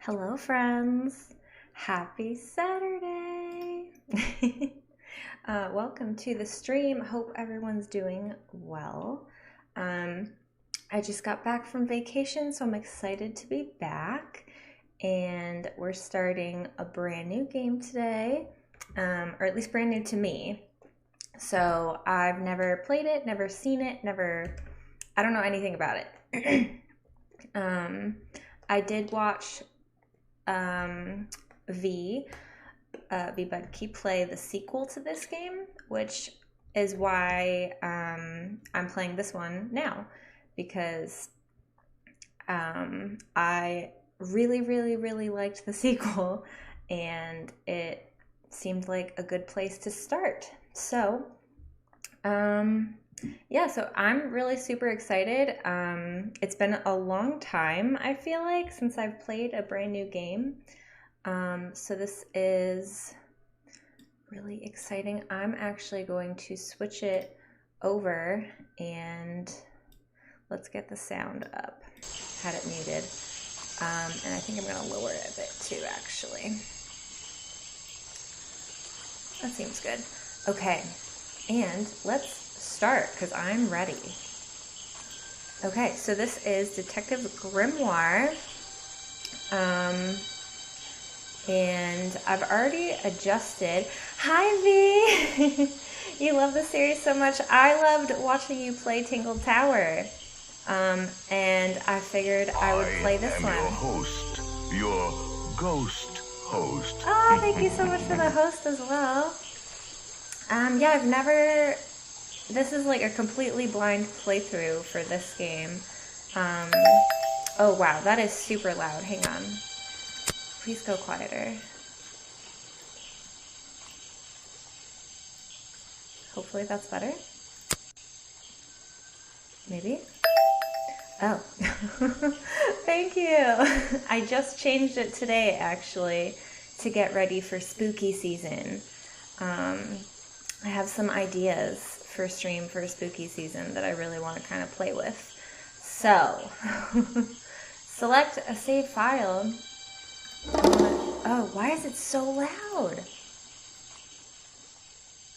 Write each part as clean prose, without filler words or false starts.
Hello, friends. Happy Saturday. Welcome to the stream. Hope everyone's doing well. I just got back from vacation, so I'm excited to be back. And we're starting a brand new game today, or at least brand new to me. So I've never played it, never seen it, I don't know anything about it. I did watch Boggy play the sequel to this game, which is why I'm playing this one now, because I really liked the sequel, and it seemed like a good place to start. So yeah, so I'm really super excited. It's been a long time, I feel like, since I've played a brand new game. So this is really exciting. I'm actually going to switch it over and let's get the sound up. Had it muted. And I think I'm going to lower it a bit too, actually. That seems good. Okay, and let's start because I'm ready. Okay, so this is Detective Grimoire. And I've already adjusted. Hi, V! You love the series so much. I loved watching you play Tingle Tower. And I figured I would play this one. I am your host, your ghost host. Oh, thank you so much for the host as well. Yeah, I've never... This is like a completely blind playthrough for this game. Oh, wow, that is super loud. Hang on. Please go quieter. Hopefully that's better. Maybe? Oh. Thank you. I just changed it today, actually, to get ready for spooky season. I have some ideas for stream for spooky season that I really want to kind of play with. So, select a save file. Oh, why is it so loud?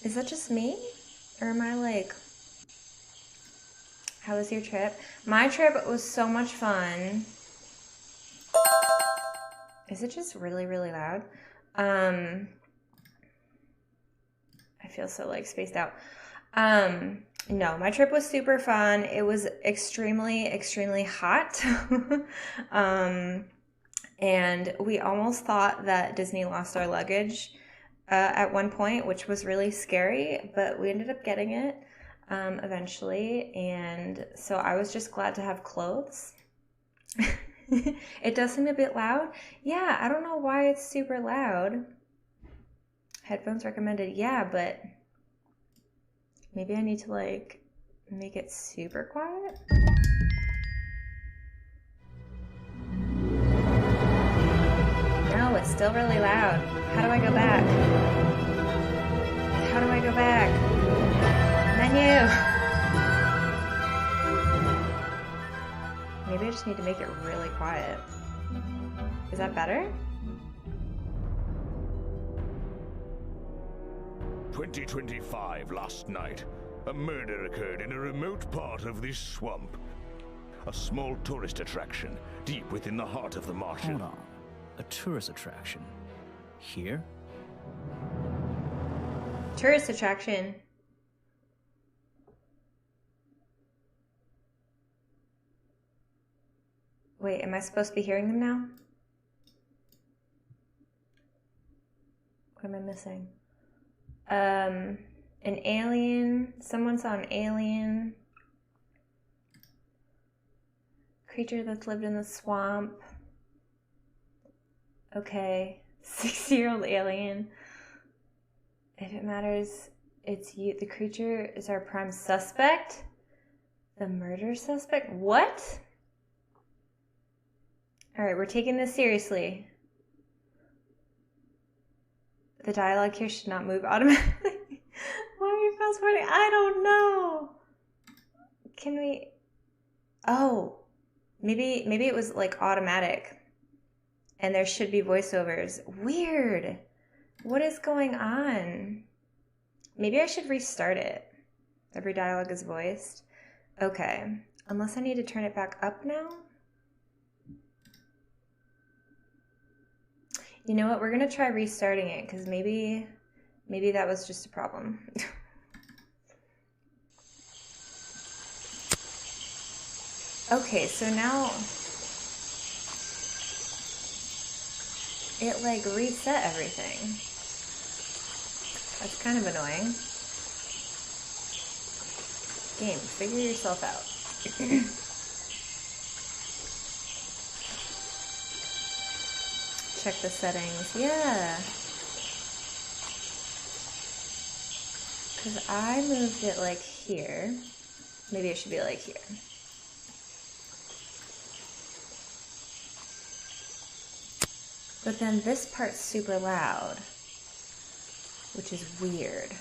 Is that just me? Or am I like... How was your trip? My trip was so much fun. Is it just really loud? I feel so like spaced out. No, my trip was super fun. It was extremely hot. And we almost thought that Disney lost our luggage at one point, which was really scary, but we ended up getting it eventually. And so I was just glad to have clothes. It does seem a bit loud. Yeah, I don't know why it's super loud. Headphones recommended. Yeah, but maybe I need to like make it super quiet. No, it's still really loud. How do I go back? How do I go back? Menu! Maybe I just need to make it really quiet. Is that better? 2025 last night, a murder occurred in a remote part of this swamp. A small tourist attraction deep within the heart of the marshal. Hold on. A tourist attraction? Here? Tourist attraction. Wait, am I supposed to be hearing them now? What am I missing? An alien. Someone saw an alien. Creature that's lived in the swamp. Okay. 60-year-old alien. If it matters, it's you. The creature is our prime suspect? The murder suspect? What? Alright, we're taking this seriously. The dialogue here should not move automatically. Why are you fast forwarding? I don't know. Can we... Oh. Maybe it was like automatic. And there should be voiceovers. Weird. What is going on? Maybe I should restart it. Every dialogue is voiced. Okay. Unless I need to turn it back up now? You know what? We're going to try restarting it because maybe that was just a problem. Okay, so now it like reset everything. That's kind of annoying. Game, figure yourself out. Check the settings. Yeah. Because I moved it like here. Maybe it should be like here. But then this part's super loud, which is weird.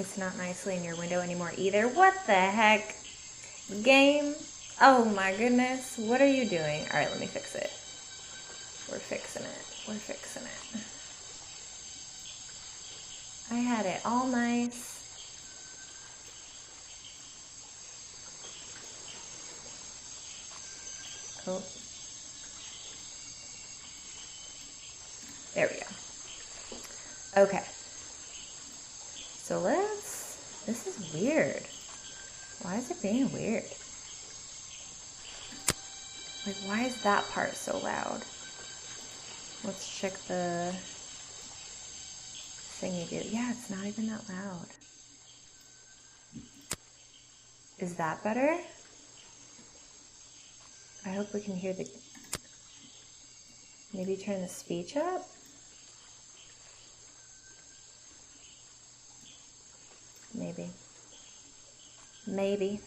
It's not nicely in your window anymore either. What the heck? Game? Oh my goodness. What are you doing? All right, let me fix it. We're fixing it. We're fixing it. I had it all nice. Oh. There we go. Okay. So this is weird. Why is it being weird? Like, why is that part so loud? Let's check the thingy do. Yeah, it's not even that loud. Is that better? I hope we can hear the... Maybe turn the speech up? Maybe. Maybe.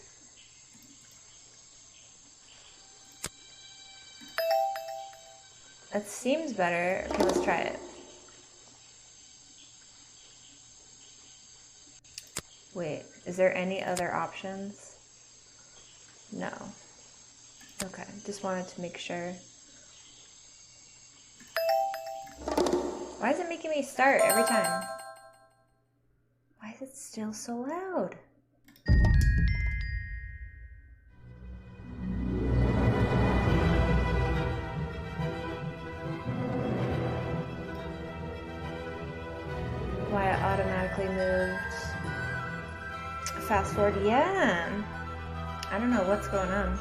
That seems better. Okay, let's try it. Wait, is there any other options? No. Okay, just wanted to make sure. Why is it making me start every time? Why is it still so loud? Why it automatically moved. Fast forward, yeah. I don't know what's going on.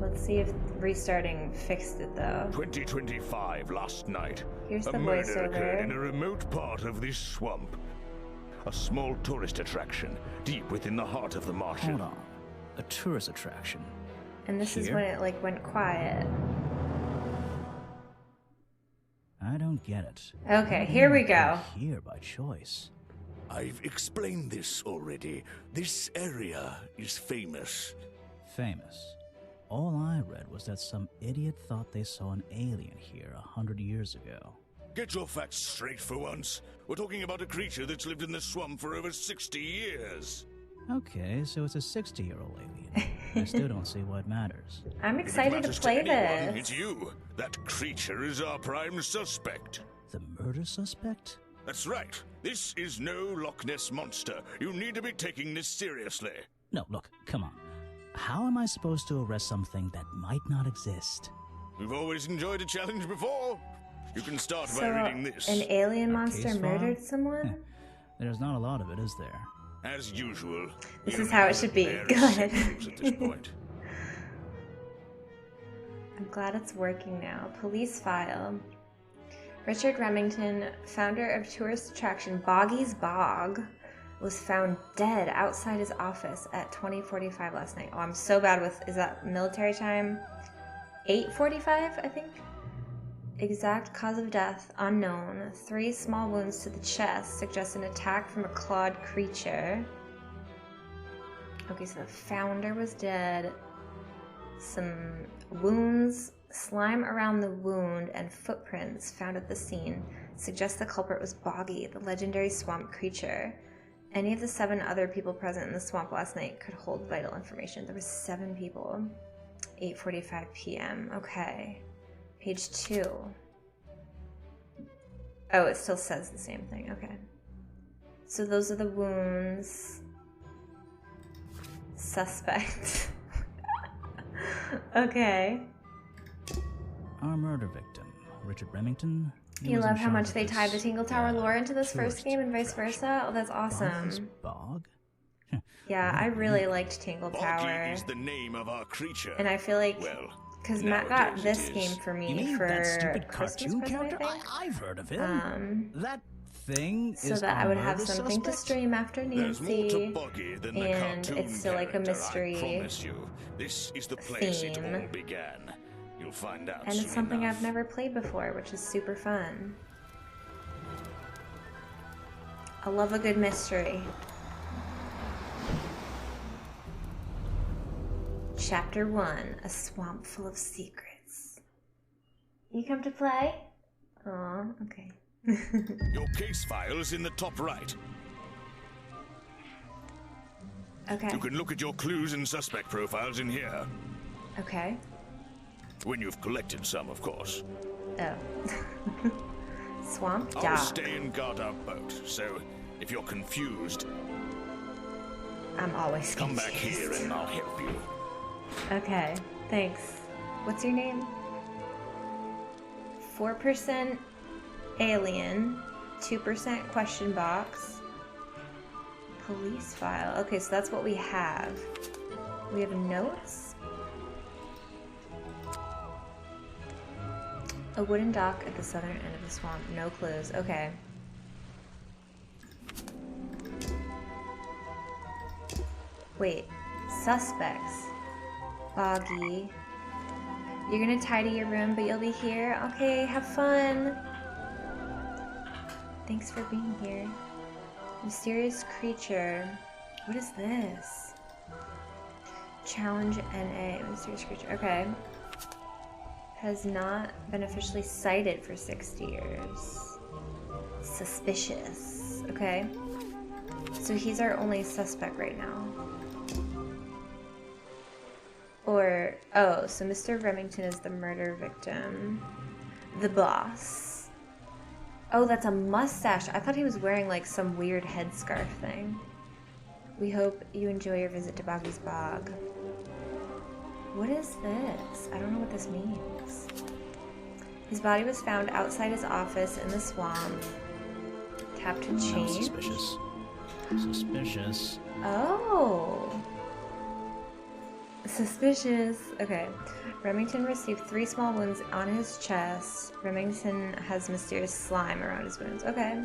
Let's see if restarting fixed it though. 2025 last night. Here's the A murder occurred in voiceover. a remote part of this swamp. A small tourist attraction deep within the heart of the marsh. Hold on. A tourist attraction. And this is Here? when it like went quiet. I don't get it. Okay, here we go. You're here by choice. I've explained this already. This area is famous. Famous. All I read was that some idiot thought they saw an alien here 100 years ago. Get your facts straight for once. We're talking about a creature that's lived in the swamp for over 60 years. Okay, so it's a 60-year-old alien. I still don't see what matters. I'm If it excited to matters play anyone, this. it's you. That creature is our prime suspect. The murder suspect? That's right. This is no Loch Ness monster. You need to be taking this seriously. No, look, come on. How am I supposed to arrest something that might not exist? We've always enjoyed a challenge before. You can start by So, reading this. an alien A monster case file? murdered someone? There's not a lot of it, is there? As usual. This we is only how it have should the be. barest Go ahead. essentials at this point. I'm glad it's working now. Police file. Richard Remington, founder of tourist attraction Boggy's Bog, was found dead outside his office at 20:45 last night. Oh, I'm so bad with, is that military time? 8:45, I think? Exact cause of death, unknown. 3 small wounds to the chest suggest an attack from a clawed creature. Okay, so the founder was dead. Some wounds, slime around the wound, and footprints found at the scene suggest the culprit was Boggy, the legendary swamp creature. Any of the 7 other people present in the swamp last night could hold vital information. There was 7 people. 8:45 p.m. Okay. Page 2. Oh, it still says the same thing. Okay. So those are the wounds. Suspect. Okay. Our murder victim, Richard Remington. You love how much they tied the Tingle Tower lore into this first game and vice versa? Oh, that's awesome. Bog? Yeah, I really liked Tingle Tower. Boggy is the name of our creature. And I feel like, well, because Matt got nowadays this it game is. for me You mean for that stupid Christmas cartoon present, character? I think. I've heard of him. That thing So is that I would have murder something to suspect? stream after There's more to Nancy. Boggy than the And cartoon it's still like a character, mystery I promise you. This is the place it theme. all began. You'll find out And soon it's something enough. I've never played before, which is super fun. I love a good mystery. Chapter 1, A Swamp Full of Secrets. You come to play? Aw, okay. Your case file is in the top right. Okay. You can look at your clues and suspect profiles in here. Okay. When you've collected some, of course. Oh. Swamp I'll Dog. stay and guard our boat, so if you're confused, I'm always come confused. back here and I'll help you. Okay, thanks. What's your name? 4% alien, 2% question box, police file. Okay, so that's what we have. We have notes. A wooden dock at the southern end of the swamp. No clues. Okay. Wait. Suspects. Boggy. You're gonna tidy your room, but you'll be here? Okay, have fun. Thanks for being here. Mysterious creature. What is this? Challenge NA. Mysterious creature. Okay. Has not been officially cited for 60 years. Suspicious. Okay. So he's our only suspect right now. Or, oh, so Mr. Remington is the murder victim. The boss. Oh, that's a mustache. I thought he was wearing like some weird headscarf thing. We hope you enjoy your visit to Boggy's Bog. What is this? I don't know what this means. His body was found outside his office in the swamp. Tap to change. Suspicious. Suspicious. Oh. Suspicious. Okay. Remington received 3 small wounds on his chest. Remington has mysterious slime around his wounds. Okay.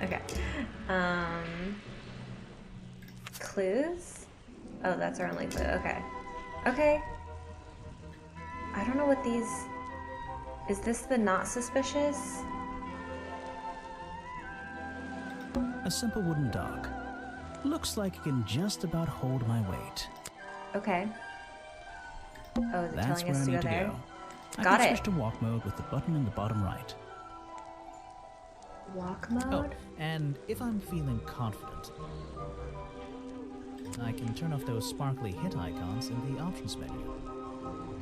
Okay. Clues? Oh, that's our only clue. Okay. Okay. I don't know what these... Is this the not suspicious? A simple wooden dock. Looks like it can just about hold my weight. Okay. Oh, is it That's telling where us I to need go to there? go. I Got can it. switch to walk mode with the button in the bottom right. Walk Oh, mode? and if I'm feeling confident, I can turn off those sparkly hit icons in the options menu.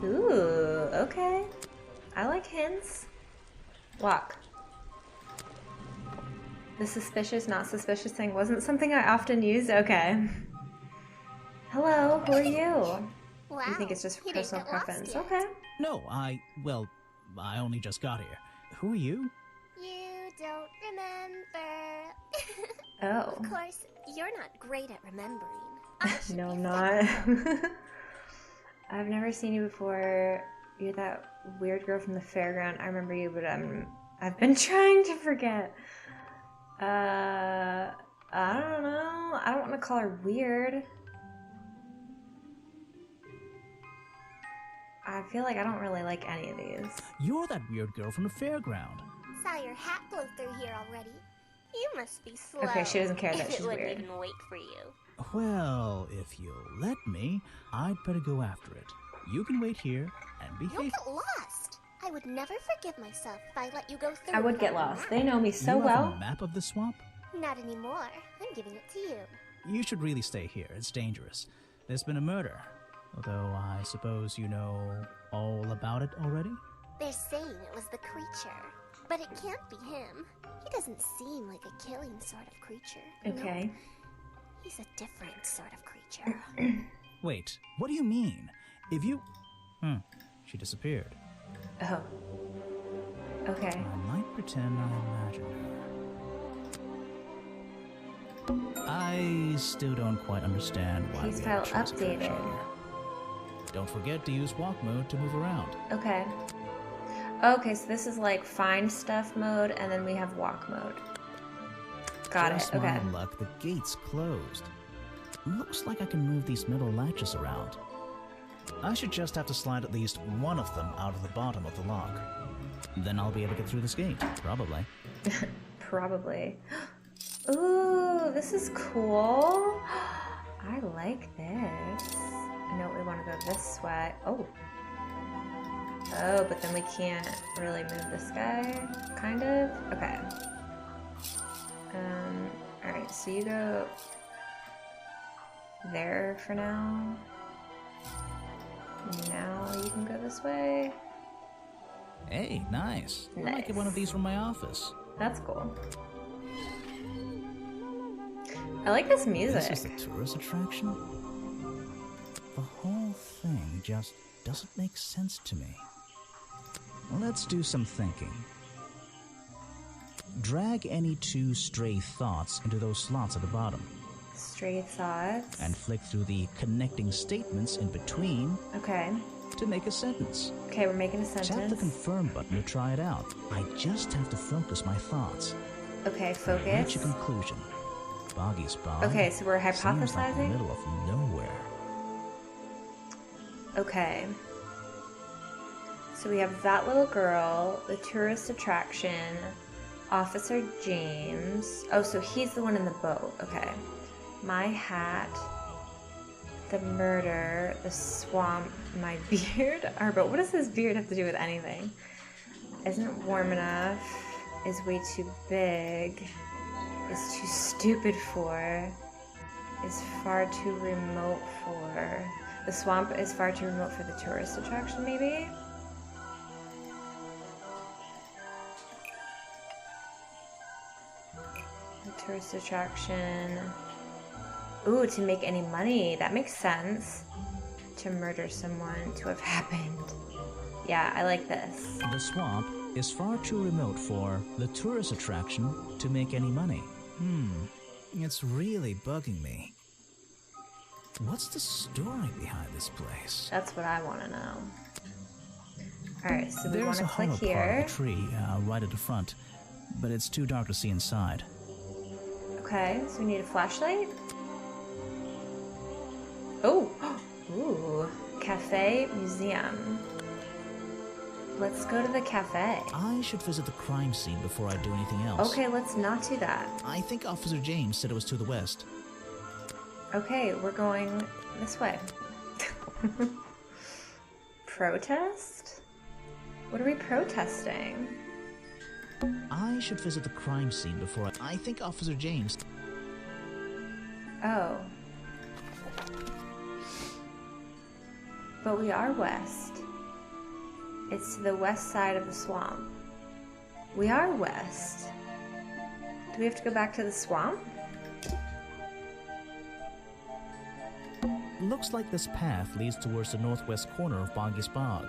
Ooh, okay. I like hints. Walk. The suspicious, not suspicious thing wasn't something I often used? Okay. Hello, who are you? Wow, You think it's just you didn't personal get lost preference? yet. Okay. No, I only just got here. Who are you? You don't remember. Oh. Of course, you're not great at remembering. I should No, be I'm not. I've never seen you before. You're that weird girl from the fairground. I remember you, but I've been trying to forget. I don't know. I don't want to call her weird. I feel like I don't really like any of these. You're that weird girl from the fairground. Saw your hat blow through here already. You must be slow. Okay, she doesn't care that If she's it wouldn't weird. even wait for you. Well, if you'll let me, I'd better go after it. You can wait here and be You'll faithful. get lost. I would never forgive myself if I let you go through. I would get without lost. the They know me so you have well. a map of the swamp? map. Not anymore. I'm giving it to you. You should really stay here. It's dangerous. There's been a murder. Although I suppose you know all about it already? They're saying it was the creature, but it can't be him. He doesn't seem like a killing sort of creature. Okay. No, he's a different sort of creature. Wait, what do you mean? If you... she disappeared. Oh. Okay. I might pretend I imagined her. I still don't quite understand why He's we have felt a choice attraction updated. here. Don't forget to use walk mode to move around. Okay. Okay, so this is like find stuff mode, and then we have walk mode. Got Just it. Okay. my luck, the gate's closed. Looks like I can move these metal latches around. I should just have to slide at least one of them out of the bottom of the lock. Then I'll be able to get through this gate, probably. Probably. Ooh, this is cool. I like this. No, we want to go this way. Oh. Oh, but then we can't really move this guy, kind of? Okay. Alright, so you go there for now. Now you can go this way. Hey, nice. I might get Nice. one of these from my office. That's cool. I like this music. This is the tourist attraction? The whole thing just doesn't make sense to me. Let's do some thinking. Drag any two stray thoughts into those slots at the bottom, Stray thoughts. and flick through the connecting statements in between Okay. to make a sentence. Okay, we're making a Tap the sentence. confirm button to try it out. I just have to focus my thoughts. Okay, Reach focus. a conclusion. Boggy's Bog. Okay, so we're seems like the hypothesizing? middle of nowhere. Okay. So we have that little girl, the tourist attraction, Officer James. Oh, so he's the one in the boat. Okay. My hat, the murder, the swamp, my beard, our boat. What does this beard have to do with anything? Isn't warm enough, is way too big, is too stupid for, is far too remote for. The swamp is far too remote for the tourist attraction, maybe? The tourist attraction. Ooh, to make any money. That makes sense. To murder someone to have happened. Yeah, I like this. The swamp is far too remote for the tourist attraction to make any money. It's really bugging me. What's the story behind this place? That's what I want to know. Alright, so we want There's to a click hollow part here. of the tree right at the front, but it's too dark to see inside. Okay, so we need a flashlight. Oh! Ooh. Cafe Museum. Let's go to the cafe. I should visit the crime scene before I do anything else. Okay, let's not do that. I think Officer James said it was to the west. Okay, we're going this way. Protest? What are we protesting? I should visit the crime scene before I think Officer James... Oh. But we are west. It's to the west side of the swamp. We are west. Do we have to go back to the swamp? Looks like this path leads towards the northwest corner of Boggy's Bog.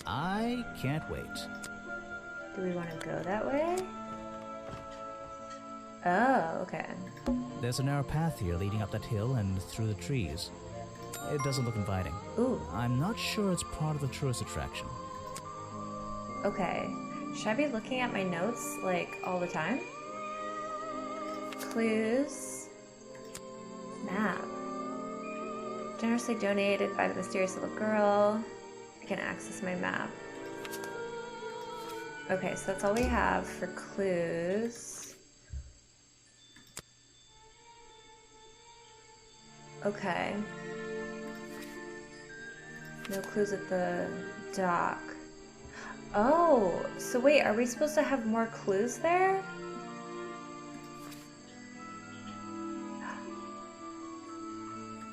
I can't wait. Do we want to go that way? Oh, okay. There's a narrow path here leading up that hill and through the trees. It doesn't look inviting. Ooh, I'm not sure it's part of the tourist attraction. okay. Should I be looking at my notes, like, all the time? Clues. Map. Generously donated by the mysterious little girl. I can access my map. Okay, so that's all we have for clues. Okay. No clues at the dock. Oh, so wait, are we supposed to have more clues there?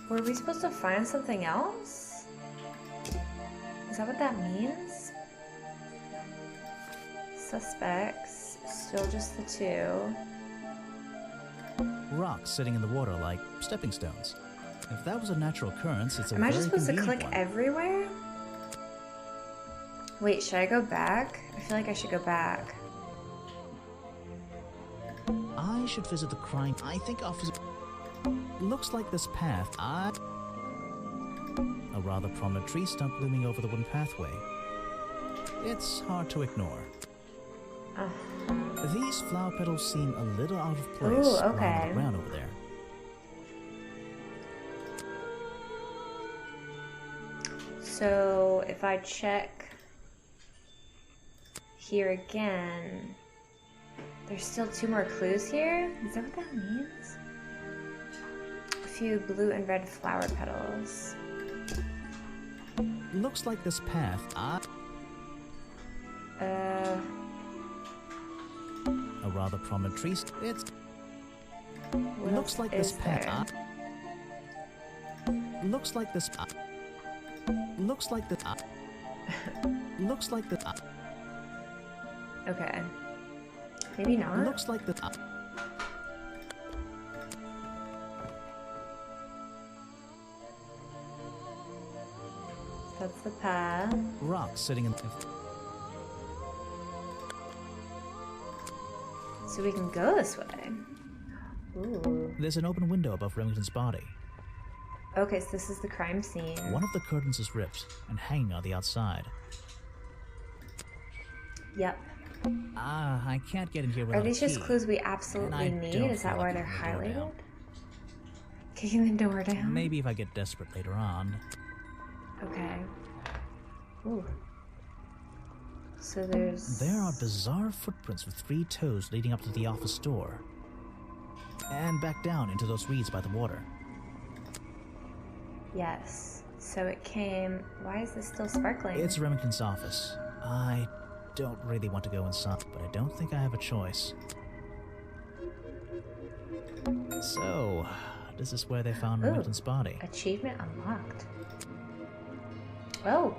Were we supposed to find something else? Is that what that means? Suspects, still just the two. Rocks sitting in the water like stepping stones. If that was a natural occurrence, it's a Am I very just supposed to convenient click one. everywhere? Wait, should I go back? I feel like I should go back. I should visit the crime. I think Officer... Looks like this path. A rather prominent tree stump looming over the wooden pathway. It's hard to ignore. These flower petals seem a little out of place Ooh, lying okay. on the ground over there. So if I check here again, there's still two more clues here? Is that what that means? A few blue and red flower petals. Looks like this path. Uh, A rather prominent tree. It's what looks else like this is path. there? Looks like this. Looks like the. Looks like the. Okay. Maybe not. Looks like the. That's the path. Rocks sitting in. So we can go this way. Ooh. There's an open window above Remington's body. Okay, so this is the crime scene. One of the curtains is ripped and hanging on the outside. Yep. I can't get in here without Are these a just key. clues we And absolutely I need? don't Is that feel why like they're kicking the door highlighted? down. Kicking the door down? Maybe if I get desperate later on. Okay. Ooh. So there's... There are bizarre footprints with 3 toes leading up to the office door. And back down into those reeds by the water. Yes. So it came... Why is this still sparkling? It's Remington's office. I don't really want to go inside, but I don't think I have a choice. So, this is where they found Ooh. Remington's body. Achievement unlocked. Oh!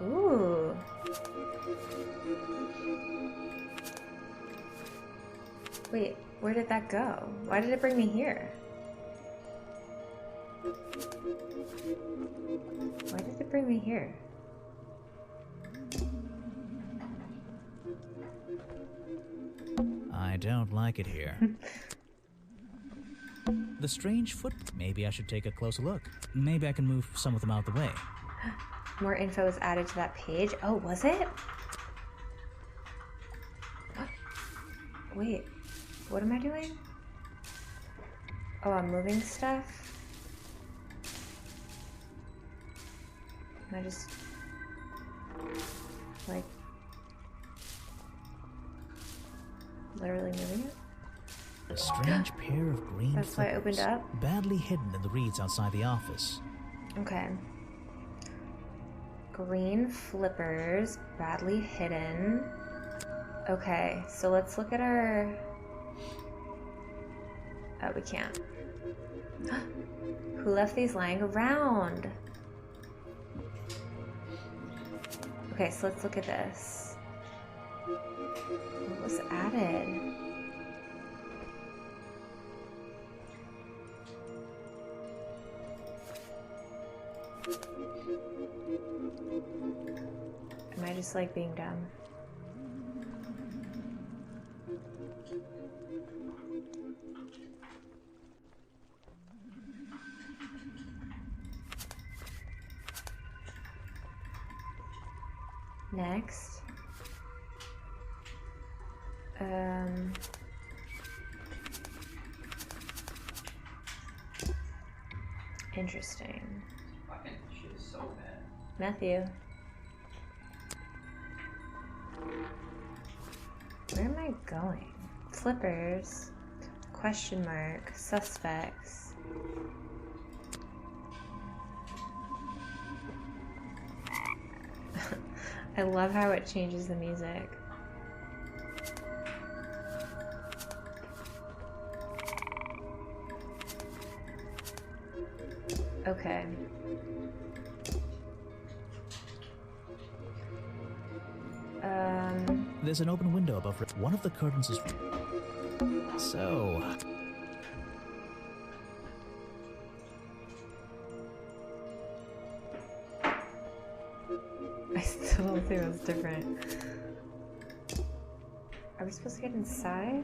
Ooh! Wait, where did that go? Why did it bring me here? Why did it bring me here? I don't like it here. The strange foot... Maybe I should take a closer look. Maybe I can move some of them out of the way. More info was added to that page. Oh, was it? Wait, what am I doing? Oh, I'm moving stuff? Am I just... like... literally moving it? A strange pair of green That's why it opened flippers, up? badly hidden in the reeds outside the office. Okay. Green flippers, badly hidden. Okay, so let's look at our... Oh, we can't. Who left these lying around? Okay, so let's look at this. What was added? Am I just like being dumb? Next. Interesting. Fucking shit is so bad. Matthew. Where am I going? Flippers. Question mark. Suspects. I love how it changes the music. Okay. There's an open window above. One of the curtains is. So. I still don't think that's different. Are we supposed to get inside?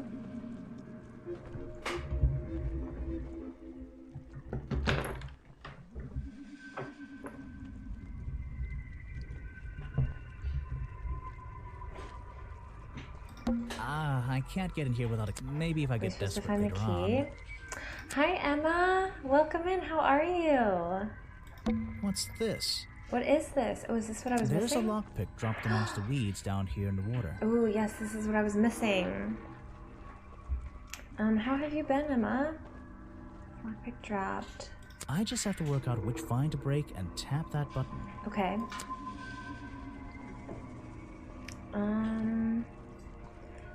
I can't get in here without a. Maybe if I get desperate find the later key. on. Hi, Emma. Welcome in. How are you? What's this? What is this? Oh, is this what I was There's missing? a lockpick dropped amongst the weeds down here in the water. Oh, yes, this is what I was missing. How have you been, Emma? Lockpick dropped. I just have to work out which vine to break and tap that button. Okay.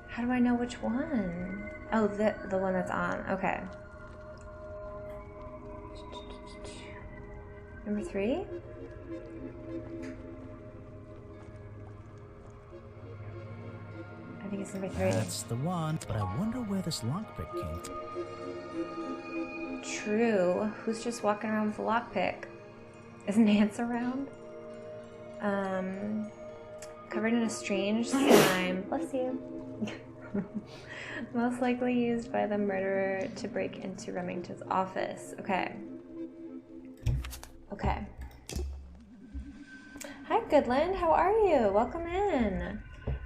How do I know which one? Oh, the one that's on. Okay. Number 3? I think it's number 3. That's the one, but I wonder where this lockpick came from. True. Who's just walking around with a lockpick? Is Nance around? Covered in a strange slime. Bless you. Most likely used by the murderer to break into Remington's office. Okay. Okay. Hi, Goodland. How are you? Welcome in.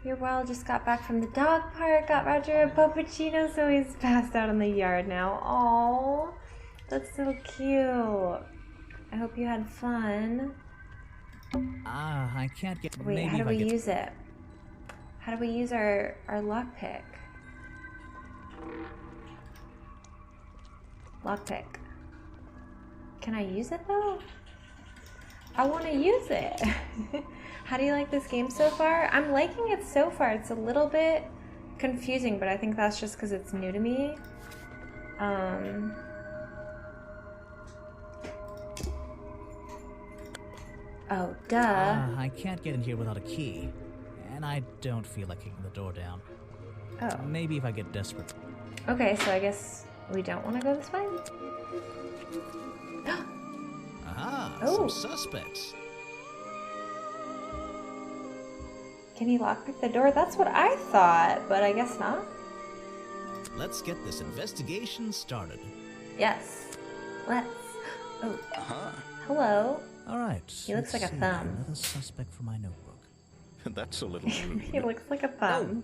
You're well. Just got back from the dog park. Got Roger a puppuccino, so he's passed out in the yard now. Aww. That's so cute. I hope you had fun. I can't get. Wait, maybe how do if I we get... use it? How do we use our lockpick? Lockpick. Can I use it though? I want to use it. How do you like this game so far? I'm liking it so far. It's a little bit confusing, but I think that's just because it's new to me. Oh, duh. I can't get in here without a key. And I don't feel like kicking the door down. Oh. Maybe if I get desperate. Okay, so I guess we don't want to go this way? Aha, Oh. some suspects. Can he lockpick the door? That's what I thought, but I guess not. Let's get this investigation started. Yes. Let's. Oh. Aha. Hello. All right. He looks like a let's see. thumb. Another suspect for my notebook. That's a little rude. He looks like a thumb.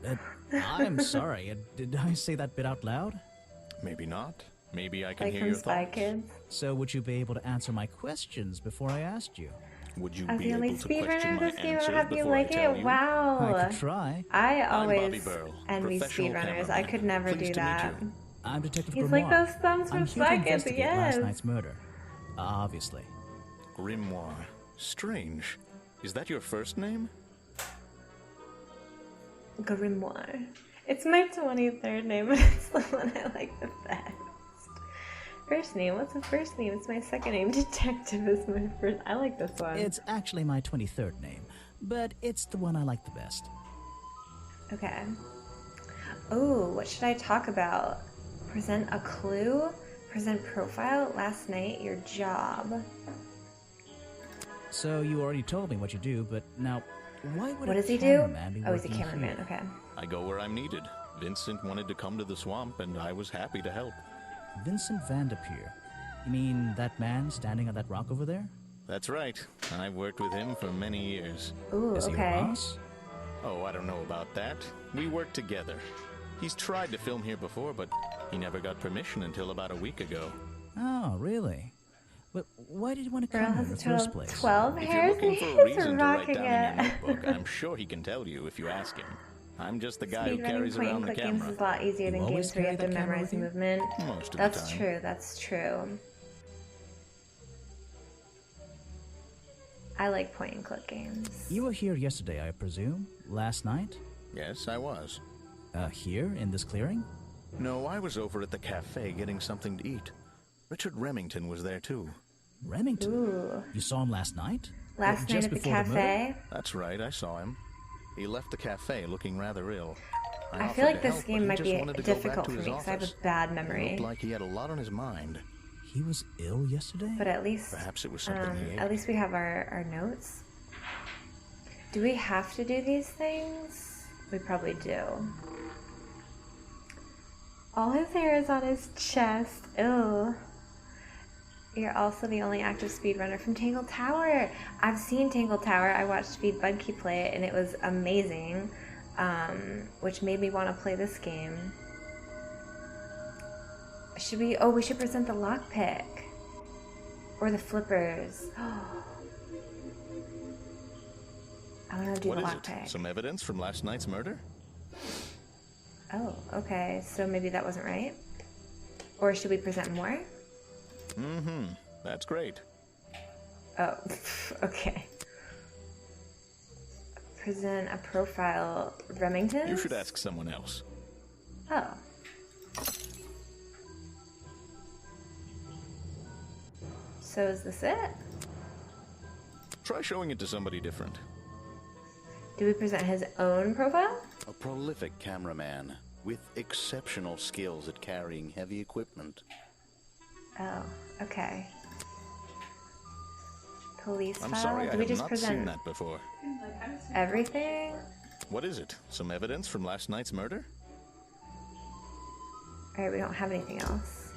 I'm sorry. Did I say that bit out loud? Maybe not. Maybe I can Like hear from your Spy thoughts. Kids. So would you be able to answer my questions before I asked you? Would you As be the able only to question speedrunner of my this game, answers I'll have you before I like tell it. you? Wow. I could try. I I'm always Bobby Burl, envy professional speedrunners. I cameraman. could never Pleased do to meet that. you. I'm Detective He's Grimoire. like those thumbs I'm from here to Spy Kids, investigate last yes. night's murder. Obviously. Grimoire. Strange. Is that your first name? Grimoire. It's my 23rd name, but it's the one I like the best. First name? What's the first name? It's my second name. Detective is my first. I like this one. It's actually my 23rd name, but it's the one I like the best. Okay. Oh, what should I talk about? Present a clue? Present profile? Last night, your job. So you already told me what you do, but now, why would What a does he do? cameraman be Oh, he's a working cameraman. here? Okay. I go where I'm needed. Vincent wanted to come to the swamp, and I was happy to help. Vincent Vanderpeer. You mean that man standing on that rock over there? That's right. I've worked with him for many years. Ooh, Is he your okay. boss? Oh, I don't know about that. We work together. He's tried to film here before, but he never got permission until about a week ago. Oh, really? But why did you want to Girl come here has in a the total first of place? 12 If you're hairs looking and for a he's reason to write rocking down in your it. notebook, I'm sure he can tell you if you ask him. I'm just the guy who Speedrunning carries point around and the click games camera. is a lot easier You than always games where you have carry to that camera memorize with you? movement. Most of That's the time. true, that's true. I like point and click games. You were here yesterday, I presume? Last night? Yes, I was. Here, in this clearing? No, I was over at the cafe getting something to eat. Richard Remington was there too. Remington? Ooh. You saw him last night? Last night Just at the before the murder? cafe? That's right, I saw him. He left the cafe looking rather ill. I feel like offered to this help, game but he might just be wanted to go back difficult to for me his because I have a office. bad It memory. looked like he had a lot on his mind. He was ill yesterday? But at least, Perhaps it was something he ate. at least we have our notes. Do we have to do these things? We probably do. All his hair is on his chest. Ew. You're also the only active speedrunner from Tangle Tower. I've seen Tangle Tower. I watched Speed Bunky play it, and it was amazing, which made me want to play this game. Should we? Oh, we should present the lockpick or the flippers. I want to do What the is it? lockpick. Some evidence from last night's murder? Oh, okay. So maybe that wasn't right. Or should we present more? Mm-hmm. That's great. Oh, okay. Present a profile. Remington? You should ask someone else. Oh. So is this it? Try showing it to somebody different. Do we present his own profile? A prolific cameraman with exceptional skills at carrying heavy equipment. Oh, okay. Police I'm file? sorry, I Do we have just not present seen that before. everything? What is it? Some evidence from last night's murder? Alright, we don't have anything else.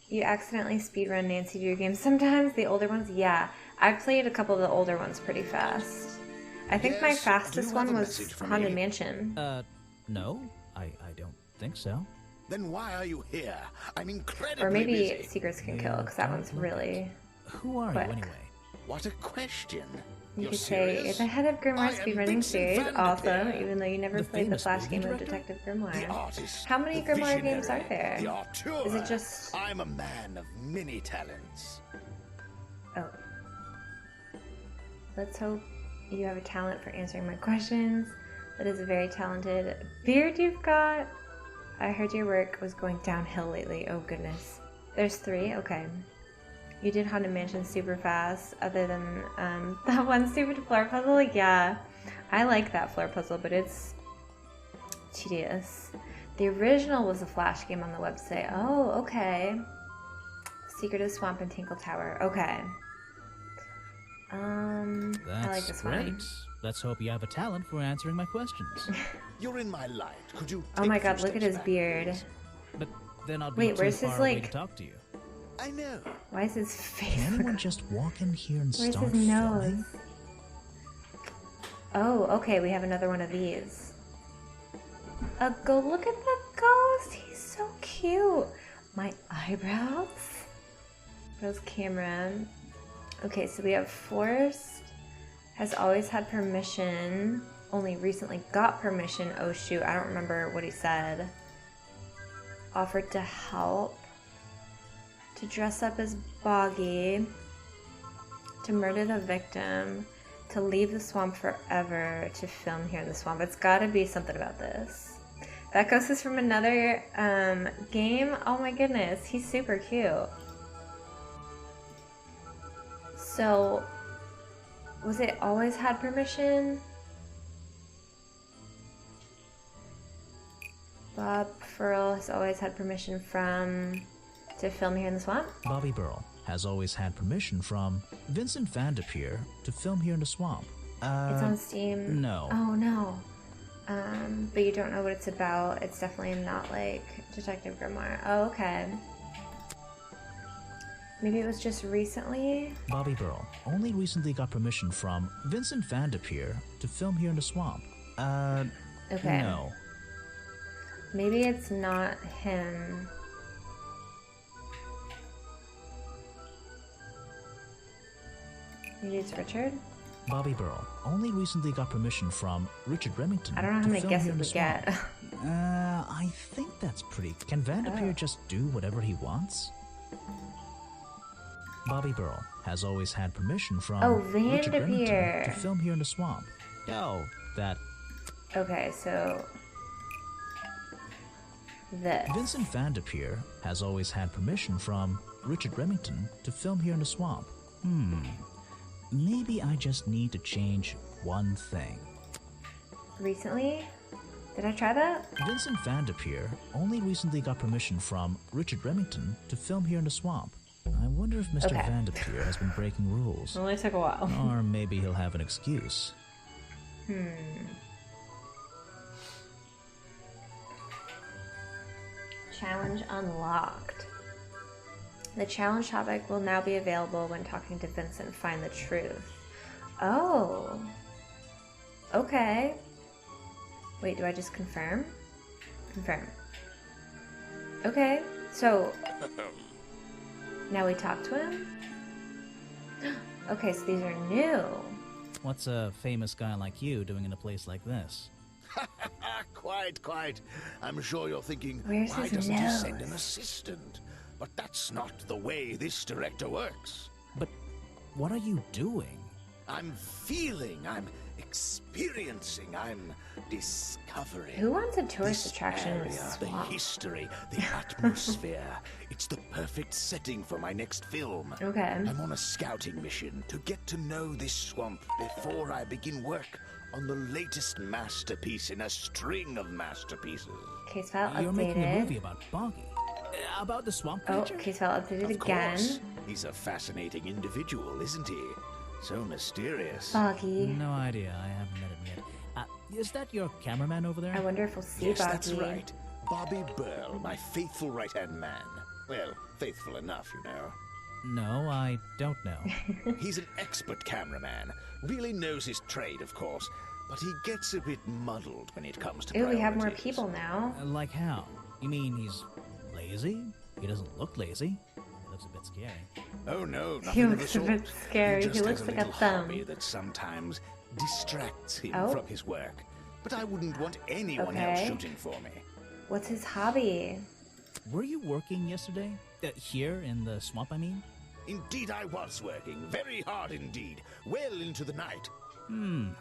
You accidentally speedrun Nancy Drew games sometimes? The older ones? Yeah. I've played a couple of the older ones pretty fast. I think my Yes, fastest do you have one a was message for Haunted me? Mansion. No. I don't think so. Then why are you here? I'm incredibly Or maybe busy. Secrets Can Kill, because that one's really... Who are Quick. you, anyway? What a question. You You're could say, serious? you're the head of Grimoire I am speedrunning Vincent series, Van der awesome, Peer, even though you never the played the famous Flash movie game of director? Detective The Grimoire. artist. How many the Grimoire games visionary, are there? The auteur. Is it just... I'm a man of many talents. Oh. Let's hope you have a talent for answering my questions. That is a very talented beard you've got. I heard your work was going downhill lately. Oh goodness. There's 3? Okay. You did Haunted Mansion super fast, other than that one stupid floor puzzle. Yeah, I like that floor puzzle, but it's tedious. The original was a Flash game on the website. Oh, okay. Secret of Swamp and Tinkle Tower. Okay. That's I like this great. one. Let's hope you have a talent for answering my questions. You're in my light. Could you Oh take my a few god, look at steps his back, beard. please? But then I'll be Wait, too where's his, far away like- to talk to you. I know. Why is his face Can look... anyone just walk in here and Where's start his filming? nose? Oh, okay, we have another one of these. Go look at the ghost. He's so cute. My eyebrows. Rose Cameron. Okay, so we have Forrest. Has always had permission. Only recently got permission. Oh shoot, I don't remember what he said. Offered to help. To dress up as Boggy. To murder the victim. To leave the swamp forever. To film here in the swamp. It's gotta be something about this. That ghost is from another game. Oh my goodness, he's super cute. So, was it always had permission? Bob Furl has always had permission to film here in the swamp? Bobby Burl has always had permission from Vincent Van der Peer to film here in the swamp. It's on Steam. no. Oh no. But you don't know what it's about. It's definitely not like Detective Grimoire. Oh, okay. Maybe it was just recently? Bobby Burl only recently got permission from Vincent Van der Peer to film here in the swamp. Okay. No. Maybe it's not him. Maybe it's Richard? Bobby Burl only recently got permission from Richard Remington. I don't know how to many film here guesses in the we get. swamp. I think that's pretty. Can Van der Peer Oh. just do whatever he wants? Bobby Burl has always had permission from Oh, Richard Remington Vanderveer. to film here in the swamp. Oh, that... Okay, so this. Vincent Vanderpeer has always had permission from Richard Remington to film here in the swamp. Maybe I just need to change one thing. Recently? Did I try that? Vincent Vanderpeer only recently got permission from Richard Remington to film here in the swamp. I wonder if Mr. Okay. Vanderpeer has been breaking rules. It only took a while. Or maybe he'll have an excuse. Challenge unlocked. The challenge topic will now be available when talking to Vincent Find the Truth. Oh. Okay. Wait, do I just confirm? Confirm. Okay, so now we talk to him? Okay, so these are new. What's a famous guy like you doing in a place like this? Quite. I'm sure you're thinking, Where's why his doesn't he nose? send an assistant? But that's not the way this director works. But what are you doing? I'm feeling, I'm experiencing, I'm discovering. Who wants a tourist This attraction in a area, the swamp? history, the atmosphere. It's the perfect setting for my next film. Okay. I'm on a scouting mission to get to know this swamp before I begin work on the latest masterpiece in a string of masterpieces. Case file You're making a movie updated. about Boggy. About the swamp Oh, creature? case file updated Of again. course. He's a fascinating individual, isn't he? So mysterious. Boggy. No idea. I haven't met him yet. Is that your cameraman over there? I wonder if we'll see Yes, Boggy. that's right. Bobby Burl, my faithful right-hand man. Well, faithful enough, you know. No, I don't know. He's an expert cameraman. Really knows his trade, of course. But he gets a bit muddled when it comes to Ooh, we have more priorities. people now. Like how? You mean he's lazy? He doesn't look lazy. He looks a bit scary. Oh no, He nothing of the looks a sort. bit scary. He, just He looks has like a little thumb. hobby that sometimes distracts him Oh. from his work. But I wouldn't want anyone else Okay. shooting for me. What's his hobby? Were you working yesterday? Here in the swamp, I mean? Indeed, I was working very hard indeed, well into the night.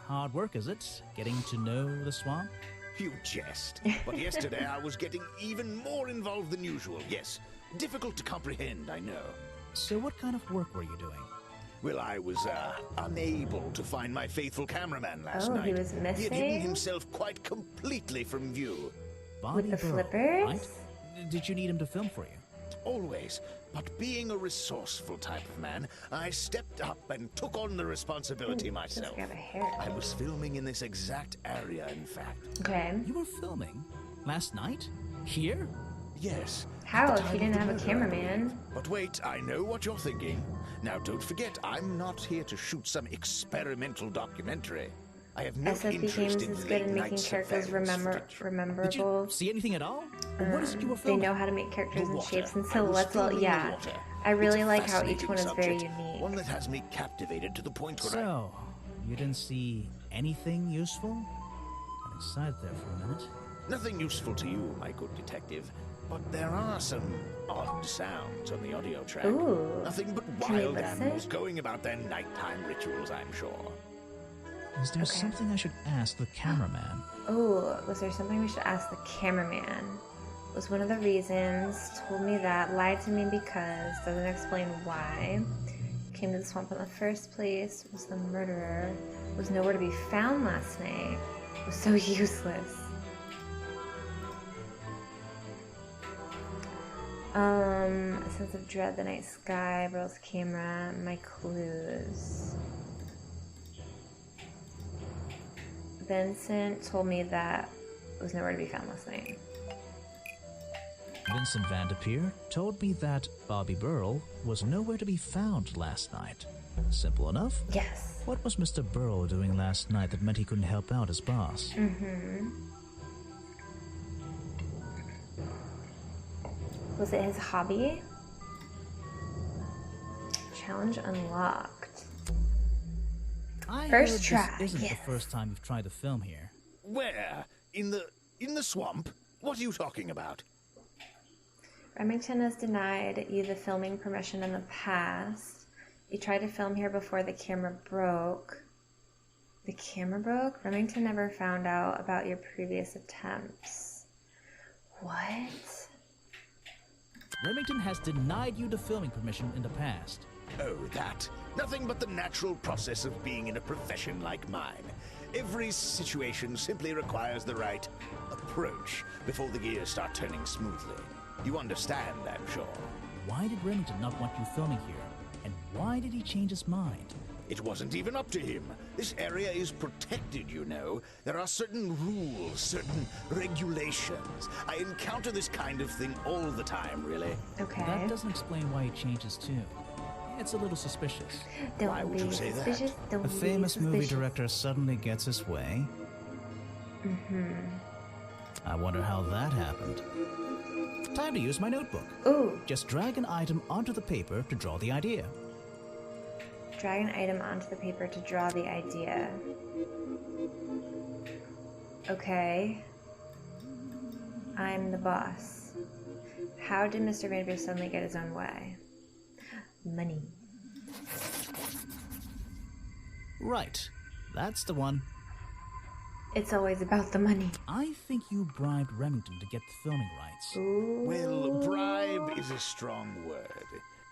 Hard work, is it? Getting to know the swamp? You jest. But yesterday I was getting even more involved than usual. Yes, difficult to comprehend, I know. So what kind of work were you doing? Well, I was unable to find my faithful cameraman last Oh, night. he was He had hidden missing? himself quite completely from view. Bobby the Burl, flippers? right? Did you need him to film for you? Always. But being a resourceful type of man, I stepped up and took on the responsibility Just myself. grab a hair. I was filming in this exact area, in fact. Okay. You were filming? Last night? Here? Yes. How at the if time you didn't of the have a murder, I cameraman? believe. But wait, I know what you're thinking. Now, don't forget, I'm not here to shoot some experimental documentary. I have no SFB interest Games in is good in making late-night characters surveillance footage. Did rememberable. you see anything at all? What is it you were They filming? know how to make characters The in water. shapes and I was silhouettes. Well, filming the yeah. water. I really It's a like how each fascinating one is very subject, unique. One that has me captivated to the point where So, you didn't see anything useful? Got excited there for a minute. Nothing useful to you, my good detective. But there are some odd sounds on the audio track. Ooh. Nothing but Can we wild listen? animals going about their nighttime rituals, I'm sure. Is there Okay. something I should ask the cameraman? Oh, was there something we should ask the cameraman? Was one of the reasons, told me that, lied to me because, doesn't explain why. Came to the swamp in the first place, was the murderer, was nowhere to be found last night, was so useless. A sense of dread, the night sky, Burl's camera, my clues. Vincent told me that it was nowhere to be found last night. Vincent Vanderpeer told me that Bobby Burl was nowhere to be found last night. Simple enough. Yes. What was Mr. Burl doing last night that meant he couldn't help out his boss? Was it his hobby? Challenge unlocked. I First heard try, This isn't yes. the first time you've tried to film here. Where? In the swamp? What are you talking about? Remington has denied you the filming permission in the past. You tried to film here before the camera broke. The camera broke? Remington never found out about your previous attempts. What? Remington has denied you the filming permission in the past. Oh, that. Nothing but the natural process of being in a profession like mine. Every situation simply requires the right approach before the gears start turning smoothly. You understand, I'm sure. Why did Remington not want you filming here? And why did he change his mind? It wasn't even up to him. This area is protected, you know. There are certain rules, certain regulations. I encounter this kind of thing all the time, really. Okay. That doesn't explain why he changed his tune. It's a little suspicious. Don't Why would be you say that? suspicious. Don't A be famous movie suspicious. director suddenly gets his way. I wonder how that happened. Time to use my notebook. Ooh. Just drag an item onto the paper to draw the idea. Drag an item onto the paper to draw the idea. Okay. I'm the boss. How did Mr. Vanderbeer suddenly get his own way? Money. Right. That's the one. It's always about the money. I think you bribed Remington to get the filming rights. Ooh. Well, bribe is a strong word.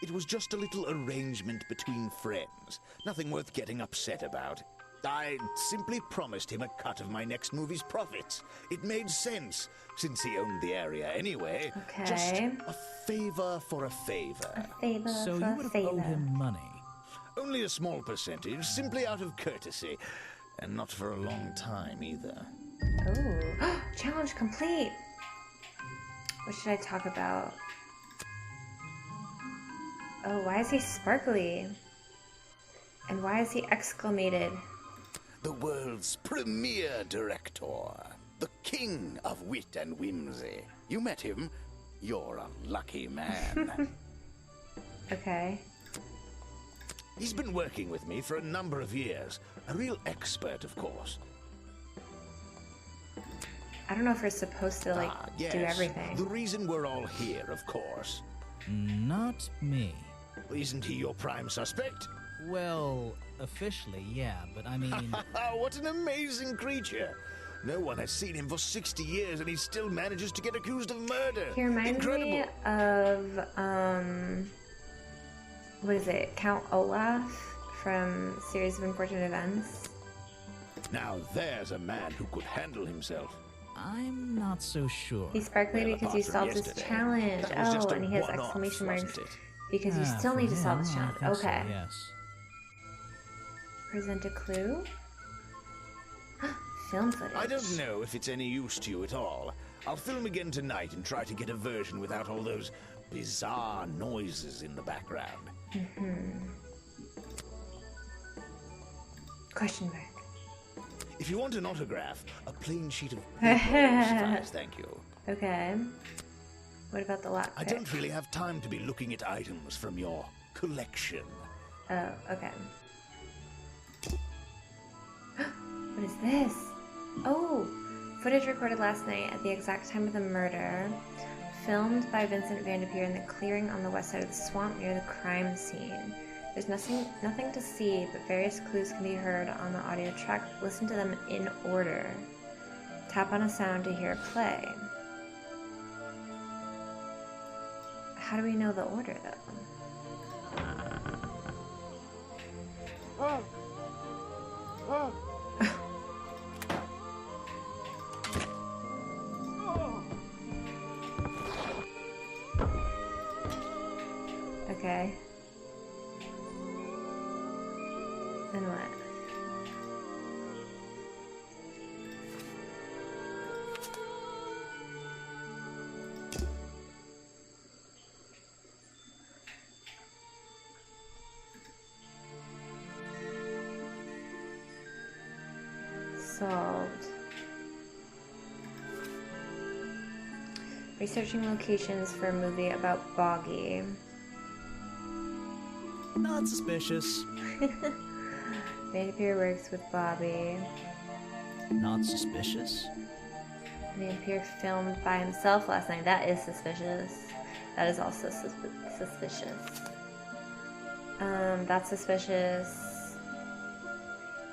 It was just a little arrangement between friends. Nothing worth getting upset about. I simply promised him a cut of my next movie's profits. It made sense, since he owned the area anyway. Okay. Just a favor for a favor. Favor So for you would have favor. owed him money. Only a small percentage, simply out of courtesy. And not for a long time, either. Oh, challenge complete. What should I talk about? Oh, why is he sparkly? And why is he exclamated? The world's premier director. The king of wit and whimsy. You met him? You're a lucky man. Okay. He's been working with me for a number of years. A real expert, of course. I don't know if we're supposed to, like, Yes. do everything. The reason we're all here, of course. Not me. Isn't he your prime suspect? Well, officially, yeah, but I mean... What an amazing creature. No one has seen him for 60 years and he still manages to get accused of murder. He reminds Incredible. me of, what is it? Count Olaf from Series of Unfortunate Events. Now there's a man who could handle himself. I'm not so sure. He's sparkly Well, because apart you from solved his yesterday, challenge. that was just Oh, a and he has one-off, exclamation marks wasn't it? because you Ah, still for need to solve him, this I challenge. think so, Okay. yes. Present a clue. Film footage. I don't know if it's any use to you at all. I'll film again tonight and try to get a version without all those bizarre noises in the background. Question mark. If you want an autograph, a plain sheet of paper will suffice, thank you. Okay. What about the lockpick? I don't really have time to be looking at items from your collection. Oh, okay. What is this? Oh, footage recorded last night at the exact time of the murder, filmed by Vincent Vanderpeer in the clearing on the west side of the swamp near the crime scene. There's nothing to see, but various clues can be heard on the audio track. Listen to them in order. Tap on a sound to hear it play. How do we know the order, though? Okay. Then what? Solved. Researching locations for a movie about Boggy. Not suspicious. Vanderpeer works with Bobby. Not suspicious? Vanderpeer filmed by himself last night. That is suspicious. That is also suspicious. That's suspicious.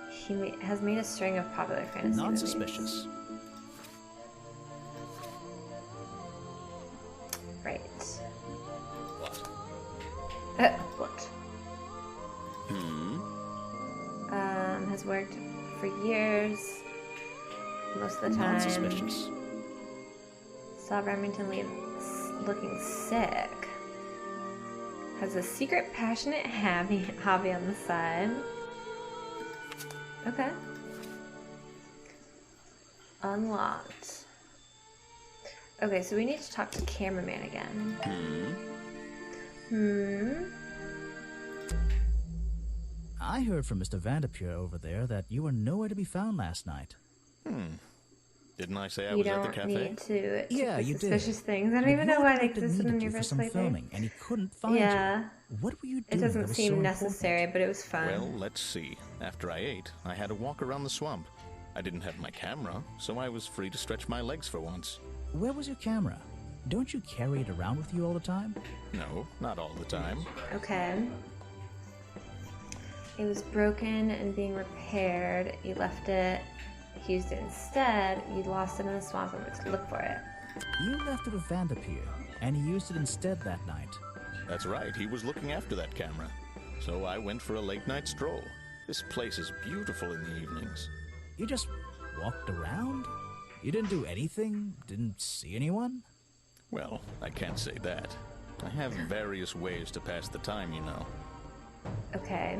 He has made a string of popular fantasy Not movies. suspicious. Right. What? What? Hmm? Has worked for years. Most of the time. Not suspicious. Saw Remington looking sick. Has a secret passionate hobby on the side. Okay. Unlocked. Okay, so we need to talk to cameraman again. I heard from Mr. Vanderpure over there that you were nowhere to be found last night. Didn't I say I You was at the don't cafe? need to Yeah, take you the did. suspicious things. I don't But even know your why they detective existed in needed your you for first some place. filming, and he couldn't find Yeah. you. What were you It doing? doesn't that was seem so necessary, important? but it was fun. Well, let's see. After I ate, I had a walk around the swamp. I didn't have my camera, so I was free to stretch my legs for once. Where was your camera? Don't you carry it around with you all the time? No, not all the time. Okay. It was broken and being repaired. You left it. You used it instead. You lost it in the swamp and went to look for it. You left it with Vanderpure, and he used it instead that night. That's right, he was looking after that camera. So I went for a late-night stroll. This place is beautiful in the evenings. You just walked around? You didn't do anything? Didn't see anyone? Well, I can't say that. I have various ways to pass the time, you know. Okay.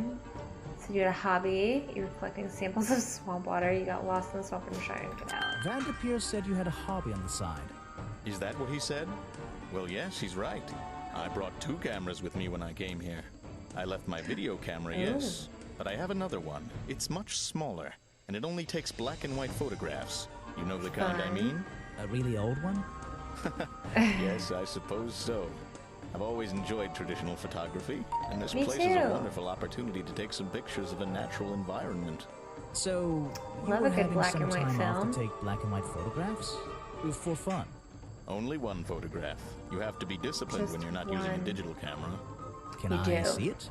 So you had a hobby. You were collecting samples of swamp water. You got lost in the swamp and were trying to get out. Vanderpure said you had a hobby on the side. Is that what he said? Well, yes, he's right. I brought 2 cameras with me when I came here. I left my video camera, yes, but I have another one. It's much smaller, and it only takes black and white photographs. You know the kind I mean? A really old one? Yes, I suppose so. I've always enjoyed traditional photography, and this Me place is a too. wonderful opportunity to take some pictures of a natural environment. So, you Love were a good having black some and white time off film. to take black and white photographs? For fun. Only one photograph. You have to be disciplined Just when you're not using a one. digital camera. Can You I do. see it?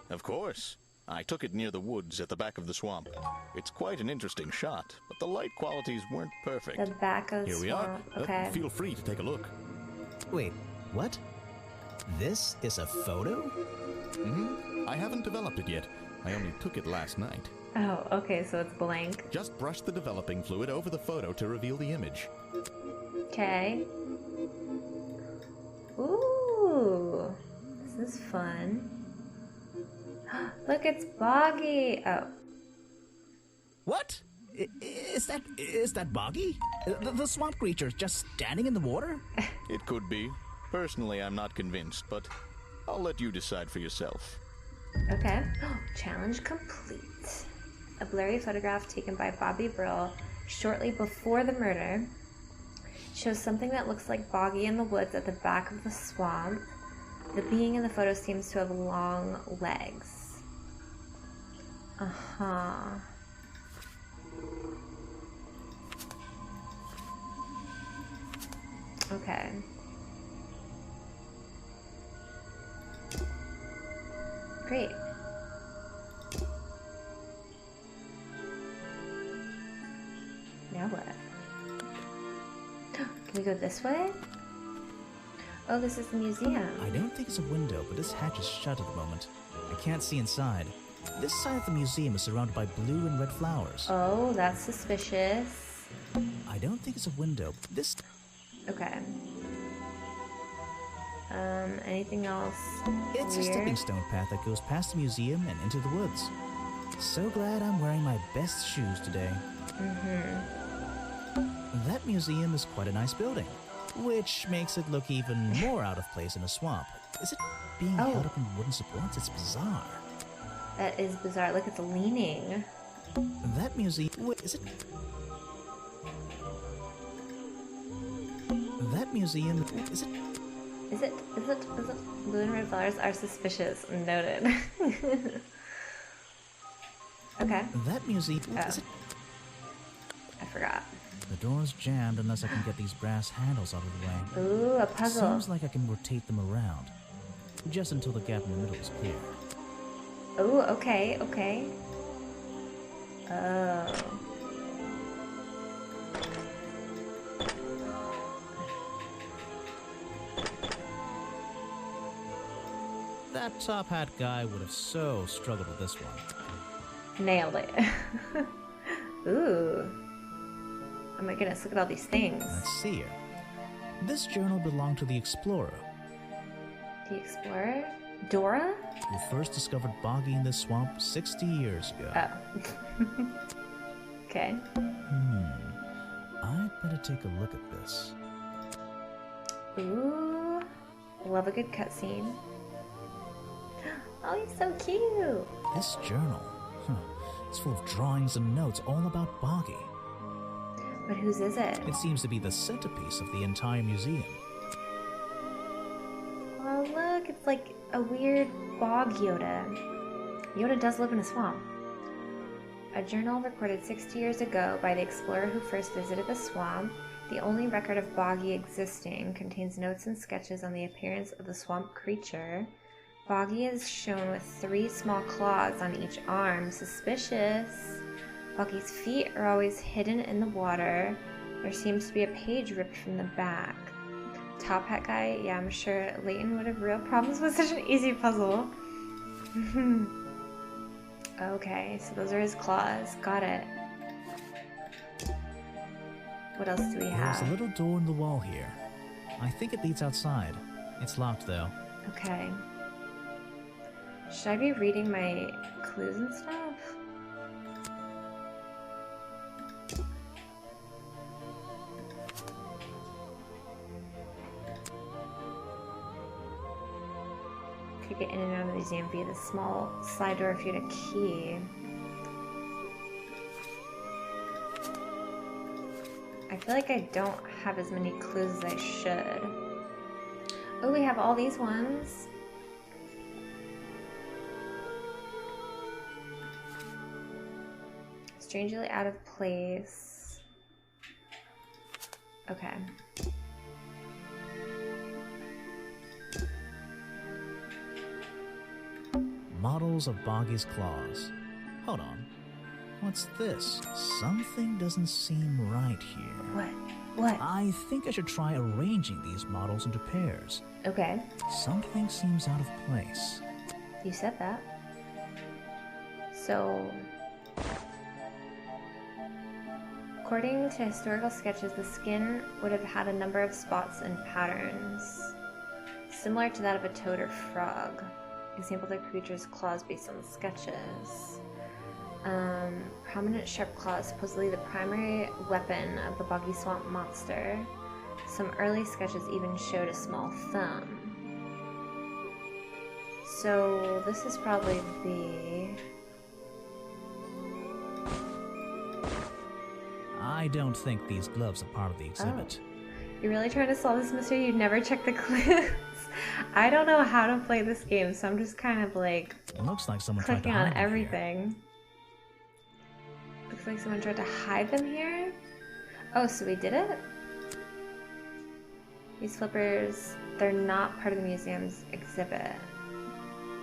Of course. I took it near the woods at the back of the swamp. It's quite an interesting shot, but the light qualities weren't perfect. The back of the Here we are. swamp. Okay. Feel free to take a look. Wait, what? This is a photo? I haven't developed it yet. I only took it last night. Oh, okay, so it's blank. Just brush the developing fluid over the photo to reveal the image. Okay. Ooh. This is fun. Look, it's Boggy. Oh. What? Is that Boggy? The swamp creature just standing in the water? It could be. Personally, I'm not convinced, but I'll let you decide for yourself. Okay. Challenge complete. A blurry photograph taken by Bobby Brill shortly before the murder shows something that looks like Boggy in the woods at the back of the swamp. The being in the photo seems to have long legs. Uh-huh. Okay. Great. Now what? Can we go this way? Oh, this is the museum. I don't think it's a window, but this hatch is shut at the moment. I can't see inside. This side of the museum is surrounded by blue and red flowers. Oh, that's suspicious. I don't think it's a window. This... Okay. Anything else It's weird? a stepping stone path that goes past the museum and into the woods. So glad I'm wearing my best shoes today. That museum is quite a nice building, which makes it look even more out of place in a swamp. Is it being Oh. held up in wooden supports? It's bizarre. That is bizarre. Look, it's leaning. That museum... Wait, is it... That museum... Is it... Is it? Blue and red flowers are suspicious. Noted. Okay. That museum... Oh. Is it... I forgot. The door's jammed unless I can get these brass handles out of the way. Ooh, a puzzle. Seems like I can rotate them around. Just until the gap in the middle is clear. Ooh, okay, okay. Oh. That top hat guy would have so struggled with this one. Nailed it. Ooh. Oh my goodness, look at all these things. Let's see here. This journal belonged to the explorer. The explorer? Dora? Who first discovered Boggy in the swamp 60 years ago. Oh. Okay. I'd better take a look at this. Ooh. Love a good cutscene. Oh, he's so cute. This journal, it's full of drawings and notes all about Boggy. But whose is it? It seems to be the centerpiece of the entire museum. Oh, look, it's like a weird bog Yoda. Yoda does live in a swamp. A journal recorded 60 years ago by the explorer who first visited the swamp, the only record of Boggy existing, contains notes and sketches on the appearance of the swamp creature. Boggy is shown with 3 small claws on each arm. Suspicious. Boggy's feet are always hidden in the water. There seems to be a page ripped from the back. Top hat guy, yeah, I'm sure Leighton would have real problems with such an easy puzzle. Okay, so those are his claws. Got it. What else do we have? There's a little door in the wall here. I think it leads outside. It's locked, though. Okay. Should I be reading my clues and stuff? Could get in and out of the museum via the small slide door if you had a key. I feel like I don't have as many clues as I should. Oh, we have all these ones. Strangely out of place. Okay. Models of Boggy's claws. Hold on. What's this? Something doesn't seem right here. What? What? I think I should try arranging these models into pairs. Okay. Something seems out of place. You said that. So, according to historical sketches, the skin would have had a number of spots and patterns, similar to that of a toad or frog. Example of the creature's claws based on the sketches. Prominent sharp claws, supposedly the primary weapon of the Boggy Swamp Monster. Some early sketches even showed a small thumb. So this is probably the... I don't think these gloves are part of the exhibit. Oh. You're really trying to solve this mystery? You'd never check the clues? I don't know how to play this game, so I'm just kind of like... It looks like someone tried to clicking hide on them everything. Looks like someone tried to hide them here. Oh, so we did it? These flippers, they're not part of the museum's exhibit.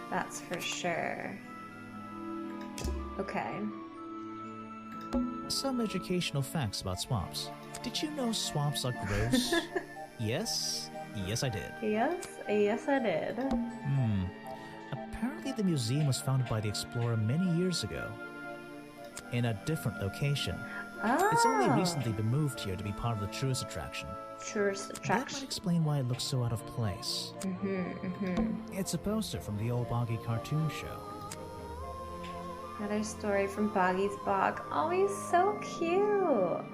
That's for sure. Okay. Some educational facts about swamps. Did you know swamps are gross? Yes? Yes, I did. Yes? Yes, I did. Apparently the museum was founded by the explorer many years ago. In a different location. Oh. It's only recently been moved here to be part of the tourist attraction. Tourist That attraction. might explain why it looks so out of place. It's a poster from the old Boggy cartoon show. Another story from Boggy's Bog. Oh, he's so cute.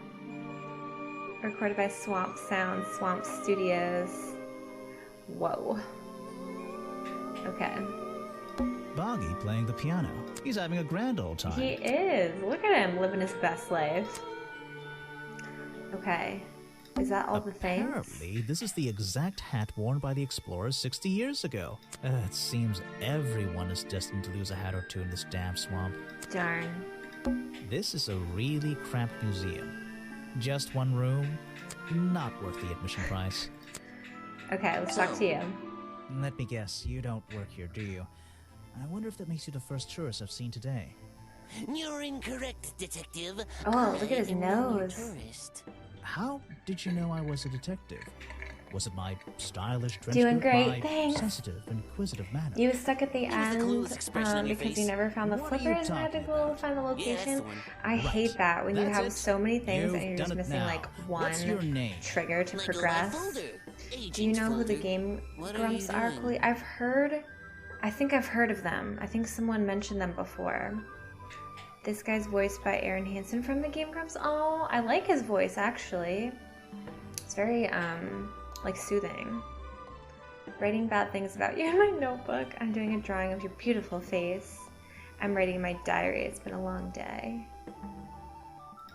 Recorded by Swamp Sound, Swamp Studios. Whoa. Okay. Boggy playing the piano. He's having a grand old time. He is. Look at him living his best life. Okay. Is that all the things? Apparently, this is the exact hat worn by the explorers 60 years ago. It seems everyone is destined to lose a hat or two in this damn swamp. Darn. This is a really cramped museum. Just one room? Not worth the admission price. Okay, let's talk to you. Let me guess, you don't work here, do you? I wonder if that makes you the first tourist I've seen today. You're incorrect, detective. Oh, look at his I am no nose. tourist. How did you know I was a detective? Was it my stylish trench Doing coat, great, my thanks. sensitive, inquisitive manner? You was stuck at the was the end clueless expression on your because face. you never found the What are you flippers and had to talking go about? find the Yeah, that's location. the one. I Right. hate that when you That's have it. so many things You've and you're just done it missing now. like What's your one name? trigger to Michael progress. Folder. Do you know who the Folder. Game What are Grumps you are, doing? Colie? I think I've heard of them. I think someone mentioned them before. This guy's voiced by Aaron Hansen from the Game Grumps. Oh, I like his voice actually. It's very like soothing. Writing bad things about you in my notebook. I'm doing a drawing of your beautiful face. I'm writing in my diary. It's been a long day.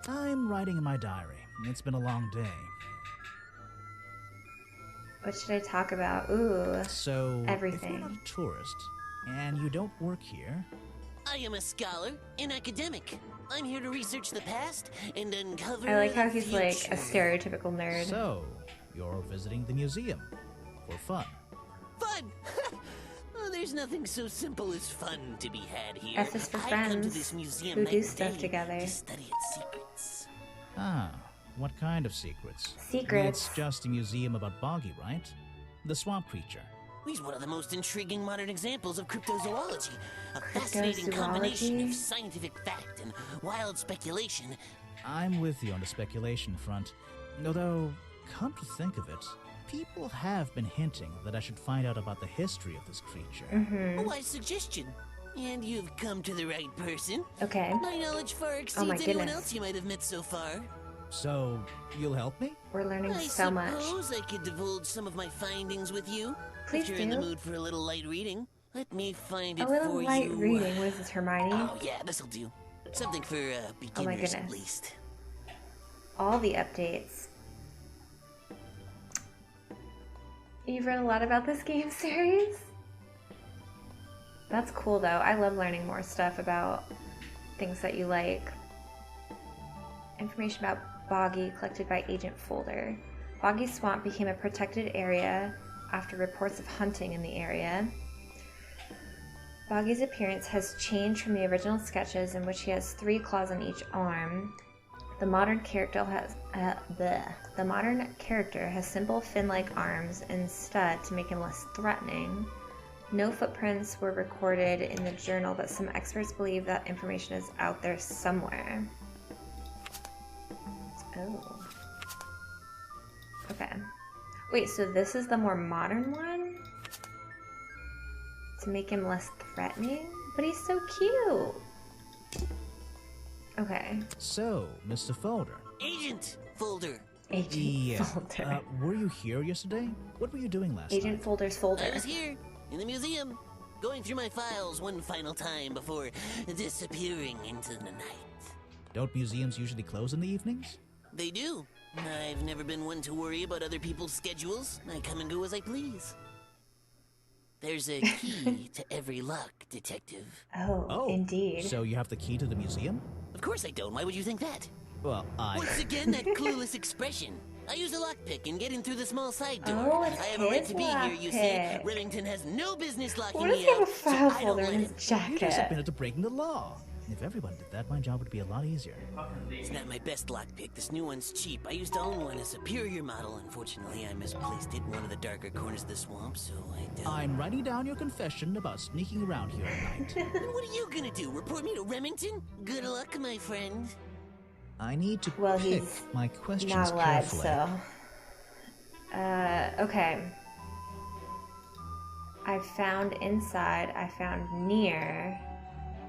I'm writing in my diary. It's been a long day. What should I talk about? Ooh, So, everything. if you're not a tourist, and you don't work here, I am a scholar, an academic. I'm here to research the past and uncover I like how the he's like a future. stereotypical nerd. so you're visiting the museum for fun. Fun! Oh, there's nothing so simple as fun to be had here. F is for I come to friends this museum who night do and stuff day together. to study its secrets. Ah, what kind of secrets? Secrets. It's just a museum about Boggy, right? The swamp creature. He's one of the most intriguing modern examples of cryptozoology. A fascinating combination Cryptozoology? of scientific fact and wild speculation. I'm with you on the speculation front. Although, come to think of it, people have been hinting that I should find out about the history of this creature. A wise suggestion. And you've come to the right person. Okay, My knowledge far exceeds Oh my anyone goodness. else you might have met so far. So, you'll help me? we're learning I so much. suppose I could divulge some of my findings with you. Please if you're in the do. mood for a little light reading, let me find it A little for light you. reading. What is this, Hermione? Oh yeah, this'll do. Something for beginners at goodness. least. All the updates. You've read a lot about this game series? That's cool though. I love learning more stuff about things that you like. Information about Boggy collected by Agent Folder. Boggy Swamp became a protected area after reports of hunting in the area. Boggy's appearance has changed from the original sketches, in which he has 3 claws on each arm. The modern character has simple fin-like arms instead to make him less threatening. No footprints were recorded in the journal, but some experts believe that information is out there somewhere. Oh. Okay. Wait, so this is the more modern one? To make him less threatening? But he's so cute! Okay. So, Mr. Folder. Agent Folder. Agent Folder. Were you here yesterday? What were you doing last Agent night? Folder's folder. I was here in the museum, going through my files one final time before disappearing into the night. Don't museums usually close in the evenings? They do. I've never been one to worry about other people's schedules. I come and go as I please. There's a key to every lock, Detective. Oh, indeed. So you have the key to the museum? Of course I don't. Why would you think that? Well, Once again, that clueless expression. I use a lockpick and get in through the small side door. Oh, it's I have a right his to be here, you see. lockpick. Remington has no business locking What does me he have a out, so file I don't folder in let his him. You just jacket? admitted to breaking the law. If everyone did that, my job would be a lot easier. It's not my best lockpick. This new one's cheap. I used to own one, a superior model. Unfortunately, I misplaced it in one of the darker corners of the swamp, so I don't. I'm writing down your confession about sneaking around here at night. And what are you gonna do? Report me to Remington? Good luck, my friend. I need to Well, pick he's my questions Not alive, carefully. so. Okay. I found inside, I found near,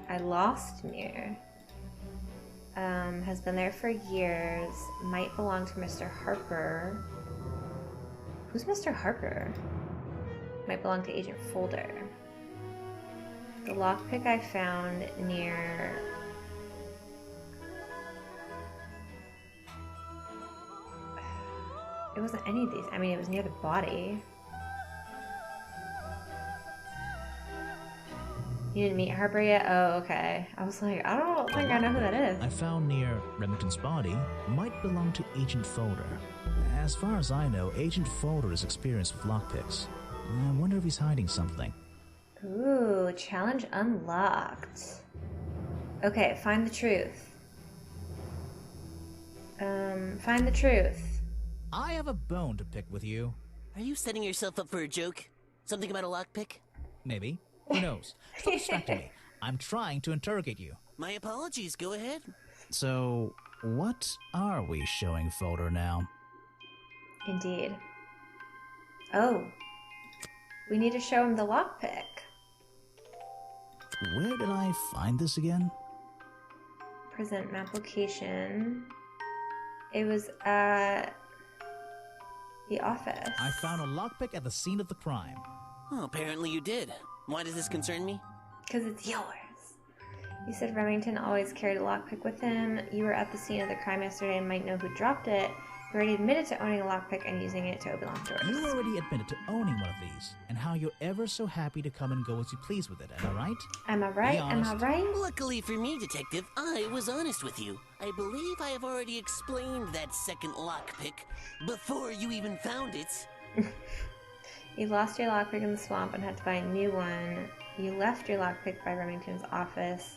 I lost near. Has been there for years, might belong to Mr. Harper. Who's Mr. Harper? Might belong to Agent Folder. The lockpick I found near... It wasn't any of these. I mean, it was near the body. You didn't meet Harper yet? Oh, okay. I was like, I don't think I know who that is. I found near Remington's body might belong to Agent Folder. As far as I know, Agent Folder is experienced with lockpicks. I wonder if he's hiding something. Ooh, challenge unlocked. Okay, find the truth. Find the truth. I have a bone to pick with you. Are you setting yourself up for a joke? Something about a lockpick? Maybe. Who knows? Stop distracting me. I'm trying to interrogate you. My apologies, go ahead. So, what are we showing Folder now? Indeed. Oh. We need to show him the lockpick. Where did I find this again? Present map location. It was at the office. I found a lockpick at the scene of the crime. Oh, apparently you did. Why does this concern me? Because it's yours. You said Remington always carried a lockpick with him. You were at the scene of the crime yesterday and might know who dropped it. You already admitted to owning a lockpick and using it to open locked doors. You already admitted to owning one of these, and how you're ever so happy to come and go as you please with it, am I right? Am I right? Am I right? Luckily for me, Detective, I was honest with you. I believe I have already explained that second lockpick before you even found it. You lost your lockpick in the swamp and had to buy a new one. You left your lockpick by Remington's office.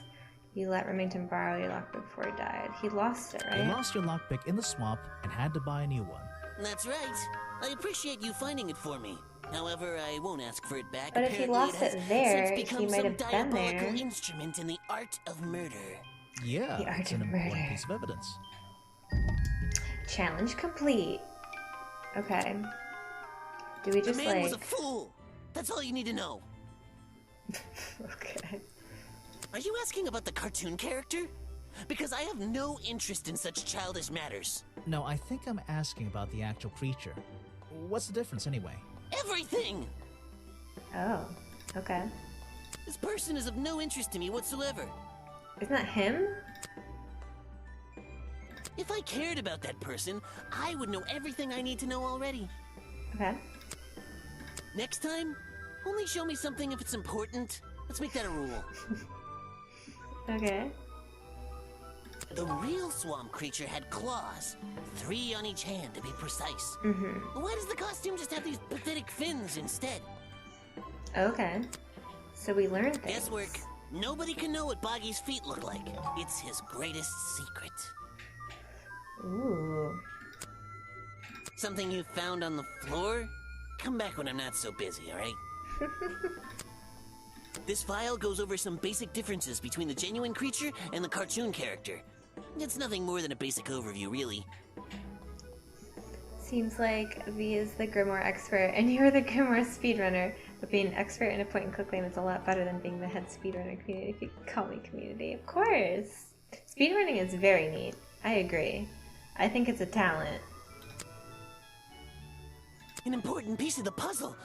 You let Remington borrow your lockpick before he died. He lost it, right? You lost your lockpick in the swamp and had to buy a new one. That's right. I appreciate you finding it for me. However, I won't ask for it back. But if he lost it there, since become he might have some been diabolical there. instrument in the art of murder. Yeah, The art it's of an important murder. piece of evidence. Challenge complete. Okay. Do we The just man was a like... fool. That's all you need to know. Okay. Are you asking about the cartoon character? Because I have no interest in such childish matters. No, I think I'm asking about the actual creature. What's the difference anyway? Everything! Oh. Okay. This person is of no interest to me whatsoever. Isn't that him? If I cared about that person, I would know everything I need to know already. Okay. Next time, only show me something if it's important. Let's make that a rule. Okay. The real swamp creature had claws, 3 on each hand to be precise. Mm-hmm. Why does the costume just have these pathetic fins instead? Okay. So we learned things. Guesswork. Nobody can know what Boggy's feet look like. It's his greatest secret. Ooh. Something you found on the floor? Come back when I'm not so busy, alright? This file goes over some basic differences between the genuine creature and the cartoon character. It's nothing more than a basic overview, really. Seems like V is the Grimoire expert, and you're the Grimoire speedrunner. But being an expert in a point-and-click game is a lot better than being the head speedrunner community, if you could call me community. Of course! Speedrunning is very neat. I agree. I think it's a talent. An important piece of the puzzle.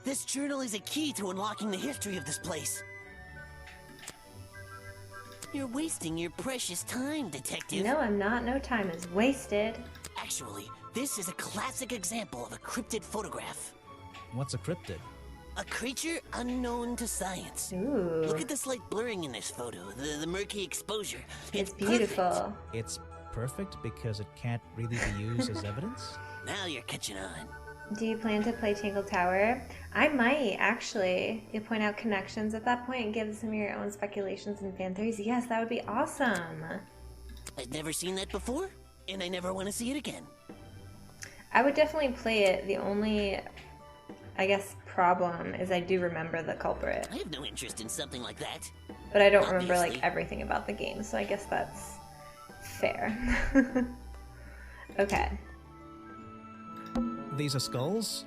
This journal is a key to unlocking the history of this place. You're wasting your precious time, Detective. No, I'm not. No time is wasted. Actually, this is a classic example of a cryptid photograph. What's a cryptid? A creature unknown to science. Ooh. Look at the slight blurring in this photo, the murky exposure. It's beautiful. Perfect. It's perfect because it can't really be used as evidence? Now you're catching on. Do you plan to play Tangled Tower? I might, actually. You'll point out connections at that point and give some of your own speculations and fan theories. Yes, that would be awesome. I've never seen that before, and I never want to see it again. I would definitely play it. The only, I guess, problem is I do remember the culprit. I have no interest in something like that. But I don't remember, Obviously. like, everything about the game, so I guess that's fair. Okay. These are skulls?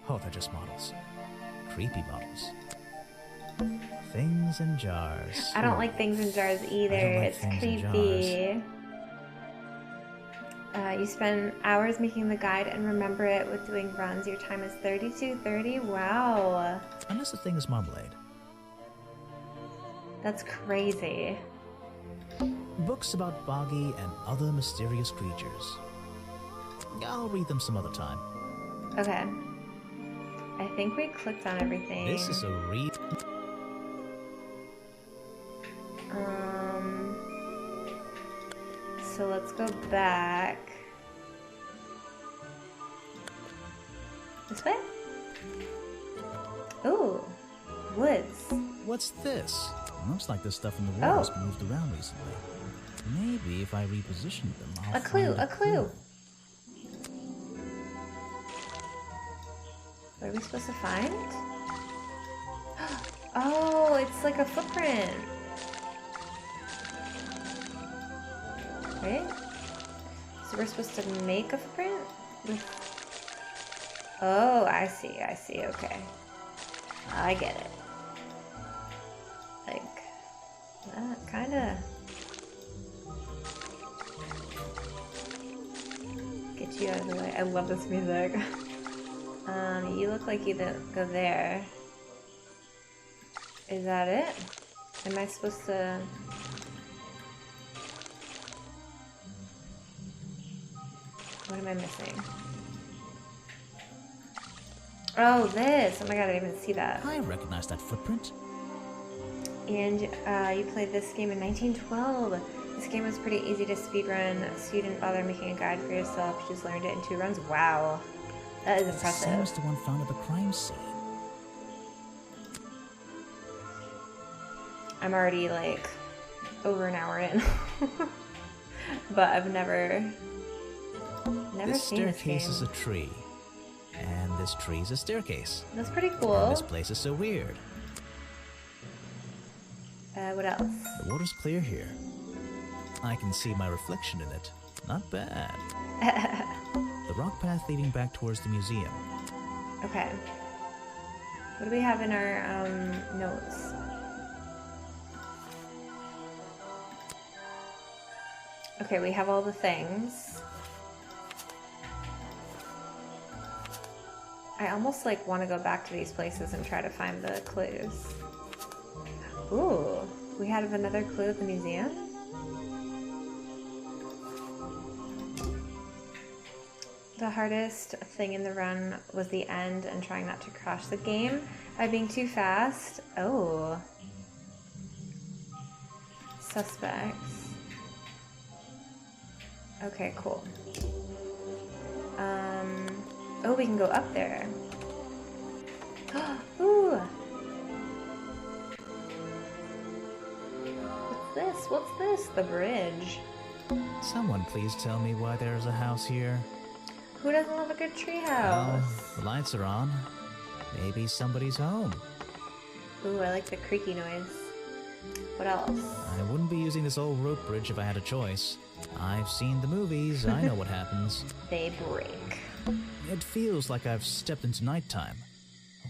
Oh, they're just models. Creepy models. Things in jars. I don't like things in jars either. I don't like It's things in creepy. You spend hours making the guide and remember it with doing runs. Your time is 32:30. Wow. Unless the thing is marmalade. That's crazy. Books about Boggy and other mysterious creatures. I'll read them some other time. Okay. I think we clicked on everything. This is a read. back. This way? Ooh, woods. What's this? Looks like the stuff in the water has been moved around recently. Maybe if I reposition them, I'll A clue, find a clue. What are we supposed to find? Oh, it's like a footprint. Right? So we're supposed to make a footprint? Oh, I see, okay. I get it. Like, that kinda... Get you out of the way. I love this music. You look like you go there. Is that it? Am I supposed to... What am I missing? Oh, this! Oh my god, I didn't even see that. I recognize that footprint. And you played this game in 1912. This game was pretty easy to speedrun, so you didn't bother making a guide for yourself. You just learned it in 2 runs. Wow. That is impressive. Same as the one found at the crime scene. I'm already like over an hour in. But I've never this seen this game. staircase is a tree. And this tree is a staircase. That's pretty cool. And this place is so weird. What else? The water's clear here. I can see my reflection in it. Not bad. The rock path leading back towards the museum. Okay. What do we have in our notes? Okay, we have all the things. I almost like want to go back to these places and try to find the clues. Ooh, we have another clue at the museum? The hardest thing in the run was the end and trying not to crash the game by being too fast. Oh. Suspects. Okay, cool. Oh, we can go up there. Ooh. What's this? The bridge. Someone please tell me why there's a house here. Who doesn't love a good Well, treehouse? the lights are on. Maybe somebody's home. Ooh, I like the creaky noise. What else? I wouldn't be using this old rope bridge if I had a choice. I've seen the movies, I know what happens. They break. It feels like I've stepped into nighttime.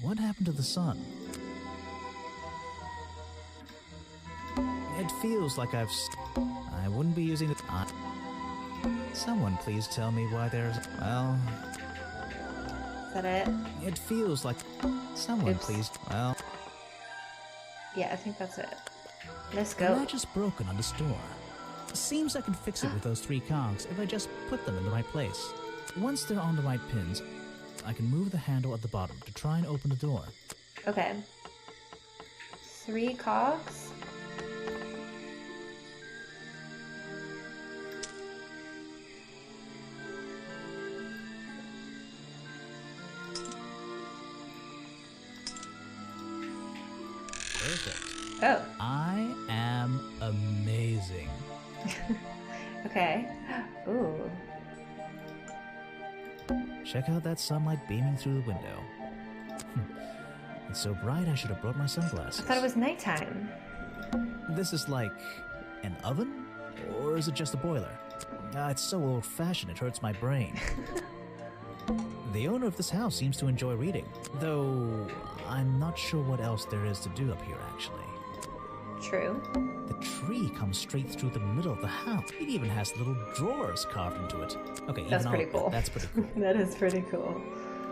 What happened to the sun? It feels like I wouldn't be using it. Someone please tell me why there's... Well... Is that it? It feels like... Someone Oops. please... Well... Yeah, I think that's it. Let's The go. latch is broken on this door. Seems I can fix it with those 3 cogs if I just put them in the right place. Once they're on the right pins, I can move the handle at the bottom to try and open the door. Okay. 3 cogs? Perfect. Oh. I am amazing. Okay. Ooh. Check out that sunlight beaming through the window. It's so bright I should have brought my sunglasses. I thought it was nighttime. This is like an oven? Or is it just a boiler? It's so old-fashioned it hurts my brain. The owner of this house seems to enjoy reading, though I'm not sure what else there is to do up here, actually. True. The tree comes straight through the middle of the house. It even has little drawers carved into it. Okay, That's pretty cool. That's pretty cool. That is pretty cool.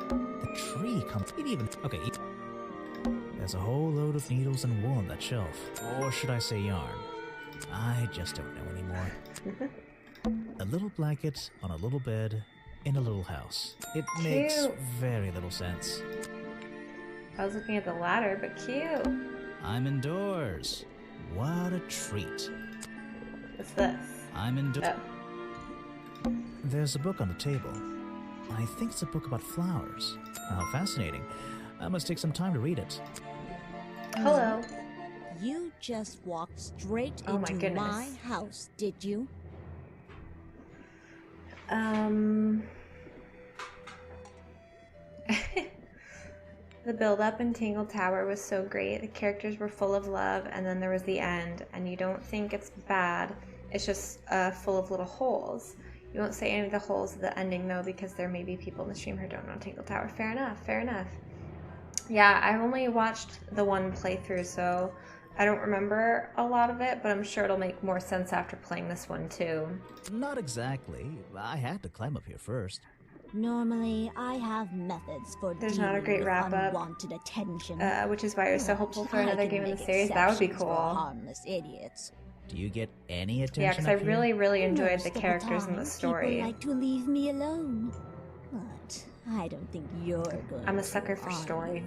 The tree comes... It even... Okay, there's a whole load of needles and wool on that shelf. Or should I say yarn? I just don't know anymore. A little blanket on a little bed in a little house. It makes Cute. very little sense. I was looking at the ladder, but cute. I'm indoors. What a treat. What's this? I'm indoors. Oh. There's a book on the table. I think it's a book about flowers. How fascinating. I must take some time to read it. Hello. You just walked straight Oh my into goodness. my house, did you? The build-up in Tangled Tower was so great. The characters were full of love, and then there was the end, and you don't think it's bad. It's just full of little holes. You won't say any of the holes of the ending, though, because there may be people in the stream who don't know Tangled Tower. Fair enough, fair enough. Yeah, I've only watched the one playthrough, so I don't remember a lot of it, but I'm sure it'll make more sense after playing this one, too. Not exactly. I had to climb up here first. Normally, I have methods for There's dealing not a great with wrap-up, unwanted attention. which is why you're so But hopeful for I another can game in the make series. That would be exceptions cool. for harmless idiots. Do you get any attention? Yeah, because I up here? really enjoyed Most the of characters in time, the story. People like to leave me alone, but I don't think you're going I'm a to, sucker for are story.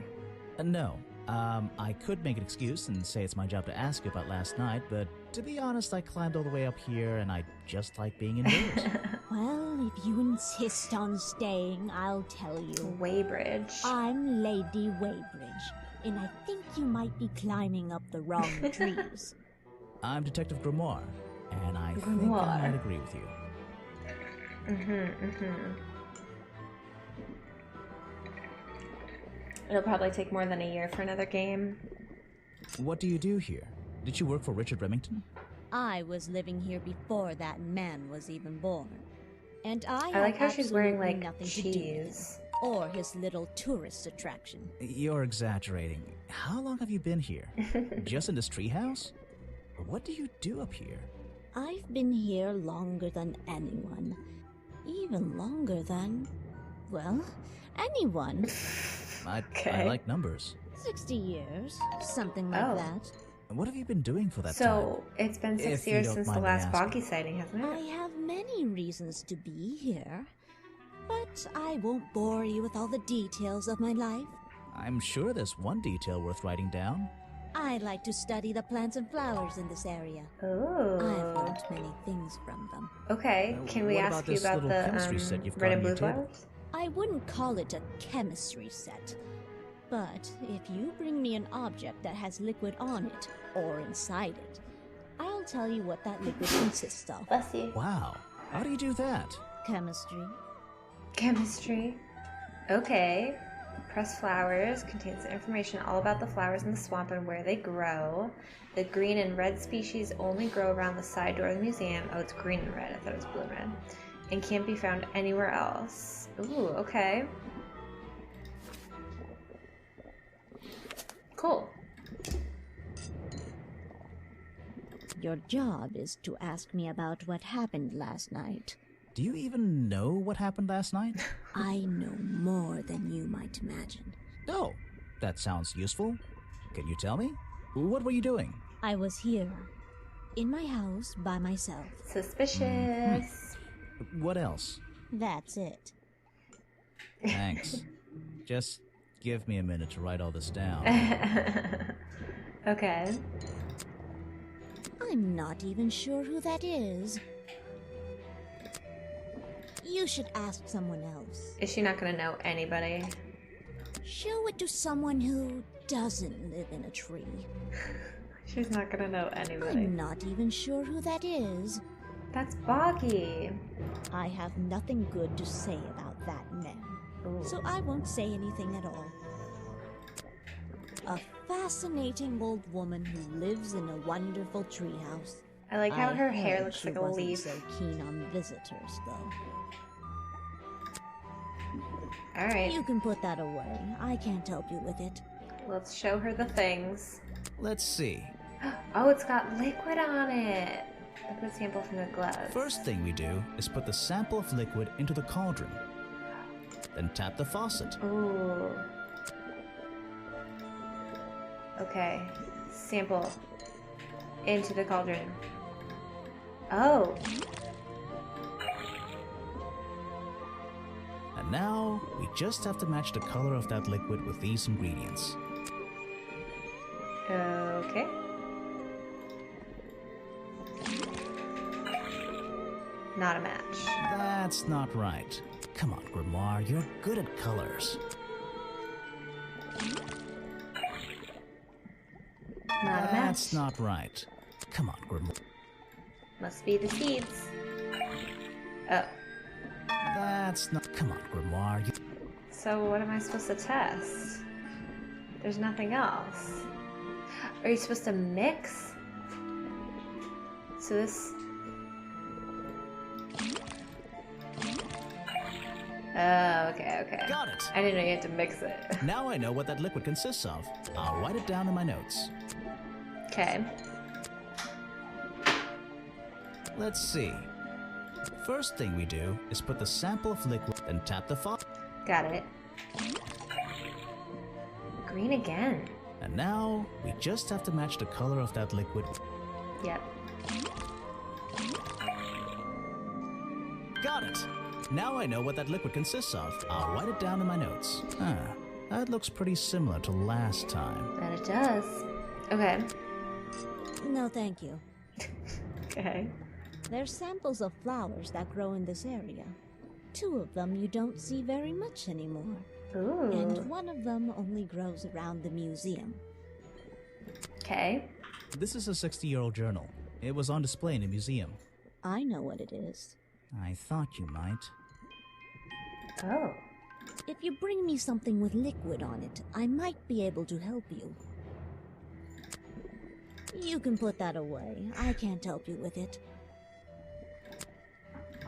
you? No. I could make an excuse and say it's my job to ask you about last night, but to be honest, I climbed all the way up here and I just like being indoors. Well, if you insist on staying, I'll tell you. Weybridge. I'm Lady Weybridge, and I think you might be climbing up the wrong trees. I'm Detective Grimoire, and I think Grimoire. I might agree with you. It'll probably take more than a year for another game. What do you do here? Did you work for Richard Remington? I was living here before that man was even born. And I like had how she's wearing, absolutely like, nothing to do with cheese. him, or his little tourist attraction. You're exaggerating. How long have you been here? Just in this treehouse? What do you do up here? I've been here longer than anyone. Even longer than, well, anyone. I Okay. like numbers. 60 years, something like Oh. that. What have you been doing for that time? So, it's been 6 If you years don't since the mind me last asking. Boggy sighting, hasn't I it? have many reasons to be here, but I won't bore you with all the details of my life. I'm sure there's one detail worth writing down. I like to study the plants and flowers in this area. I've Oh. learned many things from them. Okay, can we What ask about you this about little the chemistry set you've got red on and your blue table? flowers? I wouldn't call it a chemistry set, but if you bring me an object that has liquid on it, or inside it, I'll tell you what that liquid consists of. Bless you. Wow. How do you do that? Chemistry. Chemistry. Okay. Pressed flowers contains information all about the flowers in the swamp and where they grow. The green and red species only grow around the side door of the museum. Oh, it's green and red. I thought it was blue and red. And can't be found anywhere else. Ooh, okay. Cool. Your job is to ask me about what happened last night. Do you even know what happened last night? I know more than you might imagine. No. That sounds useful. Can you tell me? What were you doing? I was here, in my house, by myself. Suspicious. What else? That's it. Thanks. Just give me a minute to write all this down. Okay. I'm not even sure who that is. You should ask someone else. Is she not gonna know anybody? Show it to someone who doesn't live in a tree. She's not gonna know anybody. I'm not even sure who that is. That's Boggy. I have nothing good to say about that man, Ooh. so I won't say anything at all. A fascinating old woman who lives in a wonderful treehouse. I like how her hair heard looks she like a wasn't leaf. so keen on visitors, though. Alright, You can put that away. I can't help you with it. let's show her the things. Let's see. Oh, it's got liquid on it. Liquid sample from the gloves. First thing we do is put the sample of liquid into the cauldron. Then tap the faucet. Ooh. Okay. Sample. Into the cauldron. Oh. And now, we just have to match the color of that liquid with these ingredients. Okay. Not a match. That's not right. Come on, Grimoire, you're good at colors. Not a match. That's not right. Come on, Grimoire. Must be the seeds. Oh. That's not... Come on, Grimoire. So what am I supposed to test? There's nothing else. Are you supposed to mix? So this... Oh, okay. Got it. I didn't know you had to mix it. Now I know what that liquid consists of. I'll write it down in my notes. Okay. Let's see. First thing we do is put the sample of liquid and tap the faucet. Got it. Green again. And now we just have to match the color of that liquid. Yep. Got it. Now I know what that liquid consists of. I'll write it down in my notes. That looks pretty similar to last time. That it does. Okay. No, thank you. Okay. They're samples of flowers that grow in this area. 2 of them you don't see very much anymore. Ooh. And 1 of them only grows around the museum. Okay. This is a 60-year-old journal. It was on display in a museum. I know what it is. I thought you might. Oh. If you bring me something with liquid on it, I might be able to help you. You can put that away. I can't help you with it.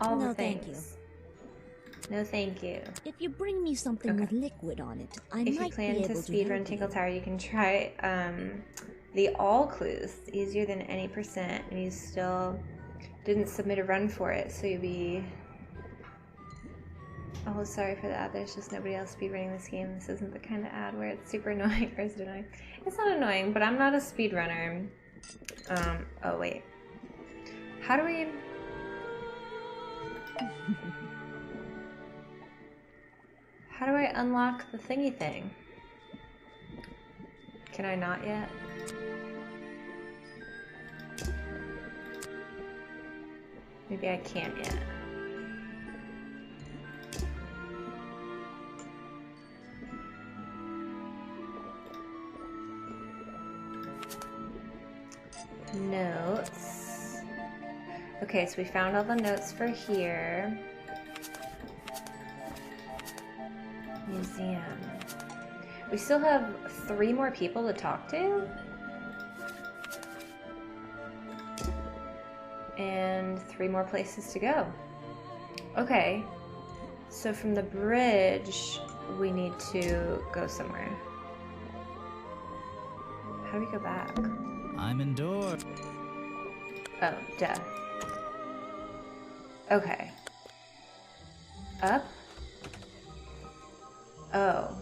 All No, the thank things. No, thank you. If you bring me something with liquid on it, I If you might plan be to able speedrun help Tinkle you. Tower, you can try the all clues. It's easier than any percent, and you still didn't submit a run for it, so you'll be... Oh, sorry for that. There's just nobody else speedrunning this game. This isn't the kind of ad where it's super annoying. Or is it annoying? It's not annoying, but I'm not a speedrunner. Oh wait. How do we... How do I unlock the thingy thing? Can I not yet? Maybe I can't yet. Notes. Okay, so we found all the notes for here. Museum. We still have 3 more people to talk to? And 3 more places to go. Okay. So from the bridge, we need to go somewhere. How do we go back? I'm indoors. Oh, duh. Okay. Up? Oh.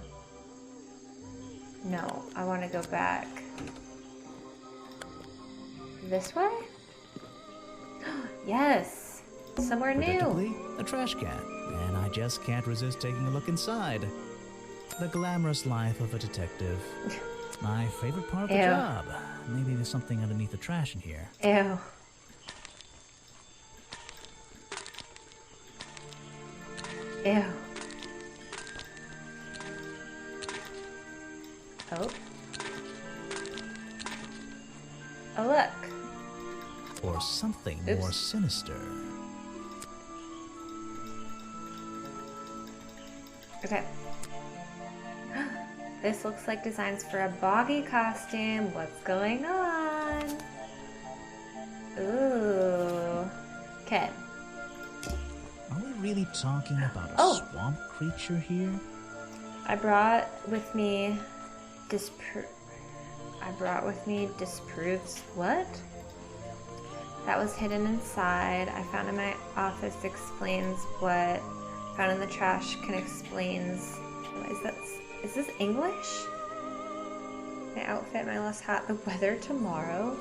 No, I want to go back. This way? Yes! Somewhere new! Predictably, a trash can. And I just can't resist taking a look inside. The glamorous life of a detective. My favorite part of the Ew. job. Maybe there's something underneath the trash in here. Ew. Ew. Oh. Oh, look. Or something Oops. more sinister. Okay. This looks like designs for a Boggy costume. What's going on? Ooh. Okay. Are we really talking about a Oh. swamp creature here? I brought with me disproves what? That was hidden inside. I found in my office explains what. Found in the trash can explains. Is this English? My outfit, my lost hat, the weather tomorrow.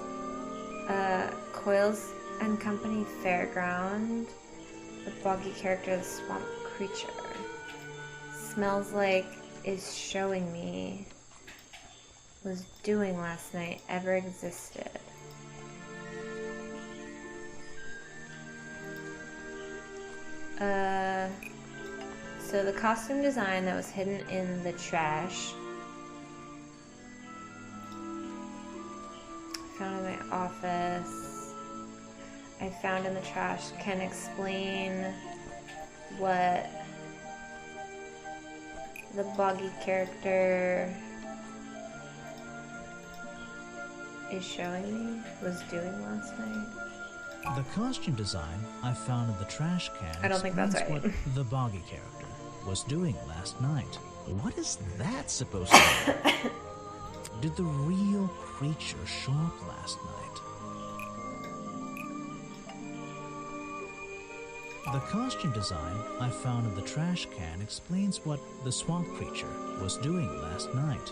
Coils and Company Fairground. The boggy character, the swamp creature. Smells like is showing me was doing last night ever existed. So the costume design that was hidden in the trash. Found in my office. I found in the trash can explain what the Boggy character is showing me, was doing last night. The costume design I found in the trash can I don't think that's explains right. what the Boggy character was doing last night. What is that supposed to be? Did the real creature show up last night? The costume design I found in the trash can explains what the swamp creature was doing last night.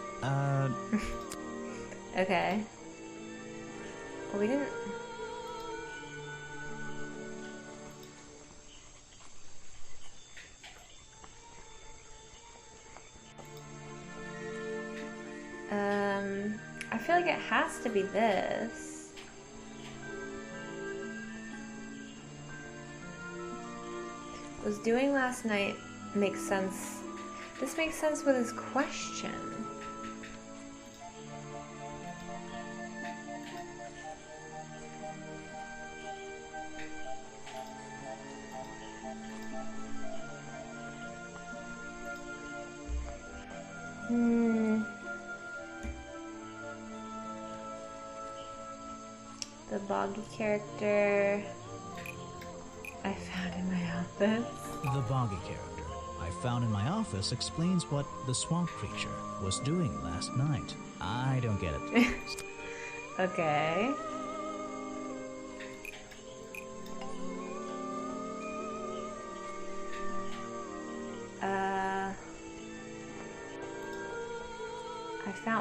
Okay. Well, we didn't... I feel like it has to be this. Was doing last night makes sense. This makes sense with his question. The Boggy character I found in my office. The Boggy character I found in my office explains what the swamp creature was doing last night. I don't get it. Okay.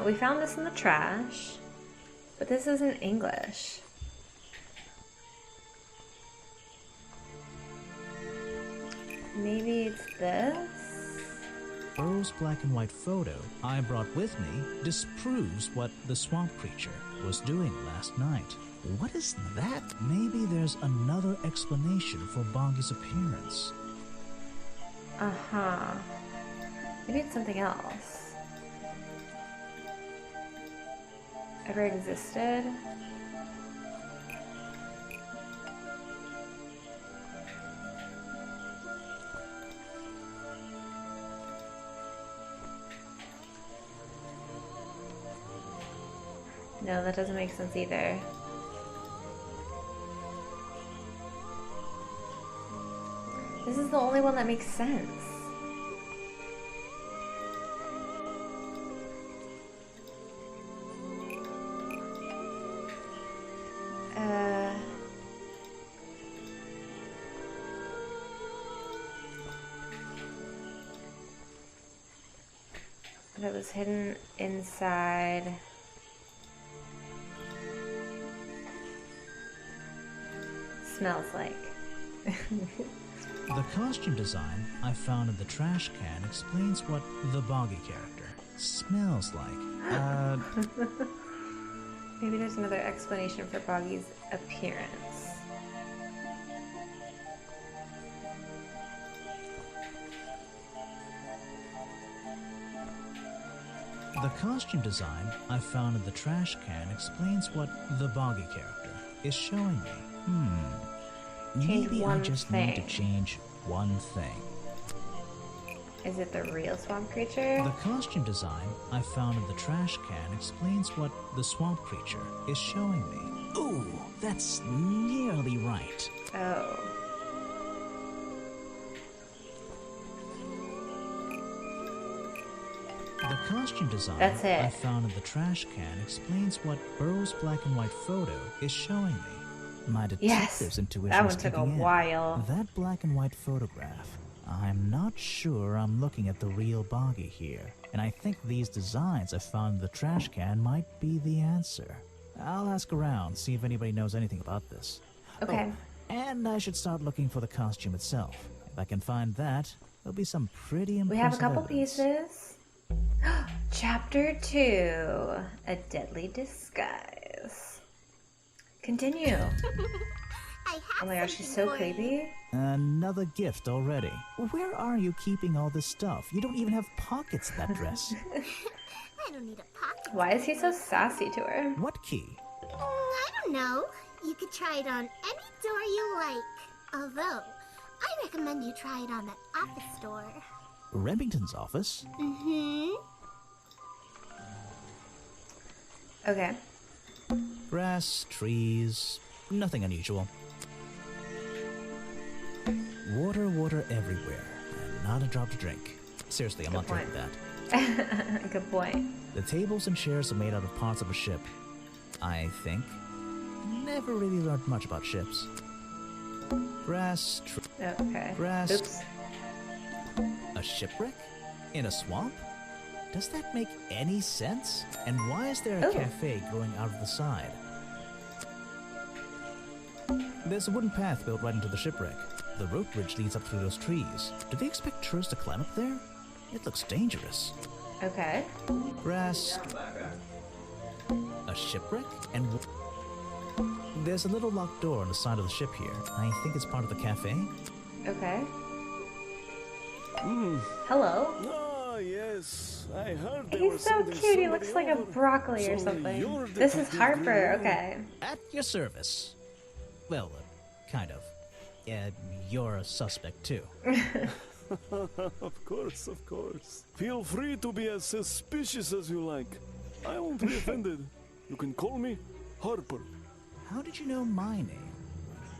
We found this in the trash, but this isn't English. Maybe it's this? Burrow's black and white photo I brought with me disproves what the swamp creature was doing last night. What is that? Maybe there's another explanation for Boggy's appearance. Uh-huh. Maybe it's something else. Ever existed? No, that doesn't make sense either. This is the only one that makes sense. That was hidden inside. Smells like. The costume design I found in the trash can explains what the Boggy character smells like. Maybe there's another explanation for Boggy's appearance. The costume design I found in the trash can explains what the Boggy character is showing me. Maybe I just need to change one thing. Is it the real swamp creature? The costume design I found in the trash can explains what the swamp creature is showing me. Ooh, that's nearly right. Oh. The costume design That's it. I found in the trash can explains what Burrow's black and white photo is showing me. My detective's intuition that is one took a kicking in. while. That black and white photograph. I'm not sure I'm looking at the real Boggy here, and I think these designs I found in the trash can might be the answer. I'll ask around, see if anybody knows anything about this. Okay. Oh, and I should start looking for the costume itself. If I can find that, there'll be some pretty impressive We have a couple evidence. pieces. Chapter 2, A Deadly Disguise. Continue. I have Oh my gosh, she's something so for you. creepy. Another gift already. Where are you keeping all this stuff? You don't even have pockets in that dress. I don't need a pocket. Why is he so sassy to her? What key? I don't know. You could try it on any door you like. Although, I recommend you try it on that office door. Remington's office? Mm-hmm. Okay. Grass, trees, nothing unusual. Water, water everywhere, and not a drop to drink. Seriously, I'm not drinking that. Good point. The tables and chairs are made out of parts of a ship. I think. Never really learned much about ships. Grass, Okay. grass. Oops. A shipwreck? In a swamp? Does that make any sense? And why is there a Oh. cafe growing out of the side? There's a wooden path built right into the shipwreck. The rope bridge leads up through those trees. Do they expect tourists to climb up there? It looks dangerous. Okay. Grass. A shipwreck? And there's a little locked door on the side of the ship here. I think it's part of the cafe. Okay. Hello. Ah, yes. I heard they were He's so sending cute. He somebody looks like a over. broccoli or So something. you're This is Detective Harper. Grimoire. Okay. At your service. Well, kind of. You're a suspect too. Of course, of course. Feel free to be as suspicious as you like. I won't be offended. You can call me Harper. How did you know my name?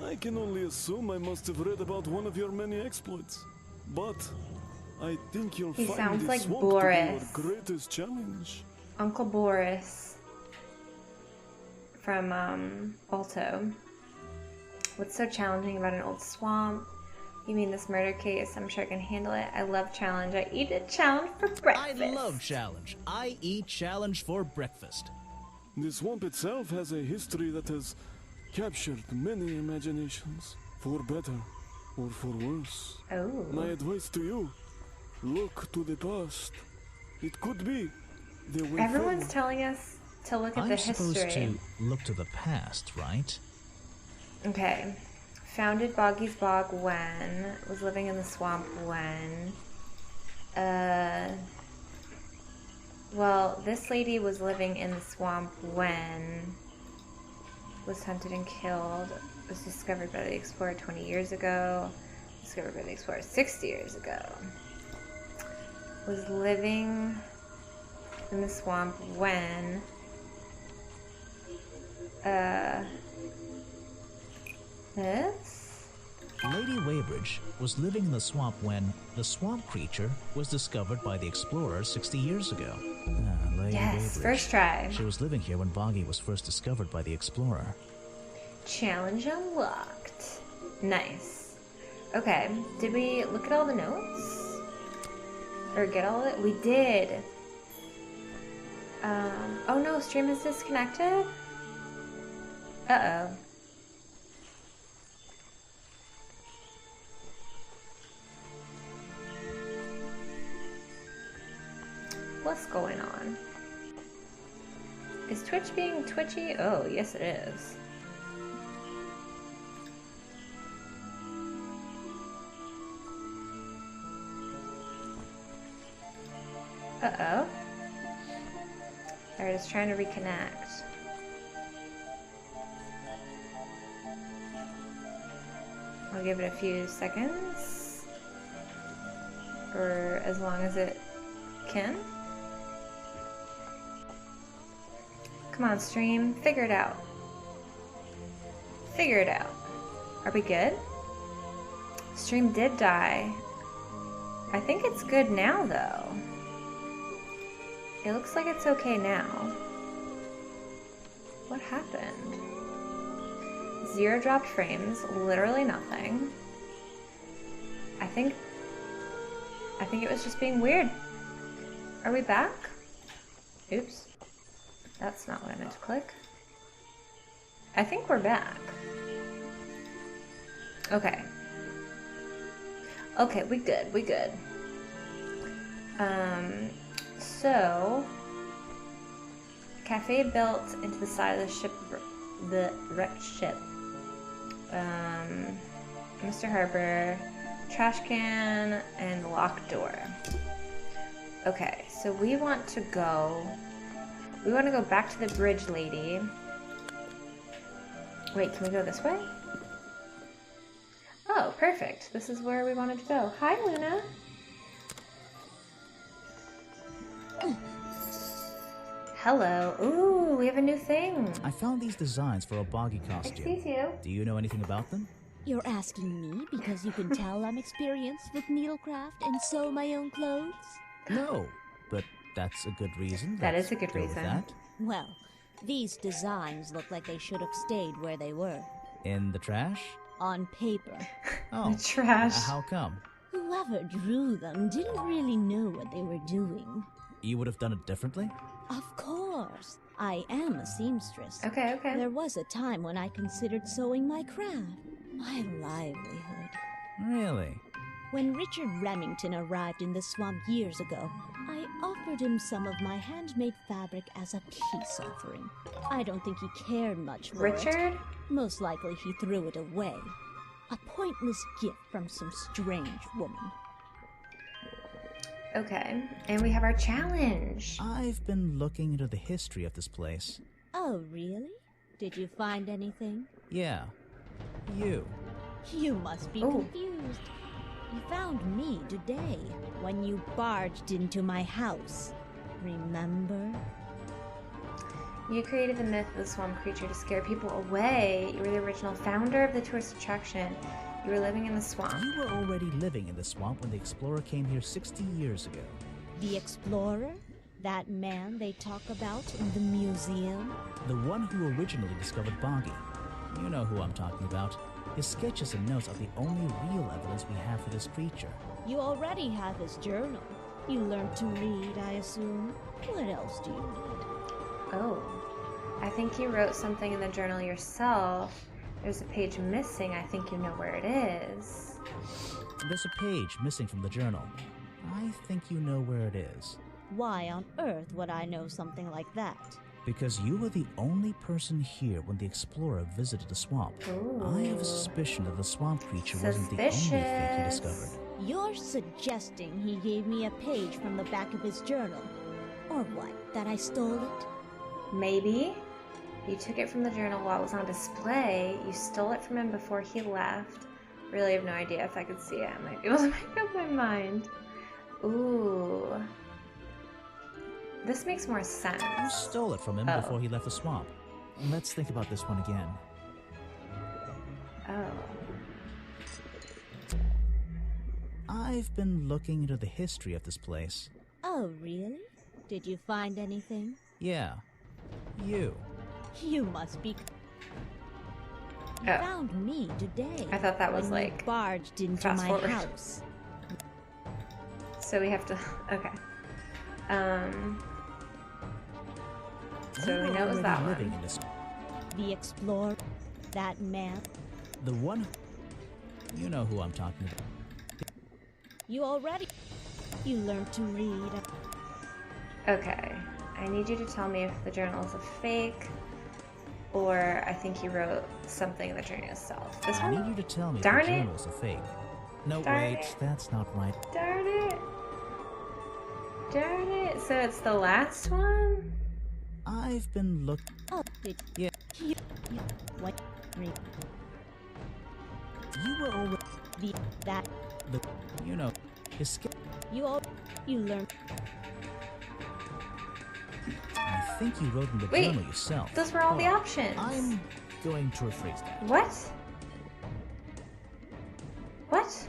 I can only assume I must have read about one of your many exploits. But I think you'll He find sounds this like swamp Boris. to be your greatest challenge. Uncle Boris from Balto. What's so challenging about an old swamp? You mean this murder case? I'm sure I can handle it. I love challenge. I eat a challenge for breakfast. I love challenge. I eat challenge for breakfast. The swamp itself has a history that has captured many imaginations, for better or for worse. Oh. My advice to you, look to the past. It could be the way Everyone's forward. telling us to look at I'm the supposed history. to look to the past, right? Okay. Founded Boggy's Bog when? Was living in the swamp when? Well, this lady was living in the swamp when? Was hunted and killed. Was discovered by the explorer 20 years ago. Discovered by the explorer 60 years ago. Was living in the swamp when? This? Lady Weybridge was living in the swamp when the swamp creature was discovered by the explorers 60 years ago. Lady Yes, Weybridge. first try. She was living here when Boggy was first discovered by the explorer. Challenge unlocked. Nice. Okay, did we look at all the notes? Or get all of it? We did. Oh no, stream is disconnected? Uh-oh. What's going on? Is Twitch being twitchy? Oh, yes it is. Uh-oh. Alright, it's trying to reconnect. I'll give it a few seconds. Or as long as it can. Come on, stream. Figure it out. Figure it out. Are we good? Stream did die. I think it's good now, though. It looks like it's okay now. What happened? 0 dropped frames, literally nothing. I think it was just being weird. Are we back? Oops. That's not what I meant to click. I think we're back. Okay. Okay, we good, we good. So, cafe built into the side of the ship, the wrecked ship. Mr. Harper, trash can, and locked door. Okay, so we want to go back to the bridge lady. Wait, can we go this way? Oh, perfect. This is where we wanted to go. Hi, Luna. Hello. Ooh, we have a new thing. I found these designs for a Boggy costume. Excuse you. Do you know anything about them? You're asking me because you can tell I'm experienced with needlecraft and sew my own clothes? No, but that's a good reason. That Let's is a good go with reason. that. Well, these designs look like they should have stayed where they were. In the trash? On paper. Oh, The trash. How come? Whoever drew them didn't really know what they were doing. You would have done it differently? Of course. I am a seamstress. Okay, okay. There was a time when I considered sewing my craft, my livelihood. Really? When Richard Remington arrived in the swamp years ago, I offered him some of my handmade fabric as a peace offering. I don't think he cared much for it. Richard? Most likely he threw it away. A pointless gift from some strange woman. Okay, and we have our challenge. I've been looking into the history of this place. Oh, really? Did you find anything? Yeah. You. You must be confused. You found me today when you barged into my house. Remember? You created the myth of the swamp creature to scare people away. You were the original founder of the tourist attraction. You were living in the swamp. You were already living in the swamp when the explorer came here 60 years ago. The explorer? That man they talk about in the museum? The one who originally discovered Boggy. You know who I'm talking about. His sketches and notes are the only real evidence we have for this creature. You already have his journal. You learned to read, I assume. What else do you need? Oh, I think you wrote something in the journal yourself. There's a page missing. I think you know where it is. There's a page missing from the journal. I think you know where it is. Why on earth would I know something like that? Because you were the only person here when the explorer visited the swamp. Ooh. I have a suspicion that the swamp creature wasn't the only thing he discovered. You're suggesting he gave me a page from the back of his journal? Or what, that I stole it? Maybe. You took it from the journal while it was on display. You stole it from him before he left. Really have no idea. If I could see it, I might be able to make up my mind. Ooh. This makes more sense. You stole it from him before he left the swamp. Let's think about this one again. Oh. I've been looking into the history of this place. Oh, really? Did you find anything? Yeah. You. You must be... You found me today. I thought that was when like you barged into fast my forward. house. So we have to... Okay. So we know it was that living one. in this. The explorer? That man? The one... You know who I'm talking about. You already... You learned to read. Okay. I need you to tell me if the journal is a fake, or I think you wrote something in the journal yourself. This I one? need you to tell me if Darn the it. journal's a fake. No, Darn wait, it. that's not right. Darn it. Darn it. So it's the last one? I've been look. Oh, did Yeah. you what? Read. You were already That the. You know, his. you learned. I think you wrote in the Wait, journal yourself. Those were all the Hold on. options. I'm going to rephrase that. What? What?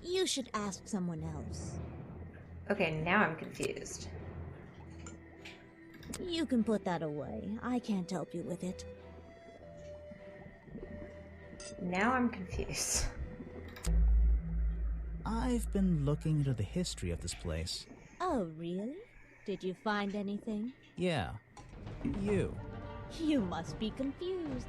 You should ask someone else. Okay, now I'm confused. You can put that away. I can't help you with it. Now I'm confused. I've been looking into the history of this place. Oh, really? Did you find anything? Yeah. You. You must be confused.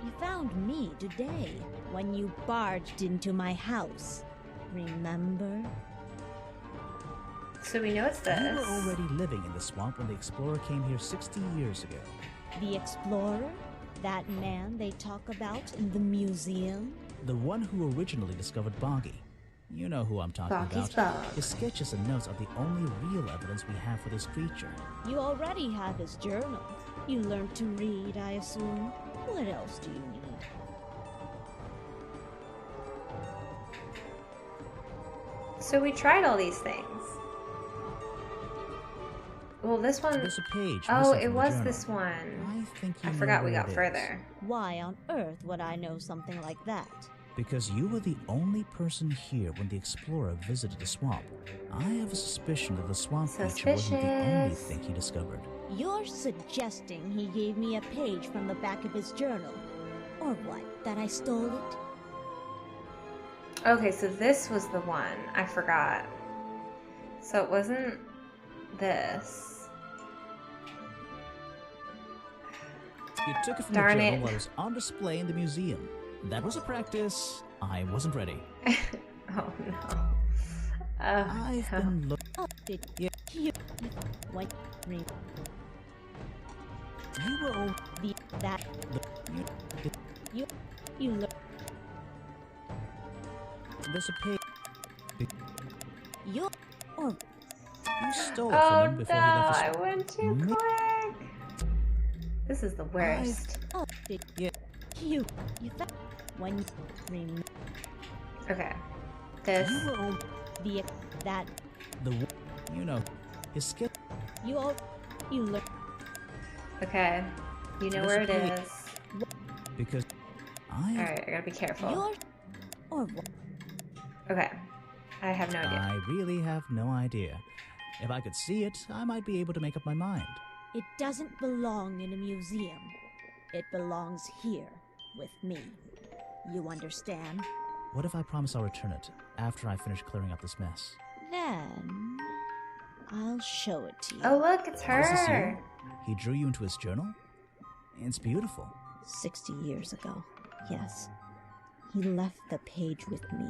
You found me today when you barged into my house. Remember? So we know it's this. You were already living in the swamp when the explorer came here 60 years ago. The explorer? That man they talk about in the museum? The one who originally discovered Boggy. You know who I'm talking Boggy's about. Bog. His sketches and notes are the only real evidence we have for this creature. You already have his journal. You learned to read, I assume. What else do you need? So we tried all these things. Well, this one... There's a page Oh, missing it from the was journal. this one. I think you I know forgot we where got it is. further. Why on earth would I know something like that? Because you were the only person here when the explorer visited the swamp. I have a suspicion that the swamp creature wasn't the only Suspicious. thing he discovered. You're suggesting he gave me a page from the back of his journal. Or what, that I stole it? Okay, so this was the one. I forgot. So it wasn't this. You took it from Darn the journal it. while it was on display in the museum. That was a practice. I wasn't ready. Oh no. I've no. been looking. Oh, did Yeah. you? What? Read You were all the that you look. There's a page. You or You stole it Oh from no, him before he left the I went too Me- quick. This is the worst. oh did Yeah. you thought when you rem Okay. This. You were all the that you know, his skit. you all you look Okay. You know There's where a it page. is. Because I Alright, I gotta be careful. your or what? Okay. I have no idea. I really have no idea. If I could see it, I might be able to make up my mind. It doesn't belong in a museum. It belongs here with me. You understand? What if I promise I'll return it after I finish clearing up this mess? Then I'll show it to you. Oh look, it's Is this her. you? He drew you into his journal? It's beautiful. 60 years ago, yes. He left the page with me.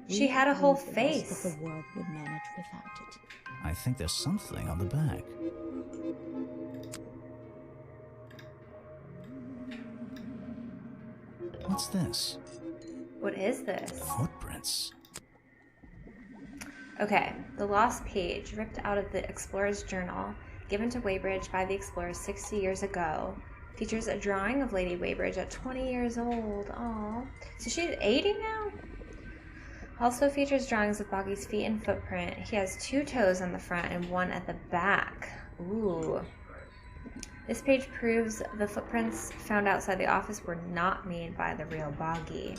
She We had a whole believed the rest face. of the world would manage without it. I think there's something on the back. What's this? What is this? Footprints. Okay, the lost page ripped out of the explorer's journal, given to Weybridge by the explorer 60 years ago, features a drawing of Lady Weybridge at 20 years old. Aww. So she's 80 now? Also features drawings of Boggy's feet and footprint. He has 2 toes on the front and 1 at the back. Ooh. This page proves the footprints found outside the office were not made by the real Boggy.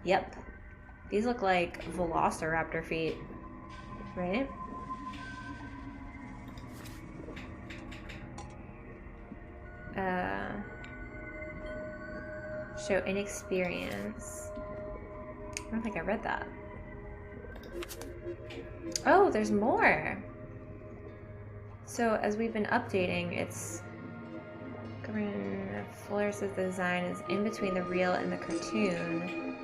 Yep. These look like velociraptor feet, right? Show inexperience. I don't think I read that. Oh, there's more. So as we've been updating, it's Fuller says the design is in between the real and the cartoon.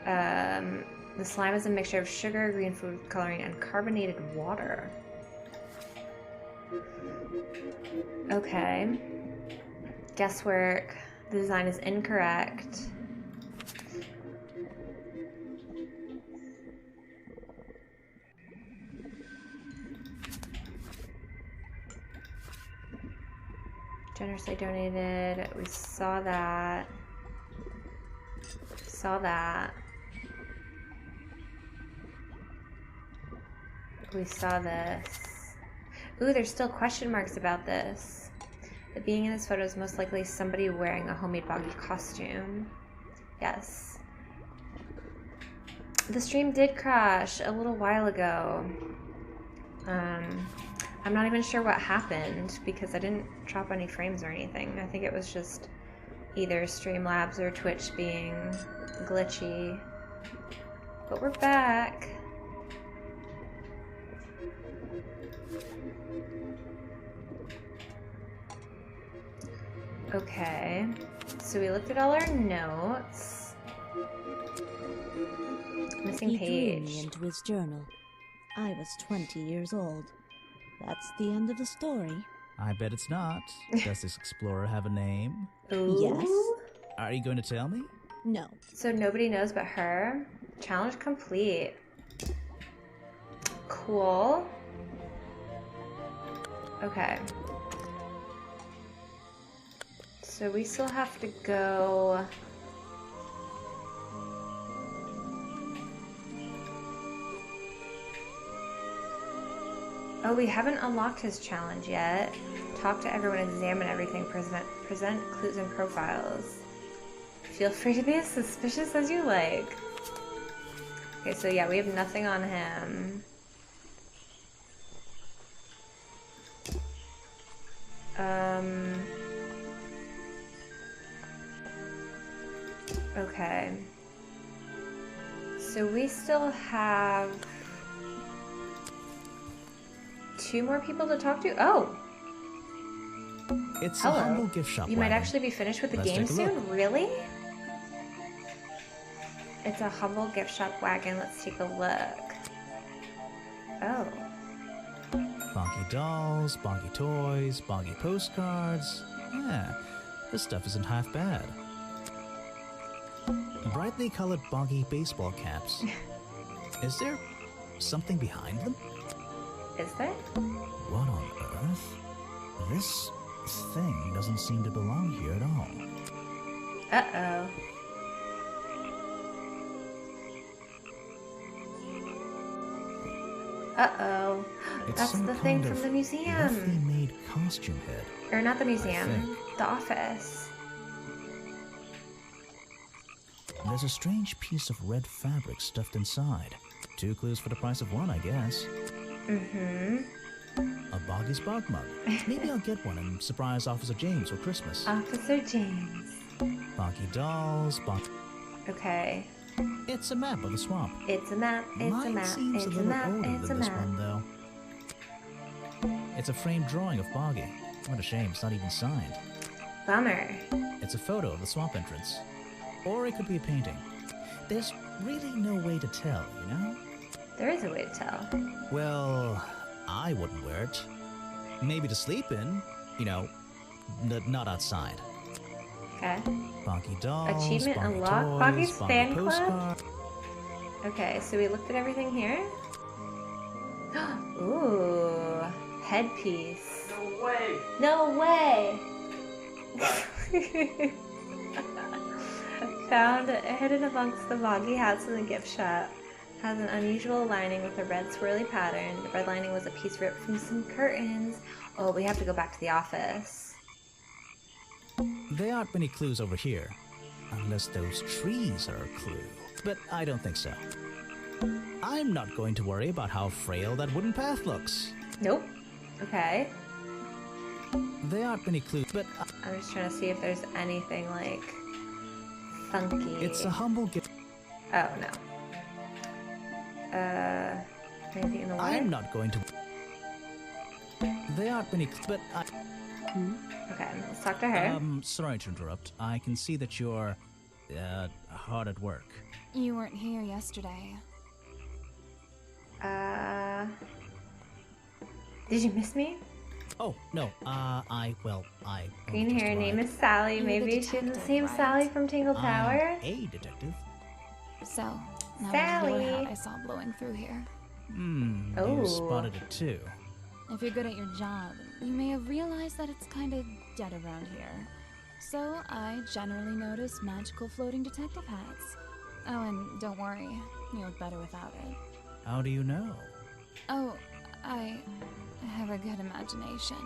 The slime is a mixture of sugar, green food coloring, and carbonated water. Okay. Guesswork. The design is incorrect. Generously donated. We saw that. Saw that. We saw this. Ooh, there's still question marks about this. The being in this photo is most likely somebody wearing a homemade Boggy costume. Yes. The stream did crash a little while ago. I'm not even sure what happened because I didn't drop any frames or anything. I think it was just either Streamlabs or Twitch being glitchy. But we're back. Okay, so we looked at all our notes. Missing He drew page. me into his journal. I was 20 years old. That's the end of the story. I bet it's not. Does this explorer have a name? Ooh. Yes? Are you going to tell me? No. So nobody knows but her? Challenge complete. Cool. Okay. So we still have to go... Oh, we haven't unlocked his challenge yet. Talk to everyone, examine everything, present clues and profiles. Feel free to be as suspicious as you like. Okay, so yeah, we have nothing on him. Okay. So we still have 2 more people to talk to? Oh! It's Hello. a humble gift shop. You might wagon. actually be finished with the Let's game take a look. soon? Really? It's a humble gift shop wagon. Let's take a look. Oh. Boggy dolls, boggy toys, boggy postcards. Yeah, this stuff isn't half bad. Brightly colored boggy baseball caps. Is there something behind them? Is there? What on earth? This thing doesn't seem to belong here at all. Uh-oh. Uh-oh. It's That's some the kind thing of from the roughly museum. made costume head. Or not the I museum. think. The office. There's a strange piece of red fabric stuffed inside. 2 clues for the price of 1, I guess. Mm-hmm. A Boggy's Bog mug. Maybe I'll get one and surprise Officer James for Christmas. Officer James. Boggy dolls, Okay. It's a map of the swamp. It's a map. It's Mine a map. seems It's a a little map. older It's a than this map. one, though. It's a framed drawing of Boggy. What a shame, it's not even signed. Bummer. It's a photo of the swamp entrance. Or it could be a painting. There's really no way to tell, you know? There is a way to tell. Well, I wouldn't wear it. Maybe to sleep in, you know, not outside. Okay. Boggy dolls, Achievement boggy unlocked. toys, Boggy's boggy fan club? postcard. Okay, so we looked at everything here. Ooh. Headpiece. No way! No way! Found hidden amongst the boggy hats in the gift shop. Has an unusual lining with a red swirly pattern. The red lining was a piece ripped from some curtains. Oh, we have to go back to the office. There aren't many clues over here. Unless those trees are a clue. But I don't think so. I'm not going to worry about how frail that wooden path looks. Nope. Okay. There aren't many clues, but I'm just trying to see if there's anything like funky. it's a humble gift. Oh no. Anything in the water? I'm not going to. There aren't many, but Okay, let's talk to her. sorry to interrupt. I can see that you're hard at work. You weren't here yesterday. Did you miss me? Oh no, I Green only hair, just name arrived. is Sally. You're the Maybe she's the detective, same right? Sally from Tingle Tower. I'm a detective. So, that Sally. was your hat I saw blowing through here. Oh. You spotted it too. If you're good at your job, you may have realized that it's kind of dead around here. So, I generally notice magical floating detective hats. Oh, and don't worry, you look better without it. How do you know? Oh, I have a good imagination.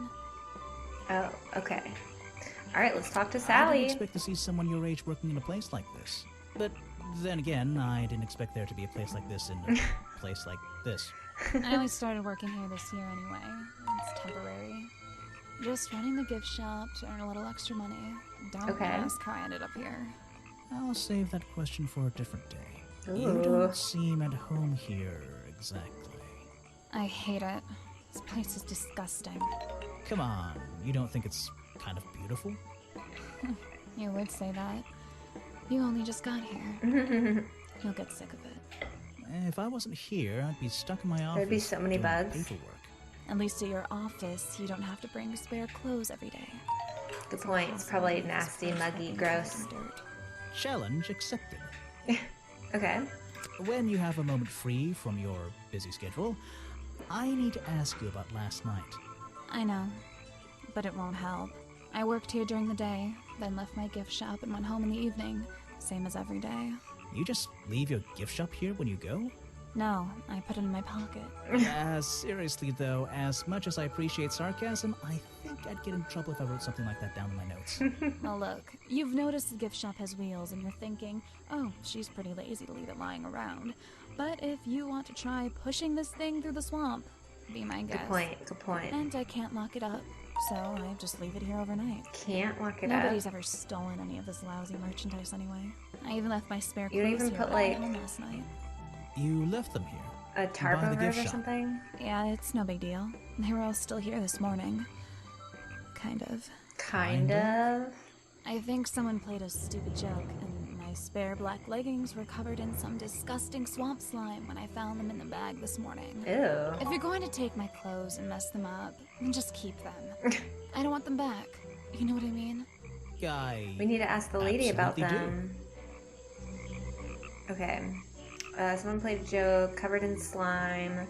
Oh, okay. All right, let's talk to I Sally. didn't expect to see someone your age working in a place like this. But then again, I didn't expect there to be a place like this in a place like this. I only started working here this year anyway. It's temporary. Just running the gift shop to earn a little extra money. Don't Okay. ask how I ended up here. I'll save that question for a different day. Ooh. You don't seem at home here exactly. I hate it. This place is disgusting. Come on, you don't think it's kind of beautiful? You would say that. You only just got here. You'll get sick of it. If I wasn't here, I'd be stuck in my office. There'd be so many doing bugs. Paperwork. At least at your office, you don't have to bring spare clothes every day. Good point. It's probably nasty, muggy, gross. Challenge accepted. Okay. When you have a moment free from your busy schedule, I need to ask you about last night. I know, but it won't help. I worked here during the day, then left my gift shop and went home in the evening, same as every day. You just leave your gift shop here when you go? No, I put it in my pocket. Seriously though, as much as I appreciate sarcasm, I think I'd get in trouble if I wrote something like that down in my notes. Well, look, you've noticed the gift shop has wheels and you're thinking, oh, she's pretty lazy to leave it lying around. But if you want to try pushing this thing through the swamp, be my guest. Good point. And I can't lock it up, so I just leave it here overnight. Can't lock it up? Nobody's ever stolen any of this lousy merchandise anyway. I even left my spare You clothes don't even here put, like, home last night. You left them here? A tarp by the over gift it or shop. something? Yeah, it's no big deal. They were all still here this morning. Kind of. Kind of? I think someone played a stupid joke, and my spare black leggings were covered in some disgusting swamp slime when I found them in the bag this morning. Ew. If you're going to take my clothes and mess them up, then just keep them. I don't want them back. You know what I mean? We need to ask the lady about absolutely them. Okay. Someone played a joke, covered in slime,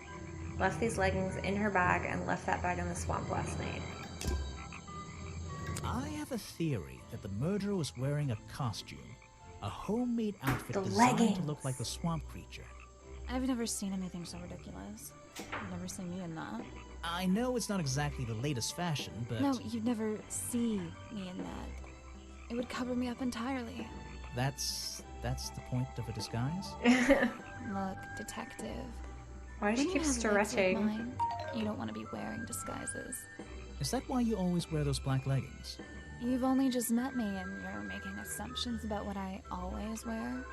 left these leggings in her bag, and left that bag in the swamp last night. I have a theory that the murderer was wearing a costume. A homemade outfit The designed leggings. to look like the swamp creature. I've never seen anything so ridiculous. You've never seen me in that. I know it's not exactly the latest fashion, but... No, you'd never see me in that. It would cover me up entirely. That's the point of a disguise? Look, detective. Why does she When you keep have legs like stretching? mine, you don't want to be wearing disguises. Is that why you always wear those black leggings? You've only just met me and you're making assumptions about what I always wear.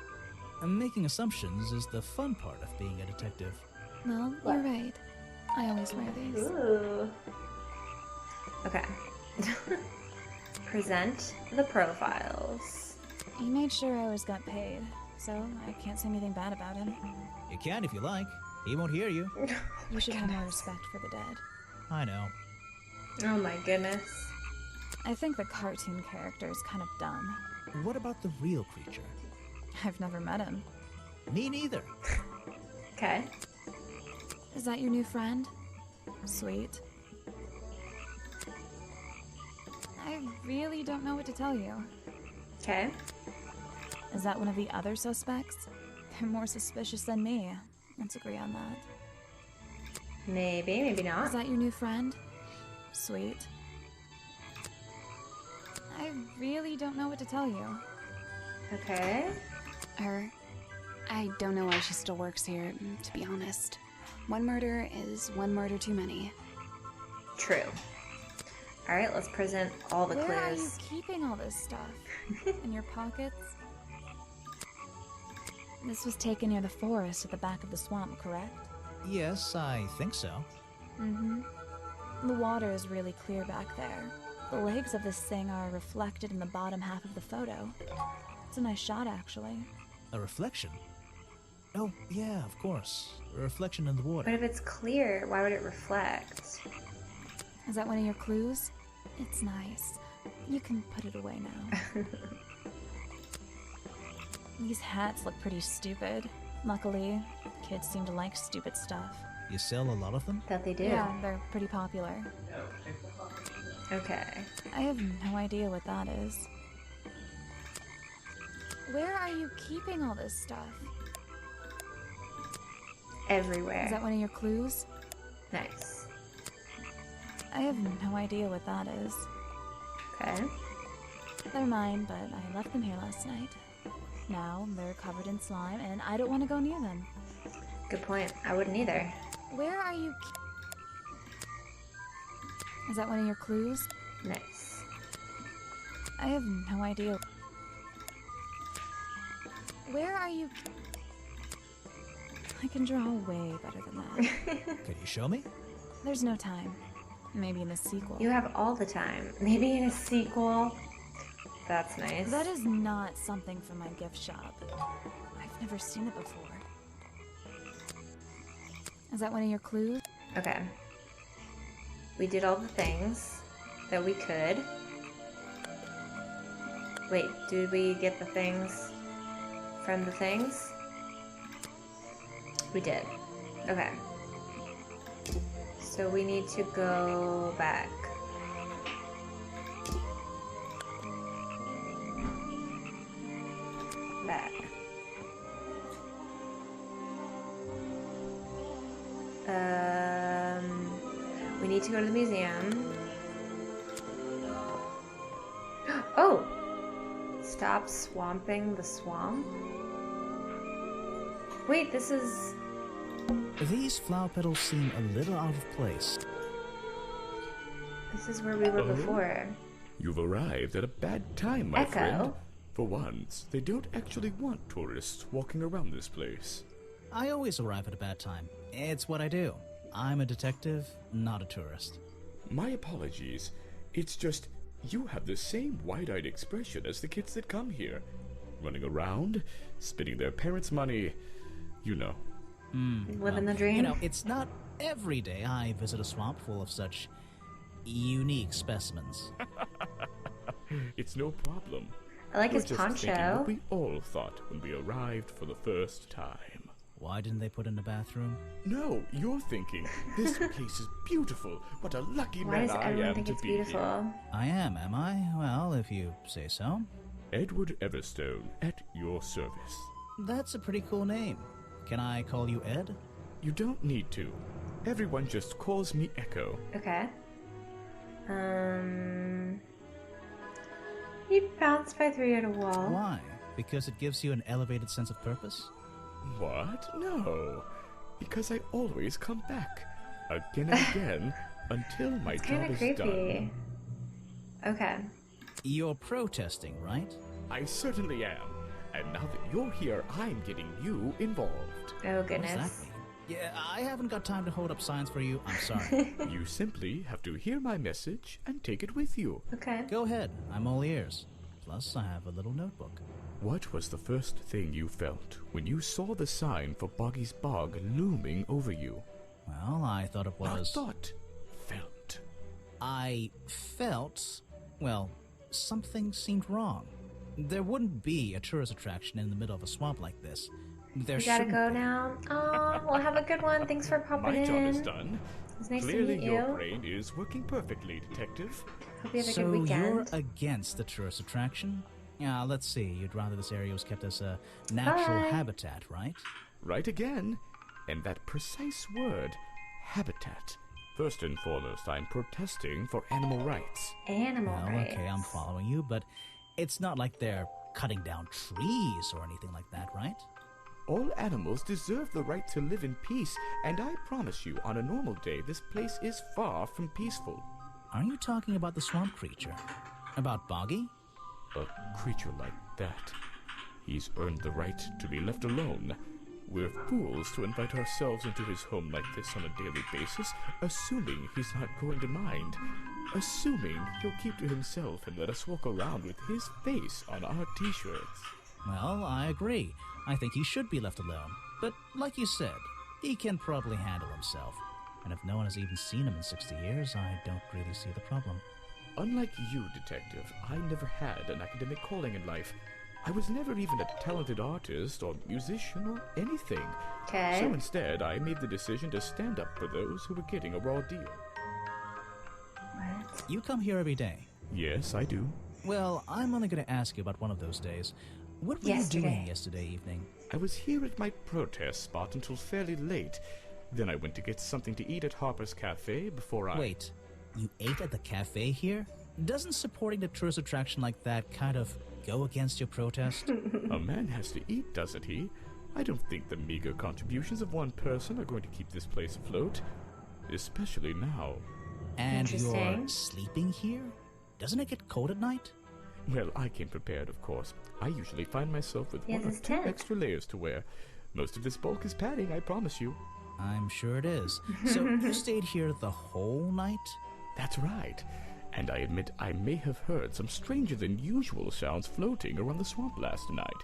And making assumptions is the fun part of being a detective. Well, you're right. I always wear these. Ooh. Okay. Present the profiles. He made sure I always got paid, so I can't say anything bad about him. You can if you like. He won't hear you. You should have more respect for the dead. I know. Oh my goodness. I think the cartoon character is kind of dumb. What about the real creature? I've never met him. Me neither. Okay. Is that your new friend? Sweet. I really don't know what to tell you. Okay. Is that one of the other suspects? They're more suspicious than me. Let's agree on that. Maybe, maybe not. Is that your new friend? Sweet. I really don't know what to tell you. Okay. I don't know why she still works here, to be honest. One murder is one murder too many. True. Alright, let's present all the Where are you clues. keeping all this stuff? In your pockets? This was taken near the forest at the back of the swamp, correct? Yes, I think so. Mm-hmm. The water is really clear back there. The legs of this thing are reflected in the bottom half of the photo. It's a nice shot, actually. A reflection? Oh, yeah, of course. A reflection in the water. But if it's clear, why would it reflect? Is that one of your clues? It's nice. You can put it away now. These hats look pretty stupid. Luckily, kids seem to like stupid stuff. You sell a lot of them? That they do. Yeah, they're pretty popular. Okay. I have no idea what that is. Where are you keeping all this stuff? Everywhere. Is that one of your clues? Nice. I have no idea what that is. Okay. They're mine, but I left them here last night. Now they're covered in slime, and I don't want to go near them. Good point. I wouldn't either. Where are you? Is that one of your clues? Nice. I have no idea. Where are you? I can draw way better than that. Can you show me? There's no time. Maybe in the sequel. You have all the time. Maybe in a sequel. That's nice. That is not something from my gift shop. I've never seen it before. Is that one of your clues? Okay. We did all the things that we could. Wait, did we get the things from the things? We did. Okay. So we need to go back. Back. We need to go to the museum. Oh! Stop swamping the swamp? Wait, this is... These flower petals seem a little out of place. This is where we were before. You've arrived at a bad time, my Echo? friend. For once, they don't actually want tourists walking around this place. I always arrive at a bad time. It's what I do. I'm a detective, not a tourist. My apologies. It's just, you have the same wide-eyed expression as the kids that come here. Running around, spending their parents' money, you know. Living the dream. You know, it's not every day I visit a swamp full of such unique specimens. It's no problem. I like We're his just thinking poncho. what we all thought when we arrived for the first time. Why didn't they put in a bathroom? No, you're thinking, this place is beautiful. What a lucky Why man does I everyone am think to it's be beautiful? here. I am I? Well, if you say so. Edward Everstone, at your service. That's a pretty cool name. Can I call you Ed? You don't need to. Everyone just calls me Echo. Okay. You bounced by through at a wall. Why? Because it gives you an elevated sense of purpose? What? No. Because I always come back. Again and again, until my It's job kind of is creepy. done. Okay. You're protesting, right? I certainly am. And now that you're here, I'm getting you involved. Oh, What goodness. does that mean? Yeah, I haven't got time to hold up signs for you. I'm sorry. You simply have to hear my message and take it with you. Okay. Go ahead. I'm all ears. Plus, I have a little notebook. What was the first thing you felt when you saw the sign for Boggy's Bog looming over you? Well, I thought it was... Not thought. Felt. I felt... Well, something seemed wrong. There wouldn't be a tourist attraction in the middle of a swamp like this. There We gotta shouldn't go be. now. Oh, well, have a good one. Thanks for popping My in. job is done. It's nice Clearly to meet your you. brain is working perfectly, Detective. Hope you have a So good weekend. you're against the tourist attraction? Yeah, let's see. You'd rather this area was kept as a natural Bye. habitat, right? Right again. And that precise word, habitat. First and foremost, I'm protesting for animal rights. Animal Well, rights. okay, I'm following you, but it's not like they're cutting down trees or anything like that, right? All animals deserve the right to live in peace, and I promise you, on a normal day, this place is far from peaceful. Are you talking about the swamp creature? About Boggy? A creature like that. He's earned the right to be left alone. We're fools to invite ourselves into his home like this on a daily basis, assuming he's not going to mind. Assuming he'll keep to himself and let us walk around with his face on our t-shirts. Well, I agree. I think he should be left alone. But like you said, he can probably handle himself. And if no one has even seen him in 60 years, I don't really see the problem. Unlike you, Detective, I never had an academic calling in life. I was never even a talented artist or musician or anything. Okay. So instead, I made the decision to stand up for those who were getting a raw deal. What? You come here every day. Yes, I do. Well, I'm only going to ask you about one of those days. What were you doing yesterday evening? I was here at my protest spot until fairly late. Then I went to get something to eat at Harper's Cafe before I... Wait, you ate at the cafe here? Doesn't supporting the tourist attraction like that kind of go against your protest? A man has to eat, doesn't he? I don't think the meager contributions of one person are going to keep this place afloat. Especially now. And you're Interesting. sleeping here? Doesn't it get cold at night? Well, I came prepared, of course. I usually find myself with Yes, one or it's two tent. extra layers to wear. Most of this bulk is padding, I promise you. I'm sure it is. So you stayed here the whole night? That's right. And I admit I may have heard some stranger than usual sounds floating around the swamp last night.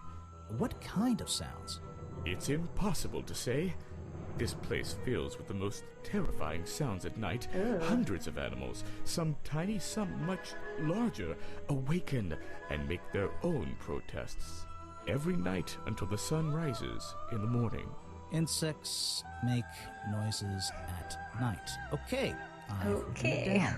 What kind of sounds? It's impossible to say. This place fills with the most terrifying sounds at night. Hundreds of animals, some tiny, some much larger, awaken and make their own protests. Every night until the sun rises in the morning. Insects make noises at night. Okay. I've written it down.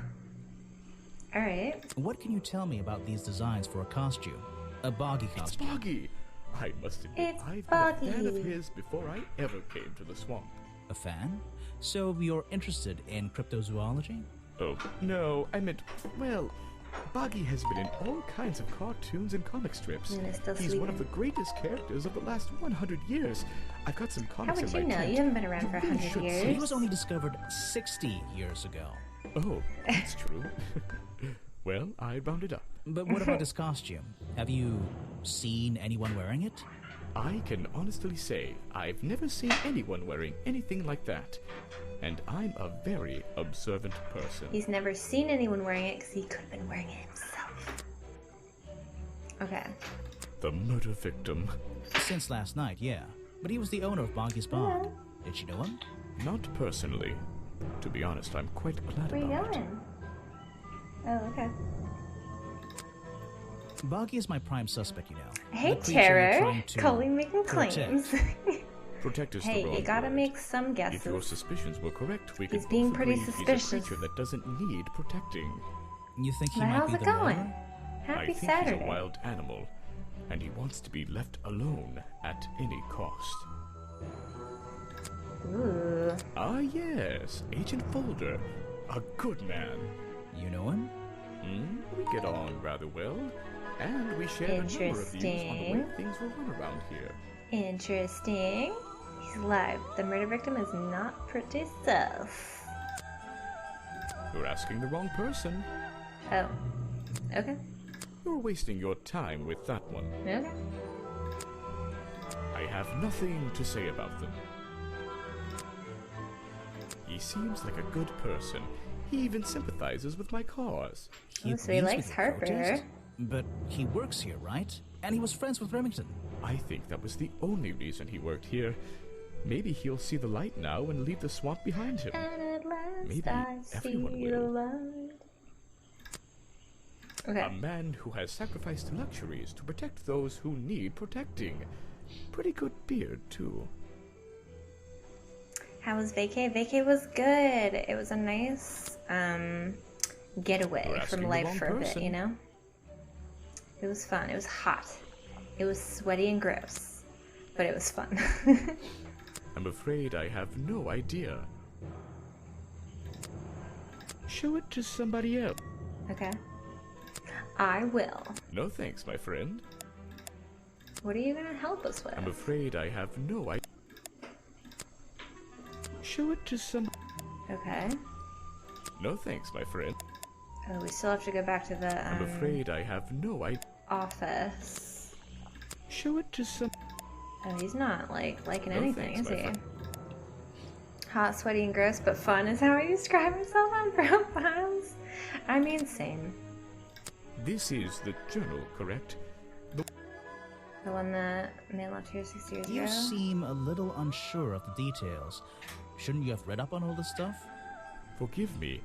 Alright. What can you tell me about these designs for a costume? A Boggy costume. It's Boggy! I must admit, It's I've Boggy. been a fan of his before I ever came to the swamp. A fan? So you're interested in cryptozoology? Oh, no, I meant, well, Boggy has been in all kinds of cartoons and comic strips. He's one of the greatest characters of the last 100 years. I've got some How comics would in you my know? tent. You haven't been around for 100 He years. was only discovered 60 years ago. Oh, that's true. Well, I rounded up. But what about his costume? Have you seen anyone wearing it? I can honestly say I've never seen anyone wearing anything like that. And I'm a very observant person. He's never seen anyone wearing it because he could have been wearing it himself. Okay. The murder victim. Since last night, yeah. But he was the owner of Boggy's Bog. Did you know him? Not personally. To be honest, I'm quite glad Where are you about it. going? Oh, okay. Boggy is my prime suspect, you know. Hey, The creature you're Terror. trying to Colie making protect. claims. Protect is Hey, the wrong you gotta word. make some If your guesses. suspicions were correct, we He's could being both pretty agree He's a suspicious. creature that doesn't need protecting. You think he Well, might how's be it the going? murderer? Happy I think Saturday. he's a wild animal, and he wants to be left alone at any cost. Ooh. Ah, yes, Agent Folder, a good man. You know him? We get on rather well, and we share a number of views on the way Interesting. things will run around here. Interesting. He's alive. The murder victim is not pretty sus. You're asking the wrong person. Oh. Okay. You're wasting your time with that one. Okay. I have nothing to say about them. He seems like a good person. He even sympathizes with my cause. He Oh, so he agrees likes with your Harper. protest? But he works here, right? And he was friends with Remington. I think that was the only reason he worked here. Maybe he'll see the light now and leave the swamp behind him. And at last Maybe I everyone see the will. light. Okay. A man who has sacrificed luxuries to protect those who need protecting. Pretty good beard, too. How was vacay? Vacay was good. It was a nice getaway You're asking from the life wrong for a bit, person. you know? It was fun. It was hot. It was sweaty and gross. But it was fun. I'm afraid I have no idea. Show it to somebody else. Okay. I will. No thanks, my friend. What are you going to help us with? I'm afraid I have no idea. Show it to some. Okay. No thanks, my friend. Oh, we still have to go back to the I'm afraid I have no idea. office. Show it to some. Oh, he's not liking No anything, thanks, is my he? friend. Hot, sweaty, and gross, but fun is how I describe myself on profiles. I mean, same. This is the journal, correct? The one that man left here 60 years You ago. seem a little unsure of the details. Shouldn't you have read up on all this stuff? Forgive me.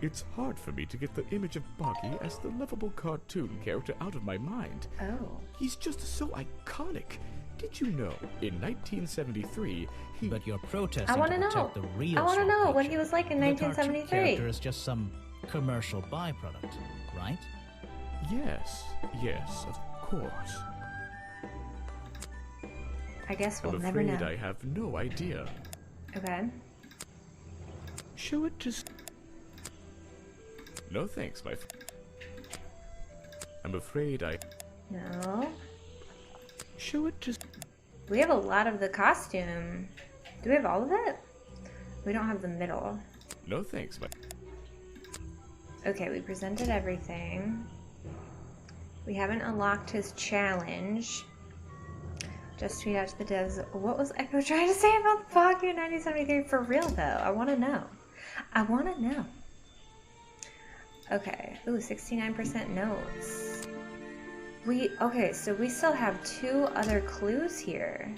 It's hard for me to get the image of Boggy as the lovable cartoon character out of my mind. Oh. He's just so iconic. Did you know, in 1973, he... But you're protesting I want to to know. protect the real I want to swamp know what creature. he was like in The cartoon 1973. character is just some commercial byproduct, right? Yes, of course. I guess we'll I'm never afraid know. I have no idea. Okay. Show it to... No thanks, my friend. I'm afraid I... No. Show it to... We have a lot of the costume. Do we have all of it? We don't have the middle. No thanks, my... Okay, we presented everything. We haven't unlocked his challenge. Just tweet out to the devs. What was Echo trying to say about the Boggy in 1973 for real, though? I want to know. I want to know. Okay. Ooh, 69% notes. Okay, so we still have 2 other clues here.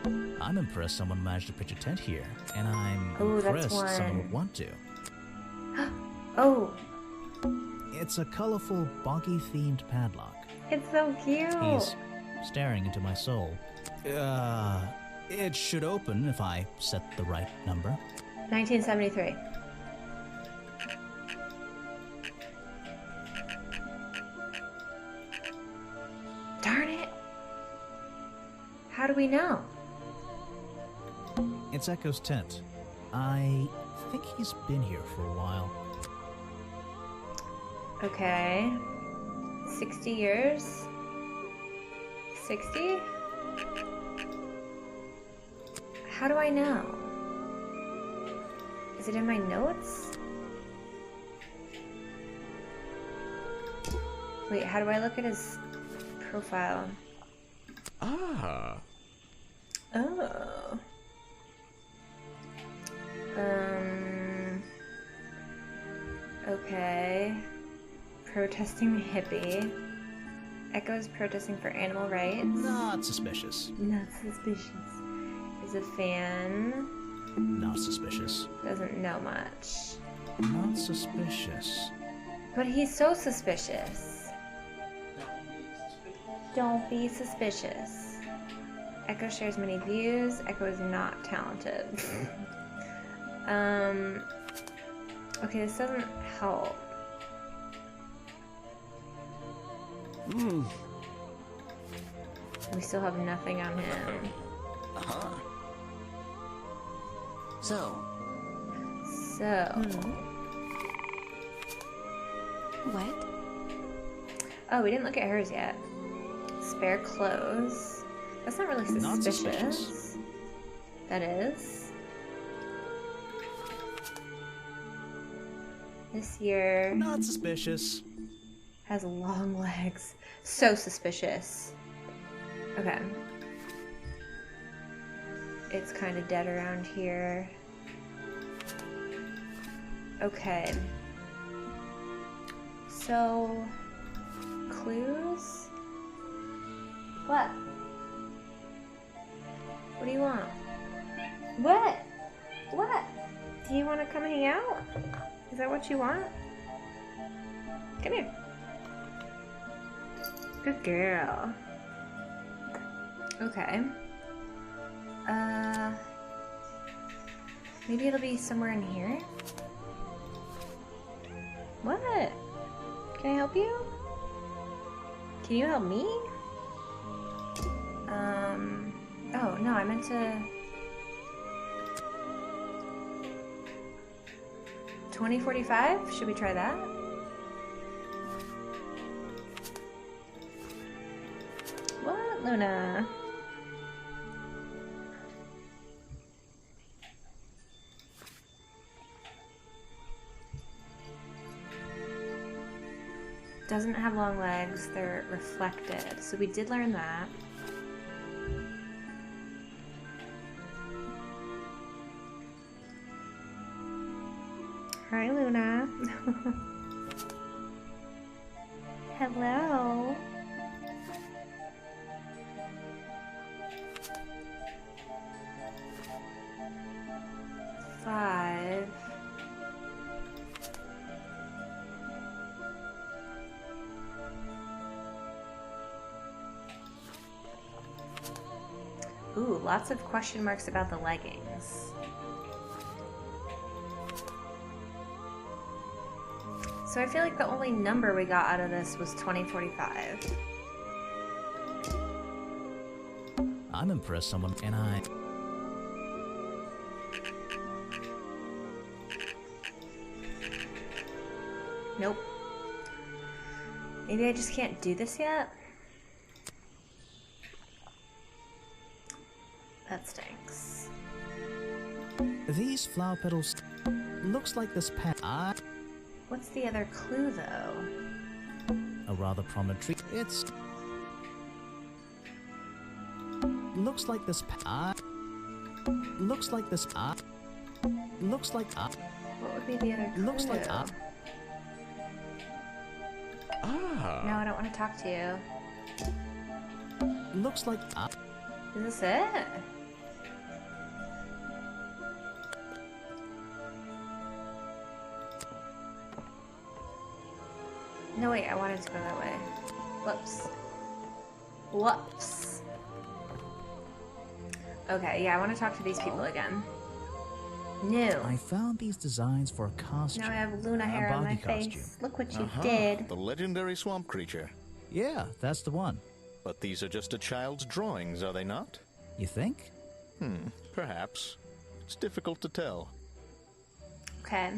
I'm impressed someone managed to pitch a tent here, and I'm Ooh, that's impressed someone one. would want to. Oh, It's a colorful, boggy-themed padlock. it's so cute. He's staring into my soul. It should open if I set the right number. 1973. Darn it. How do we know? It's Echo's tent. I think he's been here for a while. Okay. 60 years? 60? How do I know? Is it in my notes? Wait, how do I look at his profile? Ah. Oh. Okay. Protesting hippie. Echo's protesting for animal rights. Not suspicious. Not suspicious. Is a fan. Not suspicious. Doesn't know much. Not suspicious. But he's so suspicious. Don't be suspicious. Echo shares many views. Echo is not talented. Okay, this doesn't help. We still have nothing on him. So. What? Oh, we didn't look at hers yet. Spare clothes. That's not really suspicious. Not suspicious. That is. This year Not suspicious. has long legs. So suspicious. Okay. It's kind of dead around here. Okay. So, clues? What? What do you want? What? What? Do you want to come hang out? Is that what you want? Come here. Good girl. Okay. Maybe it'll be somewhere in here? What? Can I help you? Can you help me? Oh, no, I meant to... 2045? Should we try that? What, Luna? Doesn't have long legs, they're reflected. So we did learn that. Hi, Luna. Hello. Five. Ooh, lots of question marks about the leggings. So I feel like the only number we got out of this was 2045. I'm impressed someone and I... Nope. Maybe I just can't do this yet? That stinks. These flower petals... Looks like this pet... What's the other clue, though? A rather prominent tree. It's... Looks like this pet... Looks like this... Looks like... What would be the other clue? Looks like... No, I don't want to talk to you. Looks like... Is this it? No, wait, I wanted to go that way. Whoops. Whoops. Okay, yeah, I want to talk to these people again. New. I found these designs for a costume. Now I have Luna hair on my face. Look what you did. The legendary swamp creature. Yeah, that's the one. But these are just a child's drawings, are they not? You think? Perhaps. It's difficult to tell. Okay.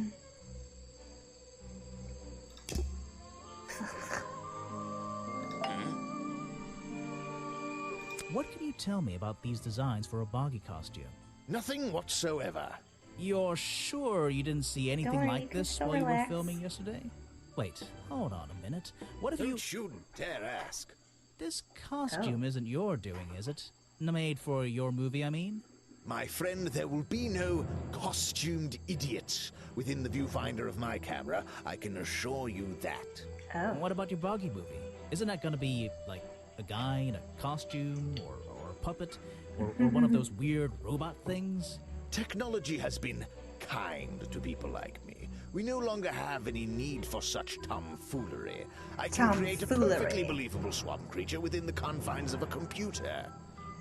What can you tell me about these designs for a Boggy costume? Nothing whatsoever. You're sure you didn't see anything Don't worry, like you can this still while you were relax. filming yesterday? Wait, hold on a minute. What if Don't you dare ask. This costume isn't your doing, is it? Made for your movie, I mean? My friend, there will be no costumed idiots within the viewfinder of my camera. I can assure you that. Oh. What about your Boggy movie? Isn't that gonna be, like, a guy in a costume, or a puppet, or one of those weird robot things? Technology has been kind to people like me. We no longer have any need for such tomfoolery. I can create a perfectly believable swamp creature within the confines of a computer.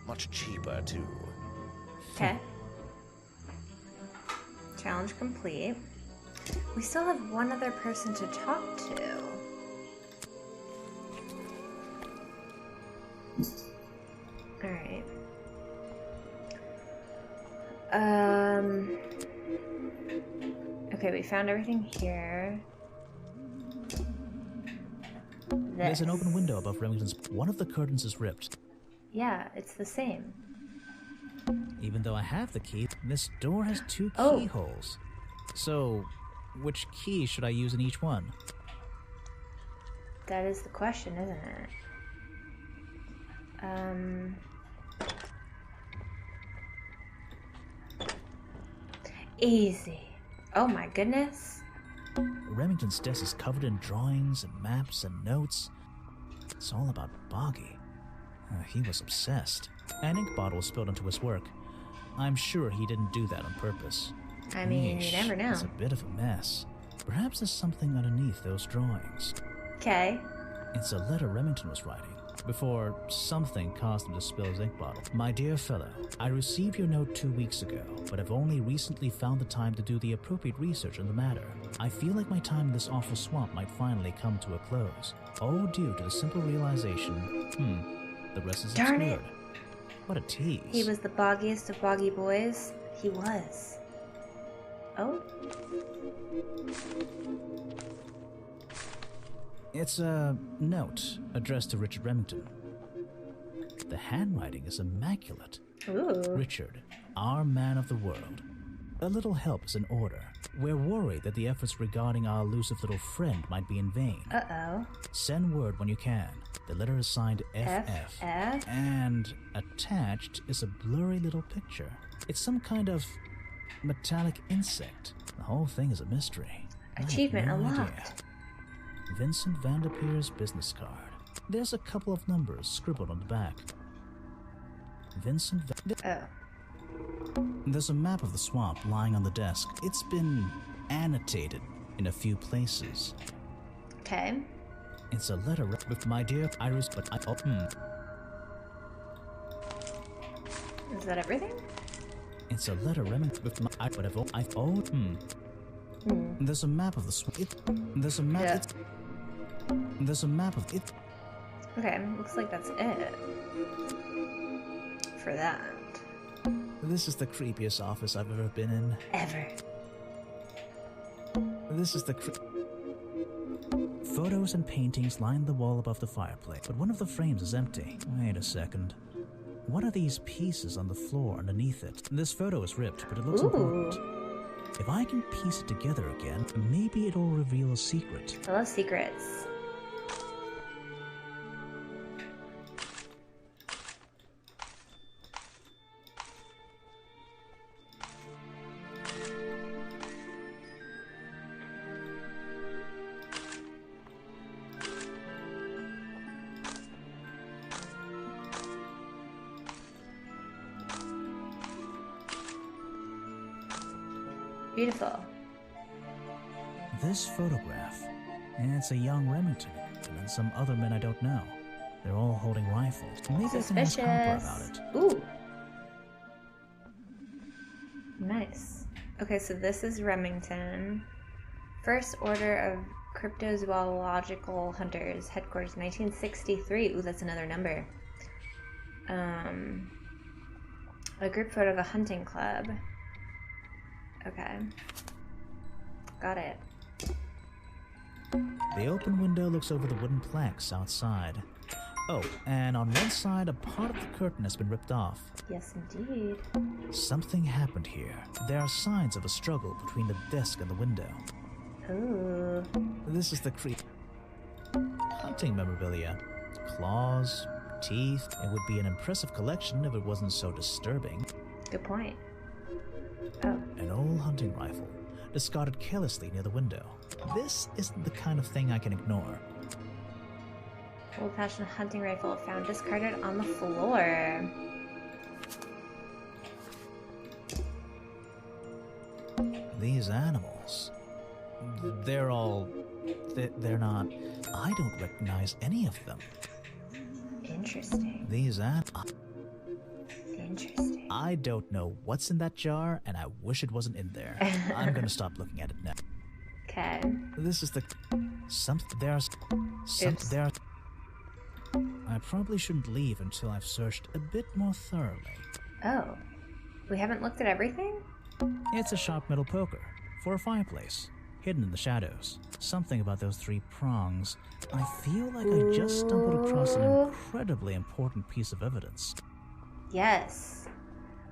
Much cheaper, too. Okay. Challenge complete. We still have one other person to talk to. Alright. Okay, we found everything here. There's an open window above Remington's. One of the curtains is ripped. Yeah, it's the same. Even though I have the key, this door has 2 Oh. keyholes. So, which key should I use in each one? That is the question, isn't it? Easy. Oh my goodness. Remington's desk is covered in drawings and maps and notes. It's all about Boggy. He was obsessed. An ink bottle was spilled into his work. I'm sure he didn't do that on purpose. I mean, you never know. It's a bit of a mess. Perhaps there's something underneath those drawings. Okay. It's a letter Remington was writing before something caused him to spill his ink bottle. My dear fellow, I received your note 2 weeks ago, but have only recently found the time to do the appropriate research on the matter. I feel like my time in this awful swamp might finally come to a close. All due to the simple realization, the rest is Darn obscured. it. What a tease. He was the boggiest of boggy boys. He was. Oh? It's a note addressed to Richard Remington. The handwriting is immaculate. Ooh. Richard, our man of the world. A little help is in order. We're worried that the efforts regarding our elusive little friend might be in vain. Uh-oh. Send word when you can. The letter is signed FF. And attached is a blurry little picture. It's some kind of metallic insect. The whole thing is a mystery. Achievement I have no unlocked. idea. Vincent Vanderpeer's business card. There's a couple of numbers scribbled on the back. Vincent There's a map of the swamp lying on the desk. It's been annotated in a few places. Okay. It's a letter with my dear Iris, but I Is that everything? It's a letter Remington with my There's a map of the swamp. There's a map. Yeah. There's a map of it. Okay, looks like that's it. For that. This is the creepiest office I've ever been in. Ever. This is the Photos and paintings line the wall above the fireplace, but one of the frames is empty. Wait a second. What are these pieces on the floor underneath it? This photo is ripped, but it looks important. If I can piece it together again, maybe it'll reveal a secret. I love secrets. Beautiful. This photograph. And it's a young Remington, and then some other men I don't know. They're all holding rifles. Maybe I can ask Harper about it. Ooh. Nice. Okay, so this is Remington. First Order of Cryptozoological Hunters, headquarters 1963. Ooh, that's another number. A group photo of a hunting club. Okay. Got it. The open window looks over the wooden planks outside. Oh, and on one side, a part of the curtain has been ripped off. Yes, indeed. Something happened here. There are signs of a struggle between the desk and the window. Ooh. This is the hunting memorabilia. Claws, teeth. It would be an impressive collection if it wasn't so disturbing. Good point. Oh. An old hunting rifle, discarded carelessly near the window. This isn't the kind of thing I can ignore. Old-fashioned hunting rifle found discarded on the floor. These animals, they're not, I don't recognize any of them. Interesting. These Interesting. I don't know what's in that jar, and I wish it wasn't in there. I'm gonna stop looking at it now. Okay. This is the, I probably shouldn't leave until I've searched a bit more thoroughly. Oh. We haven't looked at everything? It's a sharp metal poker for a fireplace, hidden in the shadows. Something about those 3 prongs. I feel like I just stumbled across an incredibly important piece of evidence. Yes.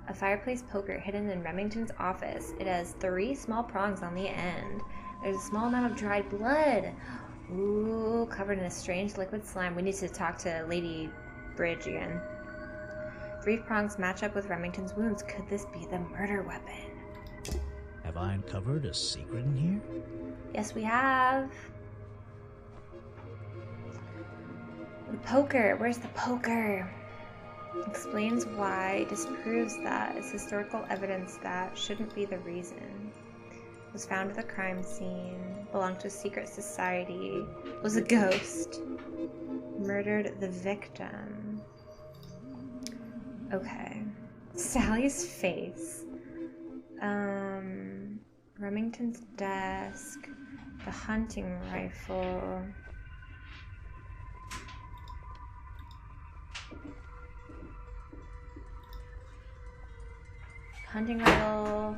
A fireplace poker hidden in Remington's office. It has 3 small prongs on the end. There's a small amount of dried blood. Ooh, covered in a strange liquid slime. We need to talk to Lady Bridge again. 3 prongs match up with Remington's wounds. Could this be the murder weapon? Have I uncovered a secret in here? Yes, we have. The poker. Where's the poker? Explains why, disproves that. It's historical evidence that shouldn't be the reason. Was found at the crime scene. Belonged to a secret society. Was a ghost. Murdered the victim. Okay. Sally's face. Remington's desk. The hunting rifle. Hunting rifle.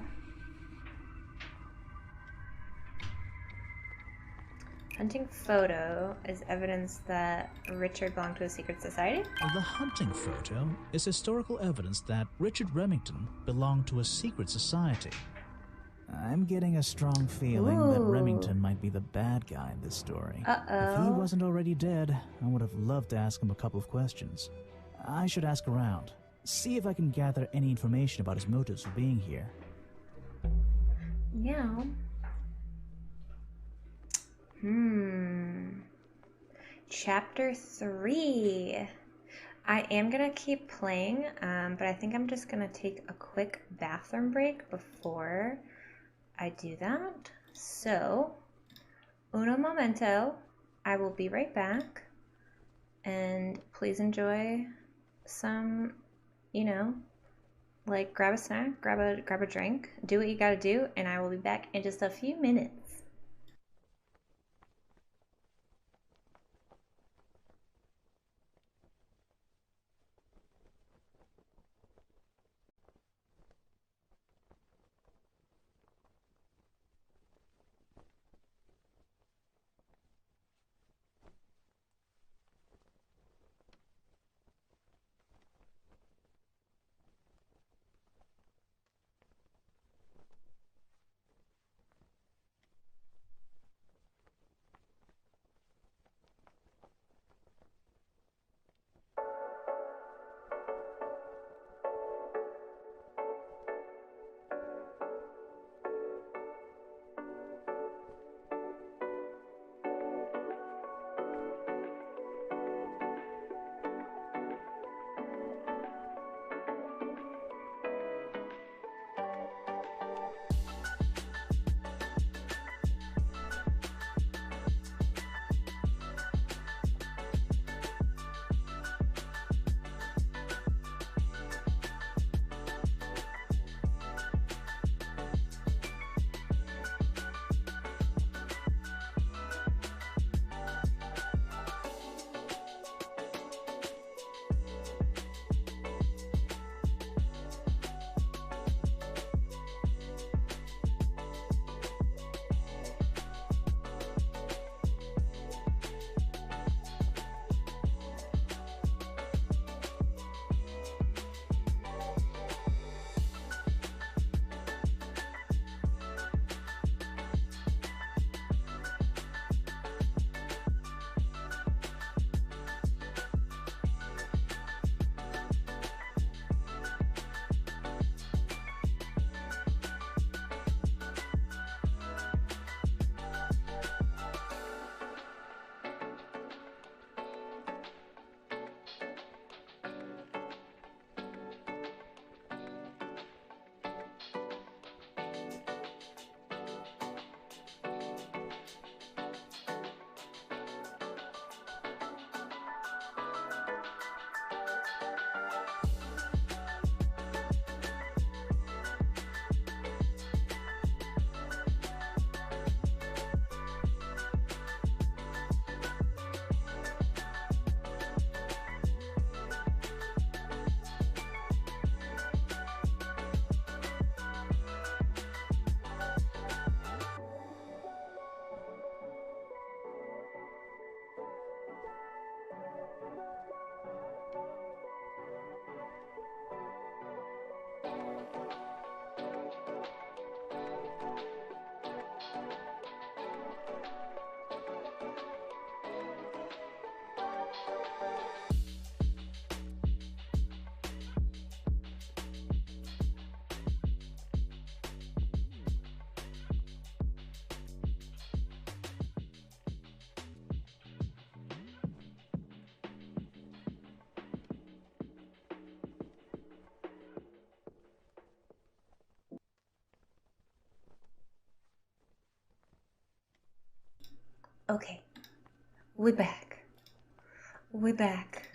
Hunting photo is evidence that Richard belonged to a secret society? The hunting photo is historical evidence that Richard Remington belonged to a secret society. I'm getting a strong feeling that Remington might be the bad guy in this story. If he wasn't already dead, I would have loved to ask him a couple of questions. I should ask around, see if I can gather any information about his motives for being here. Yeah. Chapter 3. I am gonna keep playing, but I think I'm just gonna take a quick bathroom break before I do that. So, uno momento. I will be right back. And please enjoy some, like grab a snack, grab a drink, do what you gotta do, and I will be back in just a few minutes. Okay. We're back. We're back.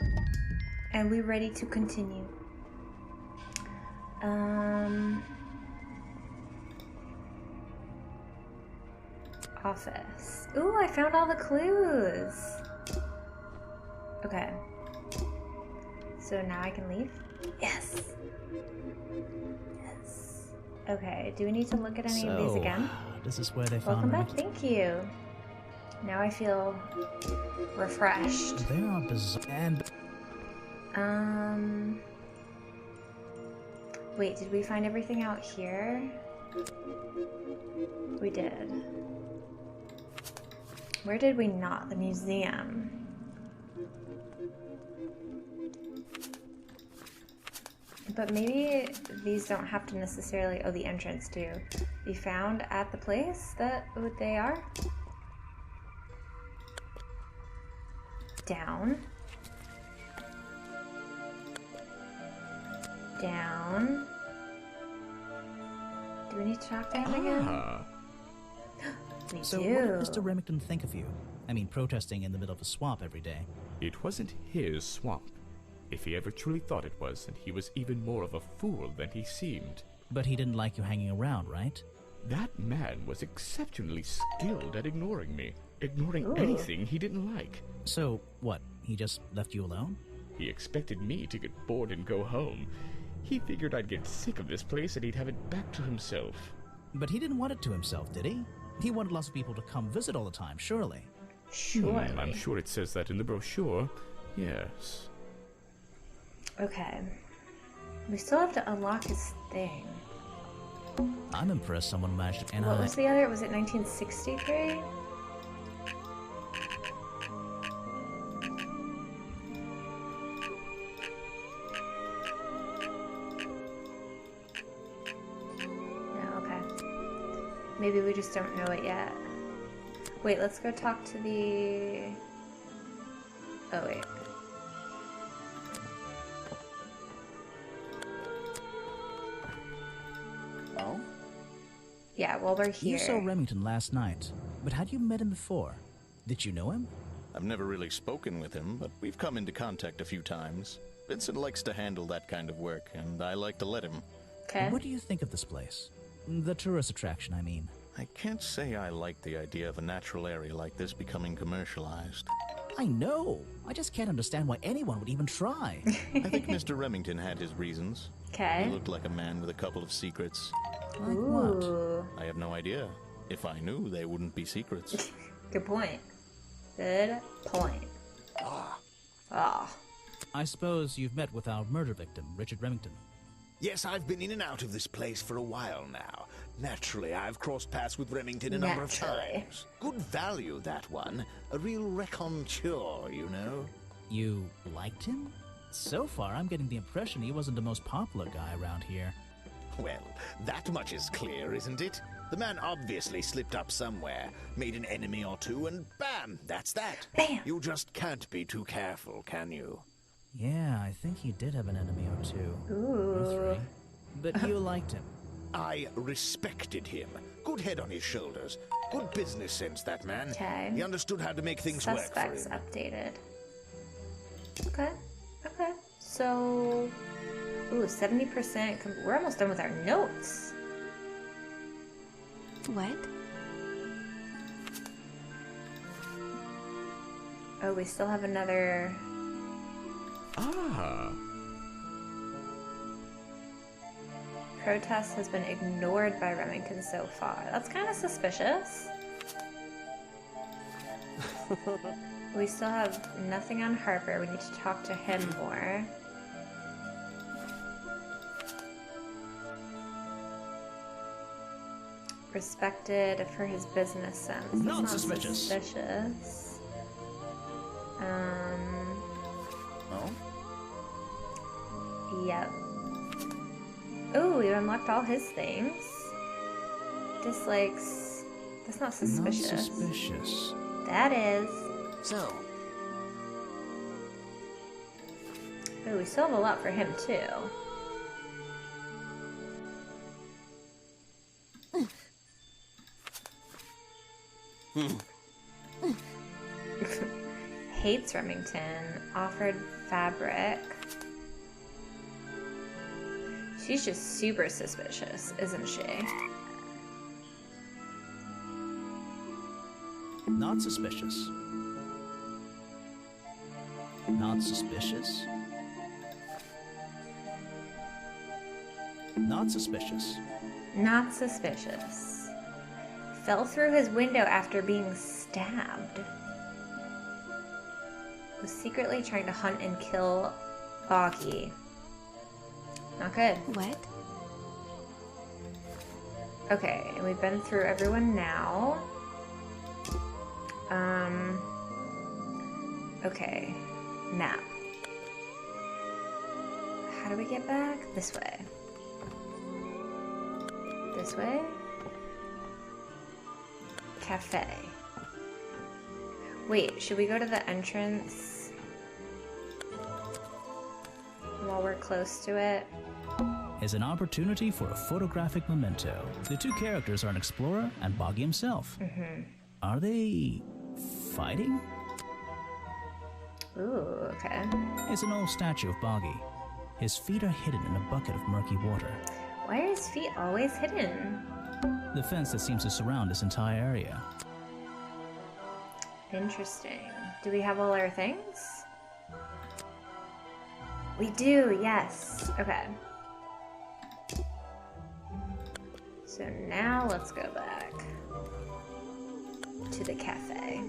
And we're ready to continue. Office. Ooh, I found all the clues. Okay. So now I can leave? Yes. Yes. Okay, do we need to look at any of these again? This is where they Welcome found back, Remington. thank you. Now I feel refreshed. There are bizarre and wait, did we find everything out here? We did. Where did we not? The museum. But maybe these don't have to necessarily, oh, the entrance do, be found at the place that they are? Down. Down. Do we need to talk to him again? We so do. what did Mr. Remington think of you? I mean, protesting in the middle of a swamp every day. It wasn't his swamp. If he ever truly thought it was, then he was even more of a fool than he seemed. But he didn't like you hanging around, right? That man was exceptionally skilled at ignoring me. Ignoring Ooh. anything he didn't like. So, what, he just left you alone? He expected me to get bored and go home. He figured I'd get sick of this place and he'd have it back to himself. But he didn't want it to himself, did he? He wanted lots of people to come visit all the time, surely. Surely. I'm sure it says that in the brochure. Yes. Okay. We still have to unlock his thing. I'm impressed someone managed to... What was the other? Was it 1963? No, okay. Maybe we just don't know it yet. Wait, let's go talk to the... Oh, wait. Oh? Yeah, while we're here. You saw Remington last night, but had you met him before? Did you know him? I've never really spoken with him, but we've come into contact a few times. Vincent likes to handle that kind of work, and I like to let him. Okay. What do you think of this place? The tourist attraction, I mean. I can't say I like the idea of a natural area like this becoming commercialized. I know. I just can't understand why anyone would even try. I think Mr. Remington had his reasons. Okay. He looked like a man with a couple of secrets. Like Ooh. I have no idea. If I knew, they wouldn't be secrets. Good point. Good point. Ah. I suppose you've met with our murder victim, Richard Remington. Yes, I've been in and out of this place for a while now. Naturally, I've crossed paths with Remington a number of times. Good value, that one. A real raconteur, you know. You liked him? So far, I'm getting the impression he wasn't the most popular guy around here. Well, that much is clear, isn't it? The man obviously slipped up somewhere, made an enemy or two, and bam, that's that. Bam. You just can't be too careful, can you? Yeah, I think he did have an enemy or two. Ooh. Or three. But you liked him. I respected him. Good head on his shoulders. Good business sense, that man. Okay. He understood how to make things work for Suspects him. updated. Okay. Okay. So, ooh, 70%. We're almost done with our notes. What? Oh, we still have another. Ah. Protest has been ignored by Remington so far. That's kind of suspicious. We still have nothing on Harper. We need to talk to him more. Respected for his business sense. That's Not not suspicious. suspicious. Oh? Yep. Oh, we unlocked all his things. Dislikes. That's not suspicious. Not suspicious. That is. So, Oh, we still have a lot for him too. Hates Remington. Offered fabric. She's just super suspicious, isn't she? Not suspicious. Not suspicious. Not suspicious. Not suspicious. Fell through his window after being stabbed. Was secretly trying to hunt and kill Boggy. Not good. What? Okay, and we've been through everyone now. Okay. Map. How do we get back? This way. This way? Cafe. Wait, should we go to the entrance while we're close to it? Is an opportunity for a photographic memento. The two characters are an explorer and Boggy himself. Are they fighting? Ooh, okay. It's an old statue of Boggy. His feet are hidden in a bucket of murky water. Why are his feet always hidden? The fence that seems to surround this entire area. Interesting. Do we have all our things? We do, yes. Okay. So now let's go back to the cafe.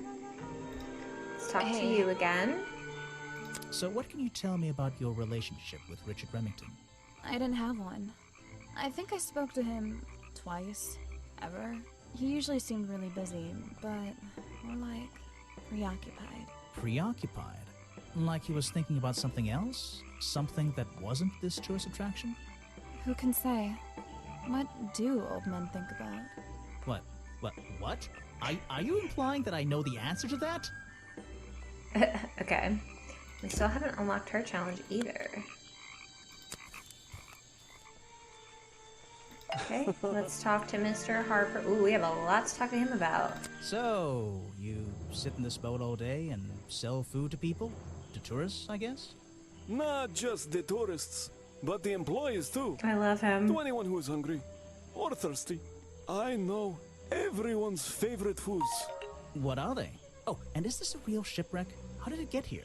Let's talk to you again. So what can you tell me about your relationship with Richard Remington? I didn't have one. I think I spoke to him twice, ever. He usually seemed really busy, but more like preoccupied. Preoccupied? Like he was thinking about something else? Something that wasn't this tourist attraction? Who can say? What do old men think about? What? Are you implying that I know the answer to that? Okay. We still haven't unlocked her challenge either. Okay, let's talk to Mr. Harper. Ooh, we have a lot to talk to him about. So, you sit in this boat all day and sell food to people? To tourists, I guess? Not just the tourists, but the employees too. I love him. To anyone who is hungry or thirsty. I know everyone's favorite foods. What are they? Oh, and is this a real shipwreck? How did it get here?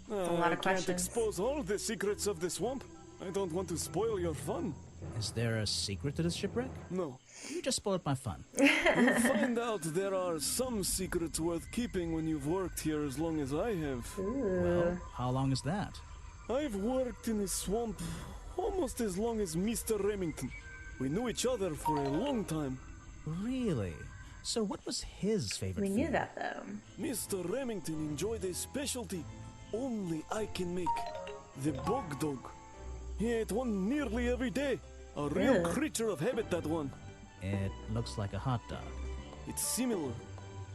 A lot of I questions. can't expose all the secrets of the swamp. I don't want to spoil your fun. Is there a secret to this shipwreck? No. You just spoiled my fun. You'll find out there are some secrets worth keeping when you've worked here as long as I have. Well, how long is that? I've worked in the swamp almost as long as Mr. Remington. We knew each other for a long time. Really? So what was his favorite We food? knew that though. Mr. Remington enjoyed a specialty only I can make. The bog dog. He ate one nearly every day. A real creature of habit, that one. It looks like a hot dog. It's similar,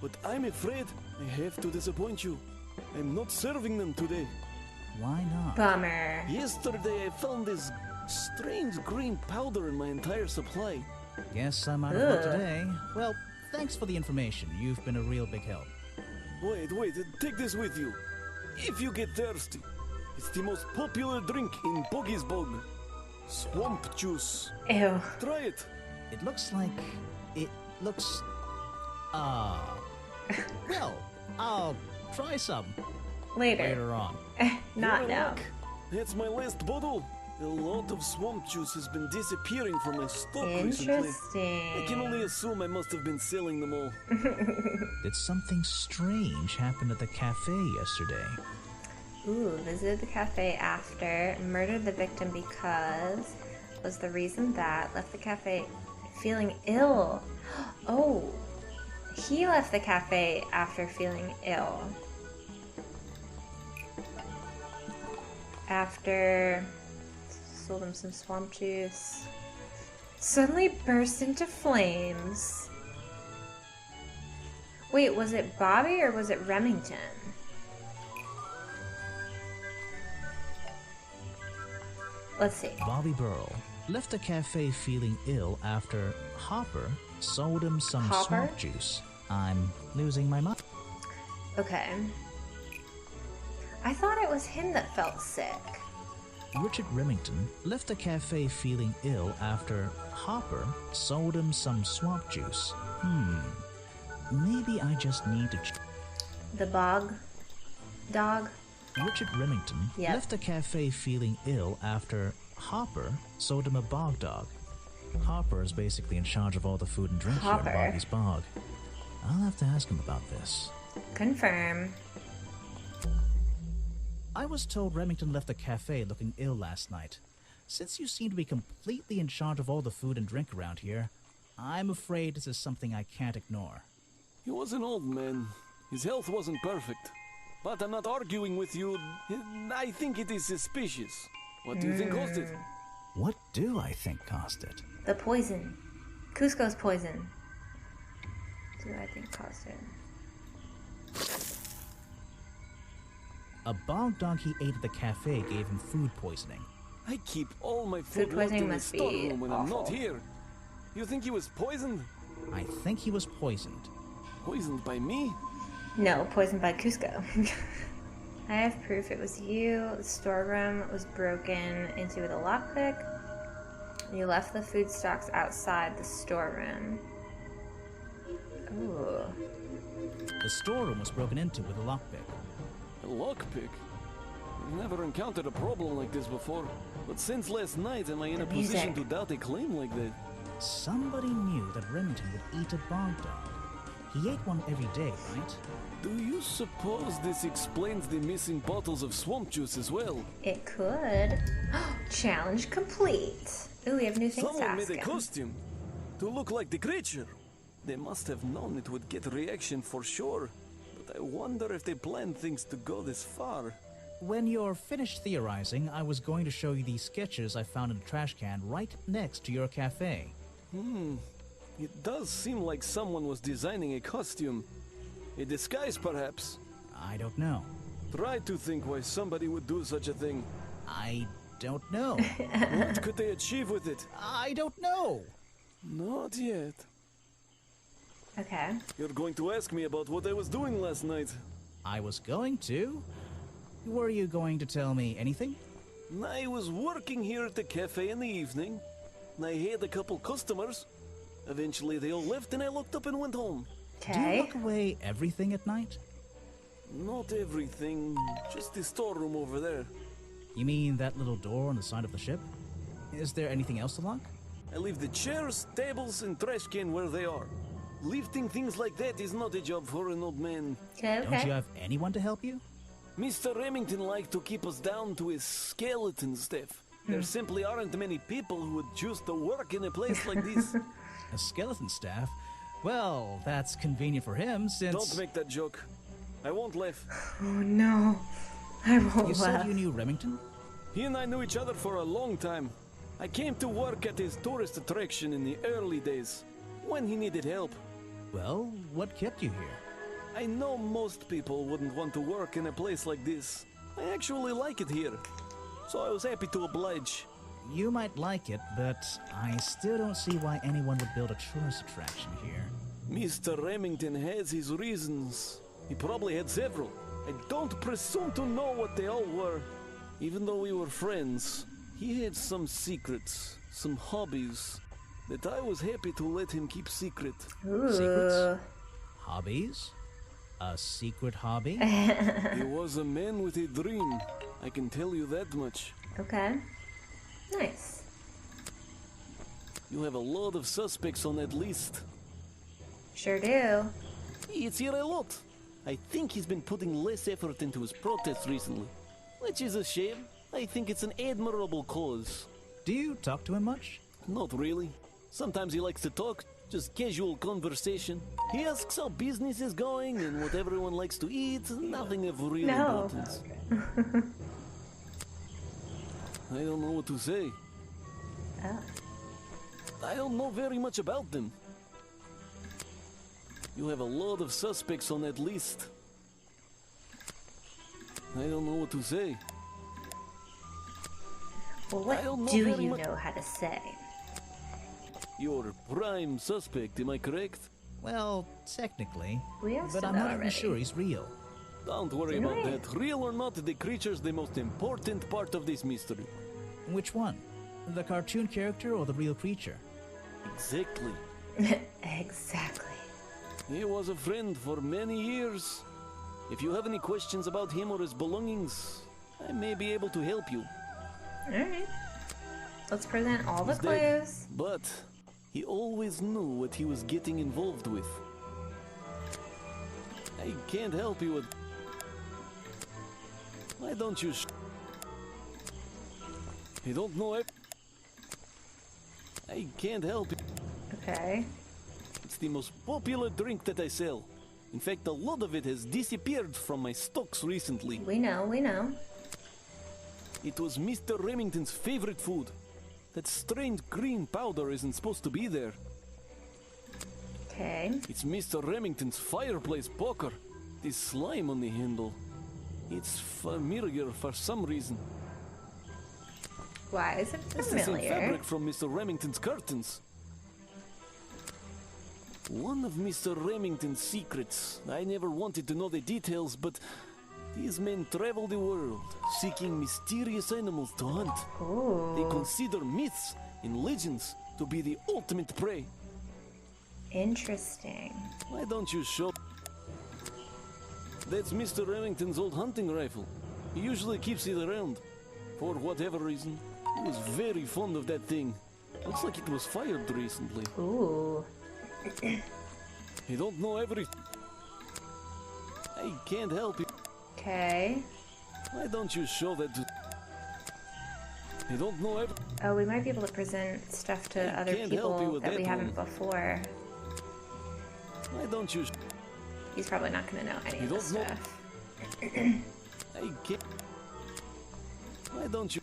but I'm afraid I have to disappoint you. I'm not serving them today. Why not? Bummer. Yesterday I found this strange green powder in my entire supply. Guess I'm out of luck today. Well, thanks for the information. You've been a real big help. Wait, take this with you. If you get thirsty, it's the most popular drink in Boggy's Bog. Swamp juice. Ew. Try it. It looks like... Well, I'll try some. Later on. Not Your now. luck. That's my last bottle. A lot of swamp juice has been disappearing from my stock recently. Interesting. I can only assume I must have been selling them all. Did something strange happen at the cafe yesterday? Ooh, visited the cafe after, murdered the victim because was the reason that, left the cafe feeling ill. Oh, he left the cafe after feeling ill. After sold him some swamp juice. Suddenly burst into flames. Wait, was it Bobby or was it Remington? Let's see. Bobby Burrell left the cafe feeling ill after Hopper sold him some swamp juice. I'm losing my mind. Okay. I thought it was him that felt sick. Richard Remington left the cafe feeling ill after Hopper sold him some swamp juice. Maybe I just need to... The bog dog? Richard Remington left the cafe feeling ill after Hopper sold him a bog dog. Hopper is basically in charge of all the food and drink here at Boggy's Bog. I'll have to ask him about this. Confirm. I was told Remington left the cafe looking ill last night. Since you seem to be completely in charge of all the food and drink around here, I'm afraid this is something I can't ignore. He was an old man. His health wasn't perfect. But I'm not arguing with you. I think it is suspicious. What do you think caused it? What do I think caused it? The poison. Cusco's poison. Do I think caused it? A bog dog he ate at the cafe gave him food poisoning. I keep all my food locked in the storeroom when I'm not here. You think he was poisoned? I think he was poisoned. Poisoned by me? No, poisoned by Cusco. I have proof it was you. The storeroom was broken into with a lockpick. You left the food stocks outside the storeroom. Ooh. The storeroom was broken into with a lockpick. A lockpick? I've never encountered a problem like this before. But since last night, am I in a position to doubt a claim like that? Somebody knew that Remington would eat a bog dog. He ate one every day, right? Do you suppose this explains the missing bottles of swamp juice as well? It could. Challenge complete. Ooh, we have new things to Someone ask made a him. costume to look like the creature. They must have known it would get a reaction for sure. But I wonder if they planned things to go this far. When you're finished theorizing, I was going to show you these sketches I found in the trash can right next to your cafe. It does seem like someone was designing a costume. A disguise, perhaps? I don't know. Try to think why somebody would do such a thing. I don't know. What could they achieve with it? I don't know. Not yet. Okay. You're going to ask me about what I was doing last night. I was going to. Were you going to tell me anything? I was working here at the cafe in the evening. I had a couple customers. Eventually they all left and I looked up and went home. Do you lock away everything at night? Not everything, just the storeroom over there. You mean that little door on the side of the ship? Is there anything else to lock? I leave the chairs, tables, and trash can where they are. Lifting things like that is not a job for an old man. Don't you have anyone to help you? Mr. Remington liked to keep us down to his skeleton staff. There simply aren't many people who would choose to work in a place like this. A skeleton staff? Well, that's convenient for him since... Don't make that joke. I won't laugh. Oh no. I won't You laugh. said you knew Remington? He and I knew each other for a long time. I came to work at his tourist attraction in the early days, when he needed help. Well, what kept you here? I know most people wouldn't want to work in a place like this. I actually like it here, so I was happy to oblige. You might like it, but I still don't see why anyone would build a tourist attraction here. Mr. Remington has his reasons. He probably had several. I don't presume to know what they all were. Even though we were friends, he had some secrets, some hobbies, that I was happy to let him keep secret. Ooh. Secrets? Hobbies? A secret hobby? He was a man with a dream. I can tell you that much. Okay. Nice. You have a lot of suspects on that list. Sure do. It's here a lot. I think he's been putting less effort into his protests recently, which is a shame. I think it's an admirable cause. Do you talk to him much? Not really. Sometimes he likes to talk, just casual conversation. He asks how business is going and what everyone likes to eat, nothing of real importance. I don't know what to say. Oh. I don't know very much about them. You have a lot of suspects on that list. I don't know what to say. Well, what do you know how to say? You're a prime suspect, am I correct? Well, technically, We asked but him I'm that not even already. sure he's real. Don't worry about that. Real or not, the creature's the most important part of this mystery. Which one? The cartoon character or the real creature? Exactly. Exactly. He was a friend for many years. If you have any questions about him or his belongings, I may be able to help you. Alright. Let's present all the He's dead, clues. but he always knew what he was getting involved with. I can't help you with... Why don't you You don't know it. I can't help you. Okay. It's the most popular drink that I sell. In fact, a lot of it has disappeared from my stocks recently. We know, we know. It was Mr. Remington's favorite food. That strange green powder isn't supposed to be there. Okay. It's Mr. Remington's fireplace poker. This slime on the handle. It's familiar for some reason. Why is it It's the same familiar? fabric from Mr. Remington's curtains. One of Mr. Remington's secrets. I never wanted to know the details, but these men travel the world, seeking mysterious animals to hunt. Ooh. They consider myths and legends to be the ultimate prey. Interesting. Why don't you show... That's Mr. Remington's old hunting rifle. He usually keeps it around. For whatever reason. He was very fond of that thing. Looks like it was fired recently. Ooh. You don't know every... I can't help you. Okay. Why don't you show that to... You don't know every... Oh, we might be able to present stuff to I other can't help you people with that we that haven't one. before. Why don't you... He's probably not going to know any You of this don't know- stuff. I can't... Why don't you...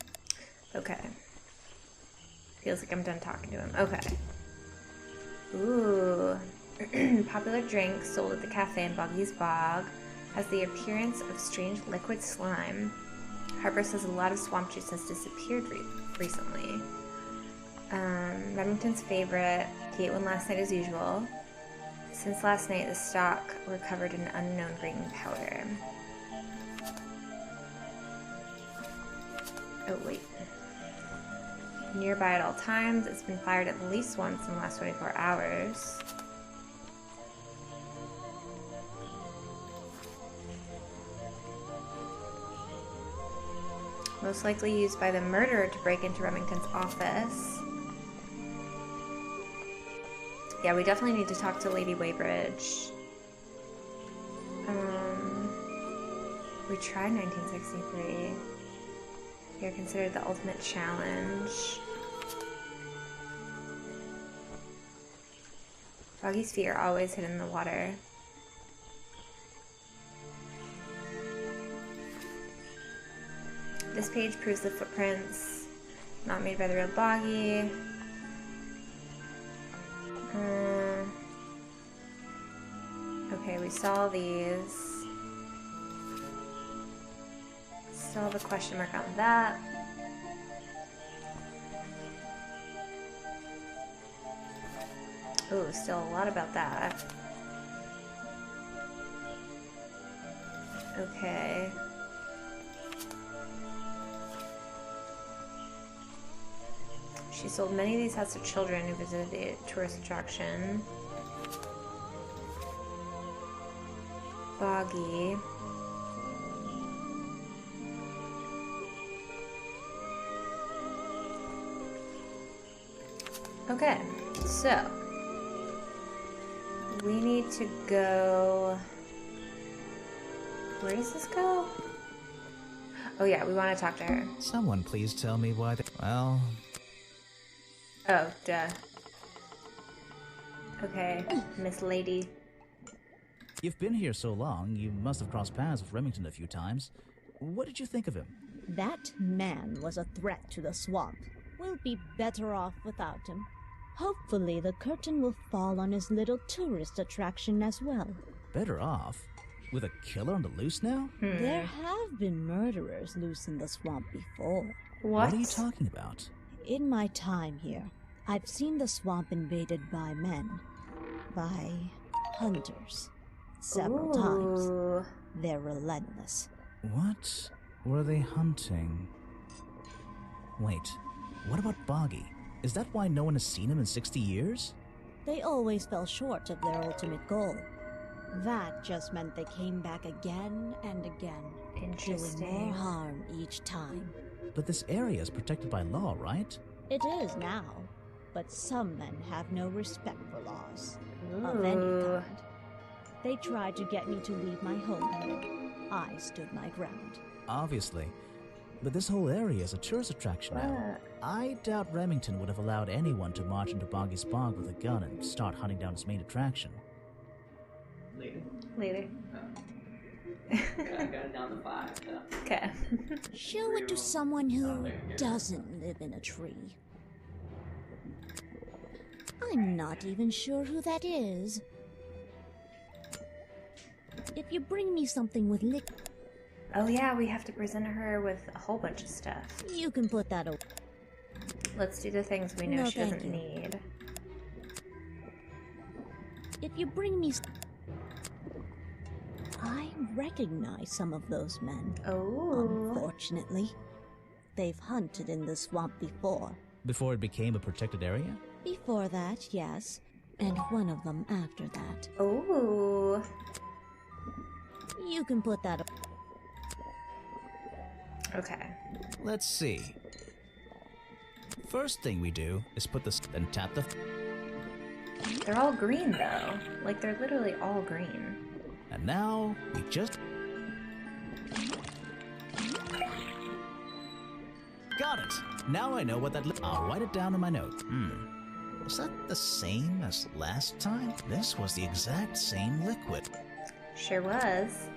Okay. Feels like I'm done talking to him. Okay. Ooh. Popular drink sold at the cafe in Boggy's Bog has the appearance of strange liquid slime. Harper says a lot of swamp juice has disappeared recently. Remington's favorite. He ate one last night as usual. Since last night, the stock were covered in unknown green powder. Oh, wait. Nearby at all times, it's been fired at least once in the last 24 hours. Most likely used by the murderer to break into Remington's office. Yeah, we definitely need to talk to Lady Weybridge. We tried 1963. You're considered the ultimate challenge. Boggy's feet are always hidden in the water. This page proves the footprints not made by the real Boggy. Okay, we saw these. Still have a question mark on that. Ooh, still a lot about that. Okay. She sold many of these hats to children who visited the tourist attraction. Boggy. Okay, so we need to go. Where does this go? Oh yeah, we want to talk to her. Someone please tell me why they... Well... Oh, duh. Okay, Miss Lady. You've been here so long, you must have crossed paths with Remington a few times. What did you think of him? That man was a threat to the swamp. We'll be better off without him. Hopefully the curtain will fall on his little tourist attraction as well. Better off? With a killer on the loose now? There have been murderers loose in the swamp before. What are you talking about? In my time here, I've seen the swamp invaded by men. By hunters. several times. They're relentless. What were they hunting? Wait, what about Boggy? Is that why no one has seen him in 60 years? They always fell short of their ultimate goal. That just meant they came back again and again, doing more harm each time. But this area is protected by law, right? It is now, but some men have no respect for laws, of any kind. They tried to get me to leave my home. I stood my ground. Obviously. But this whole area is a tourist attraction now. I doubt Remington would have allowed anyone to march into Boggy's Bog with a gun and start hunting down its main attraction. Later. I got it down to 5. Okay. Show it to someone who doesn't live in a tree. I'm not even sure who that is. If you bring me something with liquid... Oh yeah, we have to present her with a whole bunch of stuff. You can put that away. Let's do the things we know she doesn't need. If you bring me... I recognize some of those men. Oh. Unfortunately. They've hunted in the swamp before. Before it became a protected area? Before that, yes. And one of them after that. Oh. You can put that away. Okay. Let's see. First thing we do is put this, then tap the... They're all green though. Like they're literally all green. And now, we just... Got it! Now I know what that... I'll write it down in my note. Was that the same as last time? This was the exact same liquid. Sure was.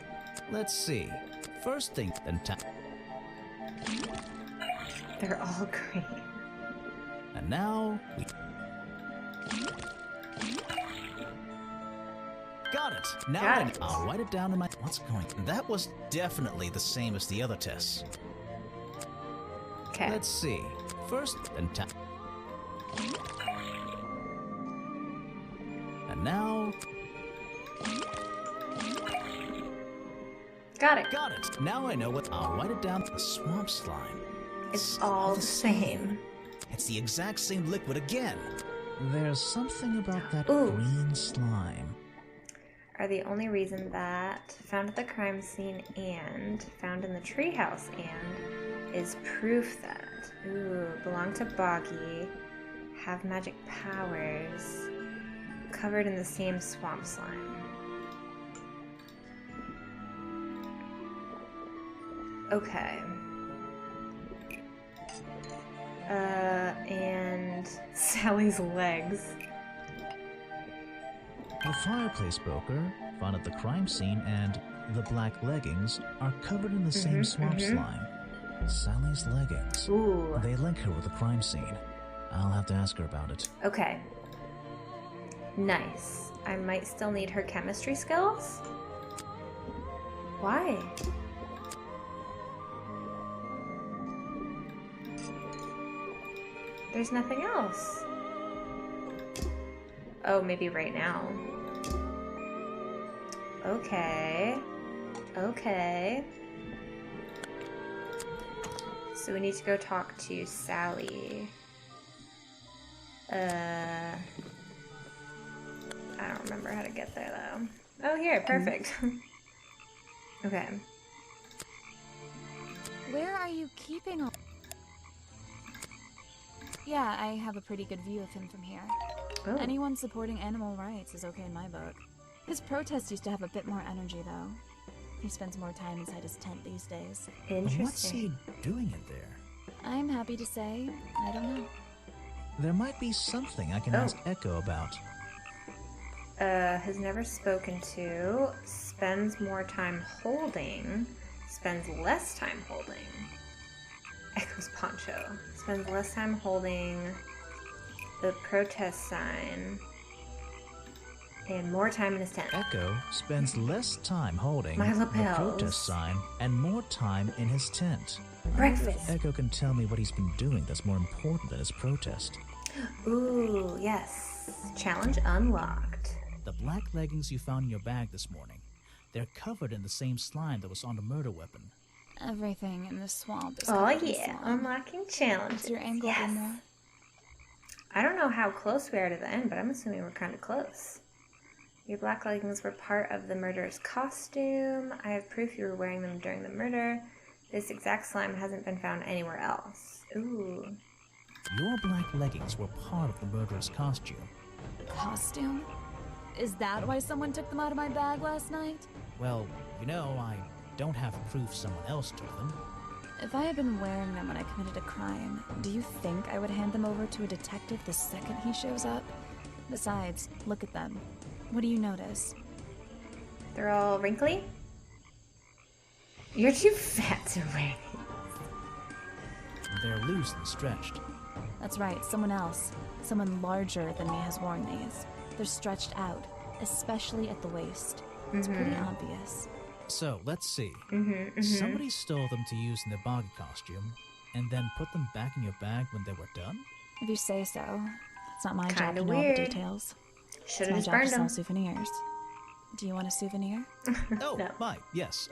Let's see. First thing, then tap... They're all green. And now, we... Got it! Now I'll write it down in my... What's going... That was definitely the same as the other tests. Okay. Let's see. First, then tap... And now... Got it. Got it! Now I know what... I'll write it down. The swamp slime. It's all the same. It's the exact same liquid again. There's something about that green slime. Are the only reason that found at the crime scene and found in the treehouse and is proof that belong to Boggy, have magic powers, covered in the same swamp slime. Okay. And Sally's legs. The fireplace broker found at the crime scene and the black leggings are covered in the same swamp slime. Sally's leggings. Ooh. They link her with the crime scene. I'll have to ask her about it. Okay. Nice. I might still need her chemistry skills? Why? There's nothing else. Oh, maybe right now. Okay. Okay. So we need to go talk to Sally. I don't remember how to get there though. Oh, here, perfect. Okay. Where are you keeping all... Yeah, I have a pretty good view of him from here. Oh. Anyone supporting animal rights is okay in my book. His protest used to have a bit more energy, though. He spends more time inside his tent these days. Interesting. What's he doing in there? I'm happy to say, I don't know. There might be something I can ask Echo about. Has never spoken to, spends more time holding, spends less time holding. Echo's poncho. Spends less time holding the protest sign and more time in his tent. Echo spends less time holding My the lapels. protest sign and more time in his tent. Breakfast. Echo can tell me what he's been doing that's more important than his protest. Ooh, yes. Challenge unlocked. The black leggings you found in your bag this morning. They're covered in the same slime that was on the murder weapon. Everything in the swamp is Oh covered in yeah, slime. unlocking challenges. What's your angle, Yes. Grimoire? I don't know how close we are to the end, but I'm assuming we're kind of close. Your black leggings were part of the murderer's costume. I have proof you were wearing them during the murder. This exact slime hasn't been found anywhere else. Ooh. Your black leggings were part of the murderer's costume. Costume? Is that why someone took them out of my bag last night? Well, you know, I don't have proof someone else took them. If I had been wearing them when I committed a crime, do you think I would hand them over to a detective the second he shows up? Besides, look at them. What do you notice? They're all wrinkly? You're too fat to wear They're loose and stretched. That's right, someone else. Someone larger than me has worn these. They're stretched out, especially at the waist. It's pretty obvious. So, let's see. Somebody stole them to use in their Boggy costume, and then put them back in your bag when they were done? If you say so. It's not my job Kinda to know all weird. the details. Should've It's just my job burned to sell them. souvenirs. Do you want a souvenir? Oh, my, yes.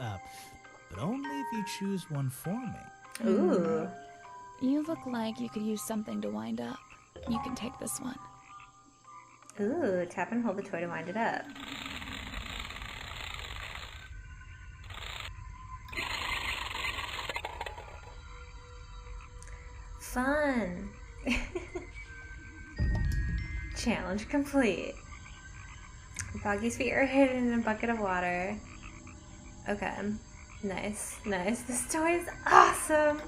But only if you choose one for me. Ooh. You look like you could use something to wind up. You can take this one. Ooh, tap and hold the toy to wind it up. Fun. Challenge complete. Boggy's feet are hidden in a bucket of water. Okay. Nice, nice. This toy is awesome.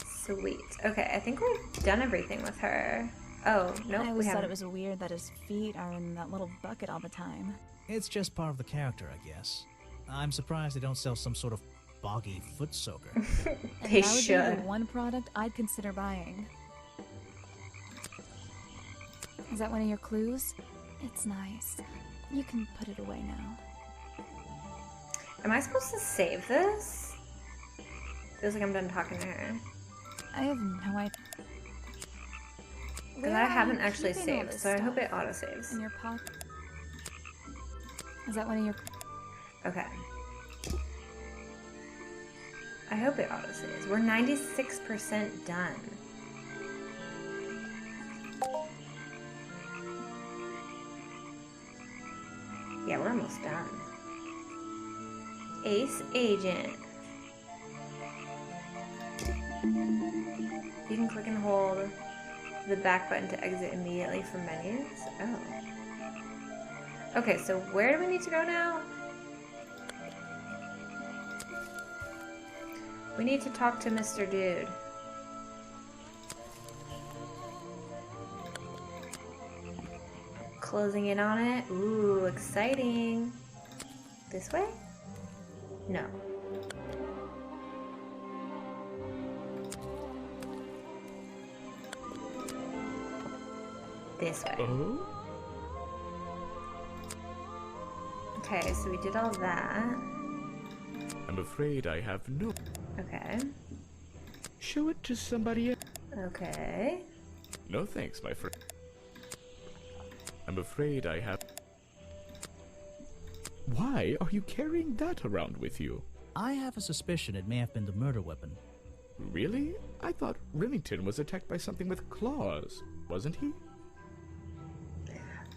Sweet. Okay, I think we've done everything with her. Oh, nope, I we always thought haven't. it was weird that his feet are in that little bucket all the time. It's just part of the character, I guess. I'm surprised they don't sell some sort of boggy foot soaker. And They that would be should. the one product I'd consider buying. Is that one of your clues? It's nice. You can put it away now. Am I supposed to save this? Feels like I'm done talking to her. I have no idea. Because I haven't actually saved, so I hope it auto auto-saves. in your pocket. Is that one of your? Okay. I hope it auto-saves. We're 96% done. Yeah, we're almost done. Ace Agent. You can click and hold the back button to exit immediately from menus. Oh. Okay, so where do we need to go now? We need to talk to Mr. Dude. Closing in on it. Ooh, exciting. This way? No. This way. Okay, so we did all that. I'm afraid I have no... Okay. Show it to somebody else. Okay. No thanks, my friend. I'm afraid I have... Why are you carrying that around with you? I have a suspicion it may have been the murder weapon. Really? I thought Remington was attacked by something with claws, wasn't he?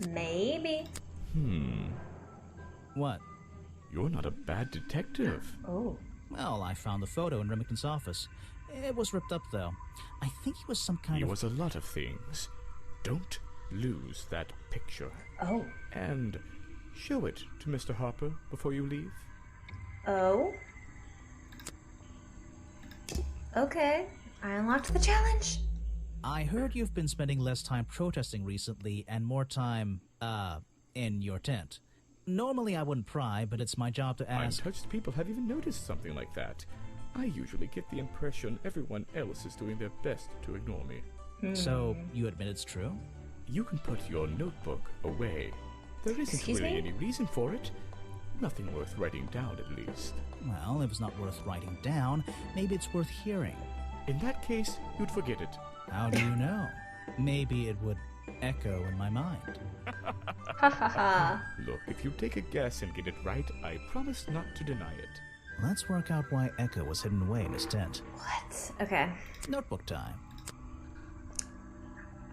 Maybe. What? You're not a bad detective. Oh. Well, I found the photo in Remington's office. It was ripped up, though. I think he was some kind He of... was a lot of things. Don't lose that picture. Oh. And show it to Mr. Harper before you leave. Oh. Okay. I unlocked the challenge. I heard you've been spending less time protesting recently and more time, in your tent. Normally I wouldn't pry, but it's my job to ask... Untouched people have even noticed something like that. I usually get the impression everyone else is doing their best to ignore me. So, you admit it's true? You can put your notebook away. There isn't Excuse really me? any reason for it. Nothing worth writing down, at least. Well, if it's not worth writing down, maybe it's worth hearing. In that case, you'd forget it. How do you know? Maybe it would Echo in my mind. Ha ha ha. Look, if you take a guess and get it right, I promise not to deny it. Let's work out why Echo was hidden away in his tent. What? Okay. Notebook time.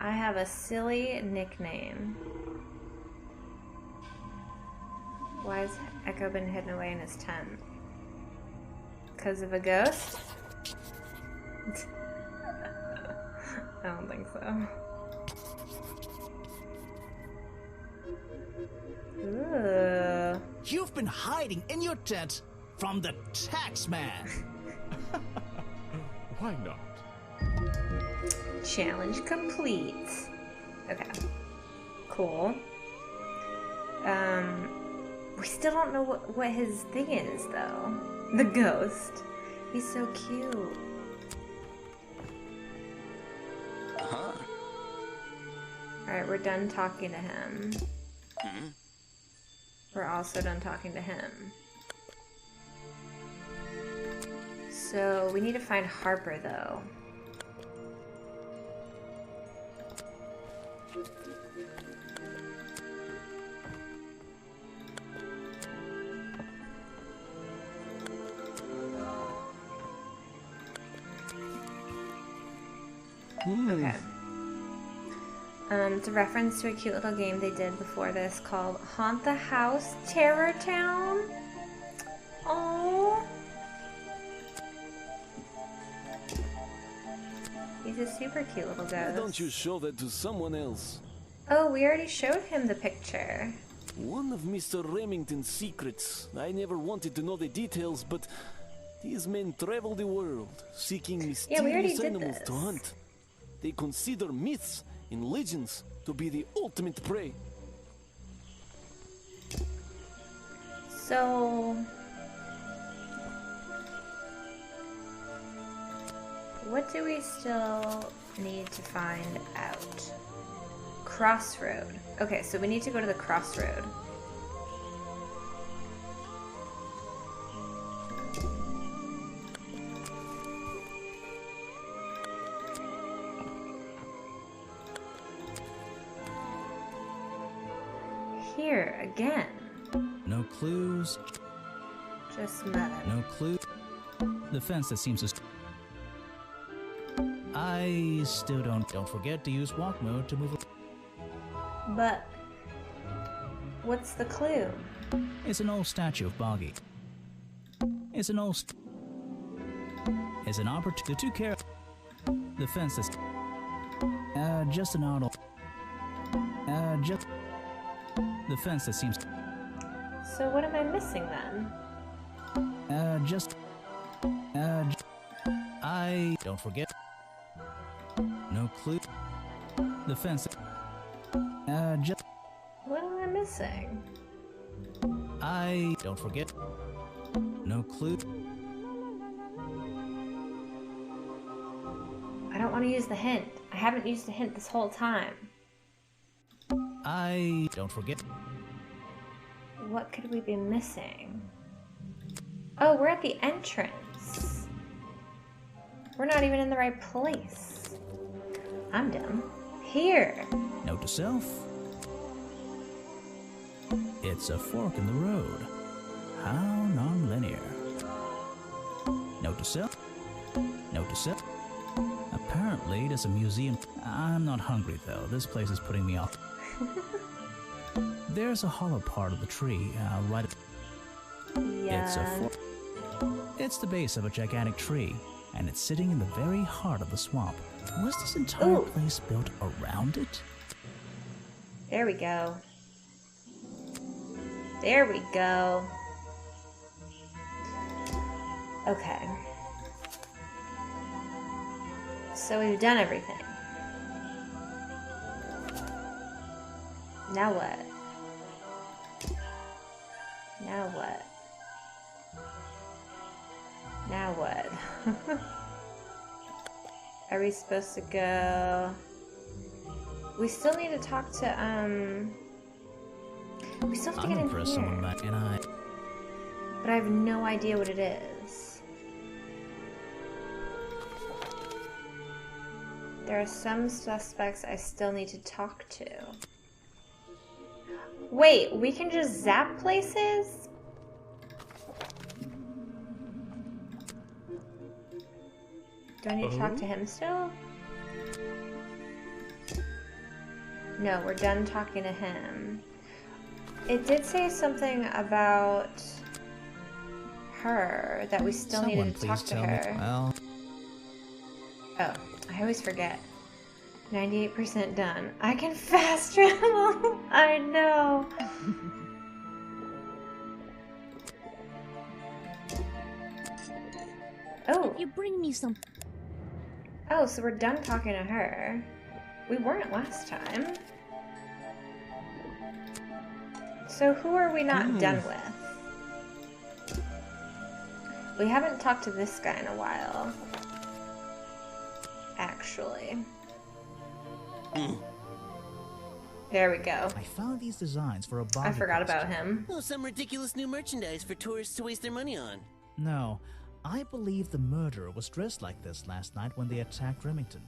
I have a silly nickname. Why has Echo been hidden away in his tent? Because of a ghost? I don't think so. Ooh. You've been hiding in your tent from the taxman. Why not? Challenge complete. Okay. Cool. We still don't know what his thing is, though. The ghost. He's so cute. Huh? Alright, we're done talking to him. Hmm? We're also done talking to him. So, we need to find Harper, though. Okay. It's a reference to a cute little game they did before this called Haunt the House Terror Town. Oh, he's a super cute little Why ghost. don't you show that to someone else? Oh, we already showed him the picture. One of Mr. Remington's secrets. I never wanted to know the details, but these men travel the world, seeking Yeah, we already mysterious did animals this. to hunt. They consider myths and legends to be the ultimate prey. So, what do we still need to find out? Crossroad. Okay, so we need to go to the crossroad. Here again. No clues. Just mud. No clue. The fence that seems to... I still don't forget to use walk mode to move... But what's the clue? It's an old statue of Boggy. It's an old... It's an opportunity... The two characters... The fence is... just an auto... just... The fence that seems... So what am I missing then? I don't forget. No clue. The fence. Just. What am I missing? I don't forget. No clue. I don't want to use the hint. I haven't used the hint this whole time. I don't forget. What could we be missing? Oh, we're at the entrance. We're not even in the right place. I'm dumb. Here. Note to self. It's a fork in the road. How non-linear. Note to self. Note to self. Apparently, there's a museum. I'm not hungry though. This place is putting me off. There's a hollow part of the tree, right. Yeah. It's a fork. It's the base of a gigantic tree, and it's sitting in the very heart of the swamp. Was this entire place built around it? There we go. There we go. Okay. So we've done everything. Now what? Now what? Now what? Are we supposed to go? We still need to talk to, we still have to get in here. Someone back, and But I have no idea what it is. There are some suspects I still need to talk to. Wait, we can just zap places? Do I need to talk to him still? No, we're done talking to him. It did say something about her, that we still needed to talk to her. Well... Oh, I always forget. 98% done. I can fast travel! I know! Oh! You bring me some... Oh, so we're done talking to her. We weren't last time. So who are we not done with? We haven't talked to this guy in a while. Actually. There we go. I found these designs for a body. I forgot about him. Oh, some ridiculous new merchandise for tourists to waste their money on. No, I believe the murderer was dressed like this last night when they attacked Remington.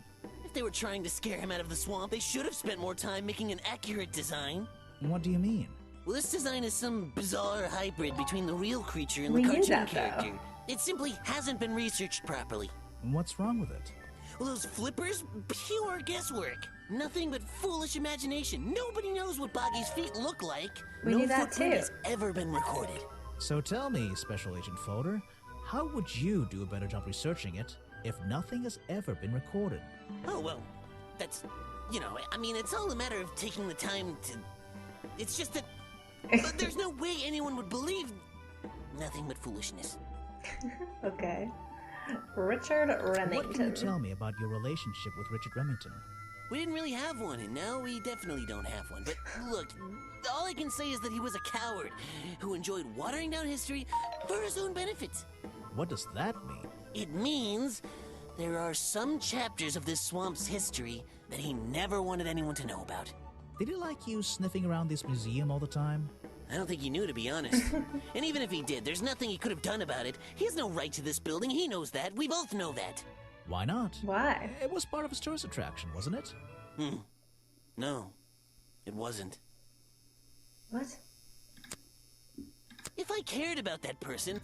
If they were trying to scare him out of the swamp, they should have spent more time making an accurate design. What do you mean? Well, this design is some bizarre hybrid between the real creature and We the knew cartoon that, character. though. It simply hasn't been researched properly. What's wrong with it? Well, those flippers? Pure guesswork. Nothing but foolish imagination. Nobody knows what Boggy's feet look like. We no knew that footprint too. has ever been recorded. So tell me, Special Agent Folder, how would you do a better job researching it if nothing has ever been recorded? Oh, well, that's... You know, I mean, it's all a matter of taking the time to... It's just that... But there's no way anyone would believe... Nothing but foolishness. Okay. Richard Remington. What can you tell me about your relationship with Richard Remington? We didn't really have one, and now we definitely don't have one. But look, all I can say is that he was a coward who enjoyed watering down history for his own benefit. What does that mean? It means there are some chapters of this swamp's history that he never wanted anyone to know about. Did he like you sniffing around this museum all the time? I don't think he knew, to be honest. And even if he did, there's nothing he could have done about it. He has no right to this building. He knows that. We both know that. Why not? Why? It was part of his tourist attraction, wasn't it? No, it wasn't. What? If I cared about that person...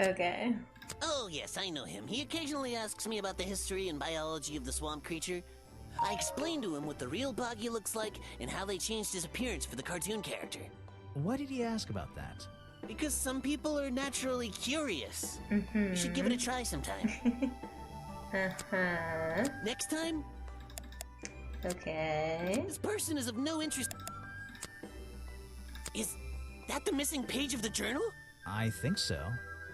Okay. Oh, yes, I know him. He occasionally asks me about the history and biology of the swamp creature. I explained to him what the real Boggy looks like and how they changed his appearance for the cartoon character. Why did he ask about that? Because some people are naturally curious. You should give it a try sometime. Next time? Okay. This person is of no interest. Is that the missing page of the journal? I think so.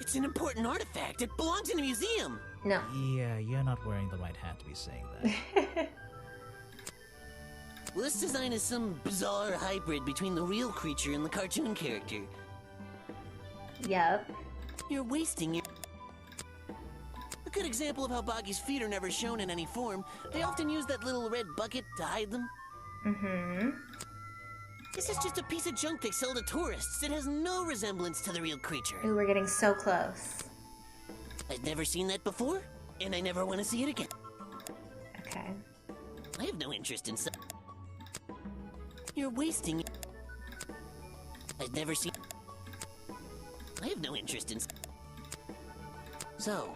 It's an important artifact. It belongs in a museum. No. Yeah, you're not wearing the right hat to be saying that. Well, this design is some bizarre hybrid between the real creature and the cartoon character. Yep. You're wasting your... A good example of how Boggy's feet are never shown in any form. They often use that little red bucket to hide them. This is just a piece of junk they sell to tourists. It has no resemblance to the real creature. Ooh, we're getting so close. I've never seen that before, and I never want to see it again. Okay. I have no interest in... You're wasting... I've never seen... I have no interest in... So,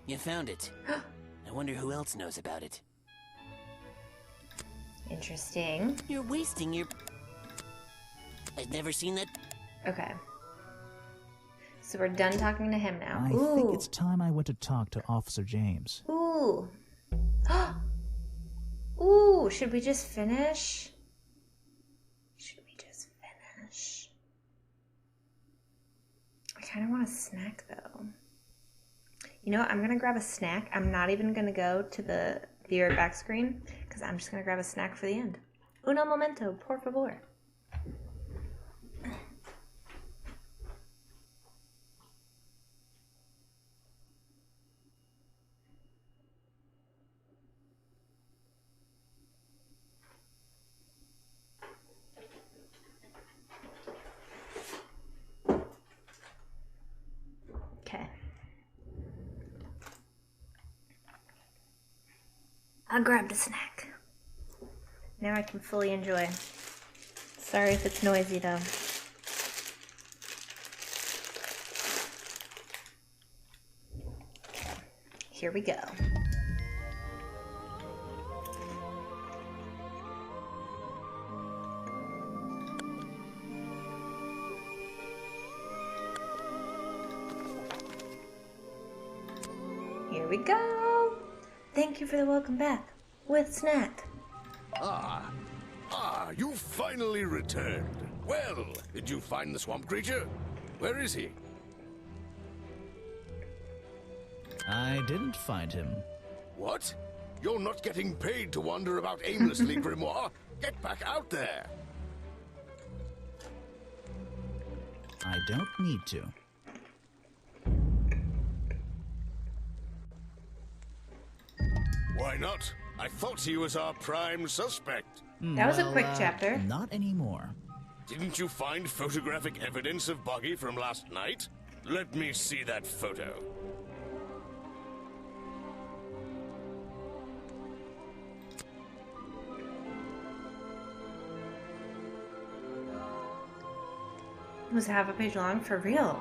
you found it. I wonder who else knows about it. Interesting. You're wasting your... I've never seen that... Okay. So we're done talking to him now. I think it's time I went to talk to Officer James. Ooh. Ooh, should we just finish? Should we just finish? I kind of want a snack, though. You know what? I'm going to grab a snack. I'm not even going to go to the theater back screen, because I'm just going to grab a snack for the end. Uno momento, por favor. I grabbed a snack. Now I can fully enjoy. Sorry if it's noisy though. Here we go. Here we go. Thank you for the welcome back with snack. You finally returned. Well, did you find the swamp creature? Where is he? I didn't find him. What? You're not getting paid to wander about aimlessly, Grimoire. Get back out there. I don't need to. Why not? I thought he was our prime suspect. That was a quick chapter. Not anymore. Didn't you find photographic evidence of Boggy from last night? Let me see that photo. It was half a page long for real.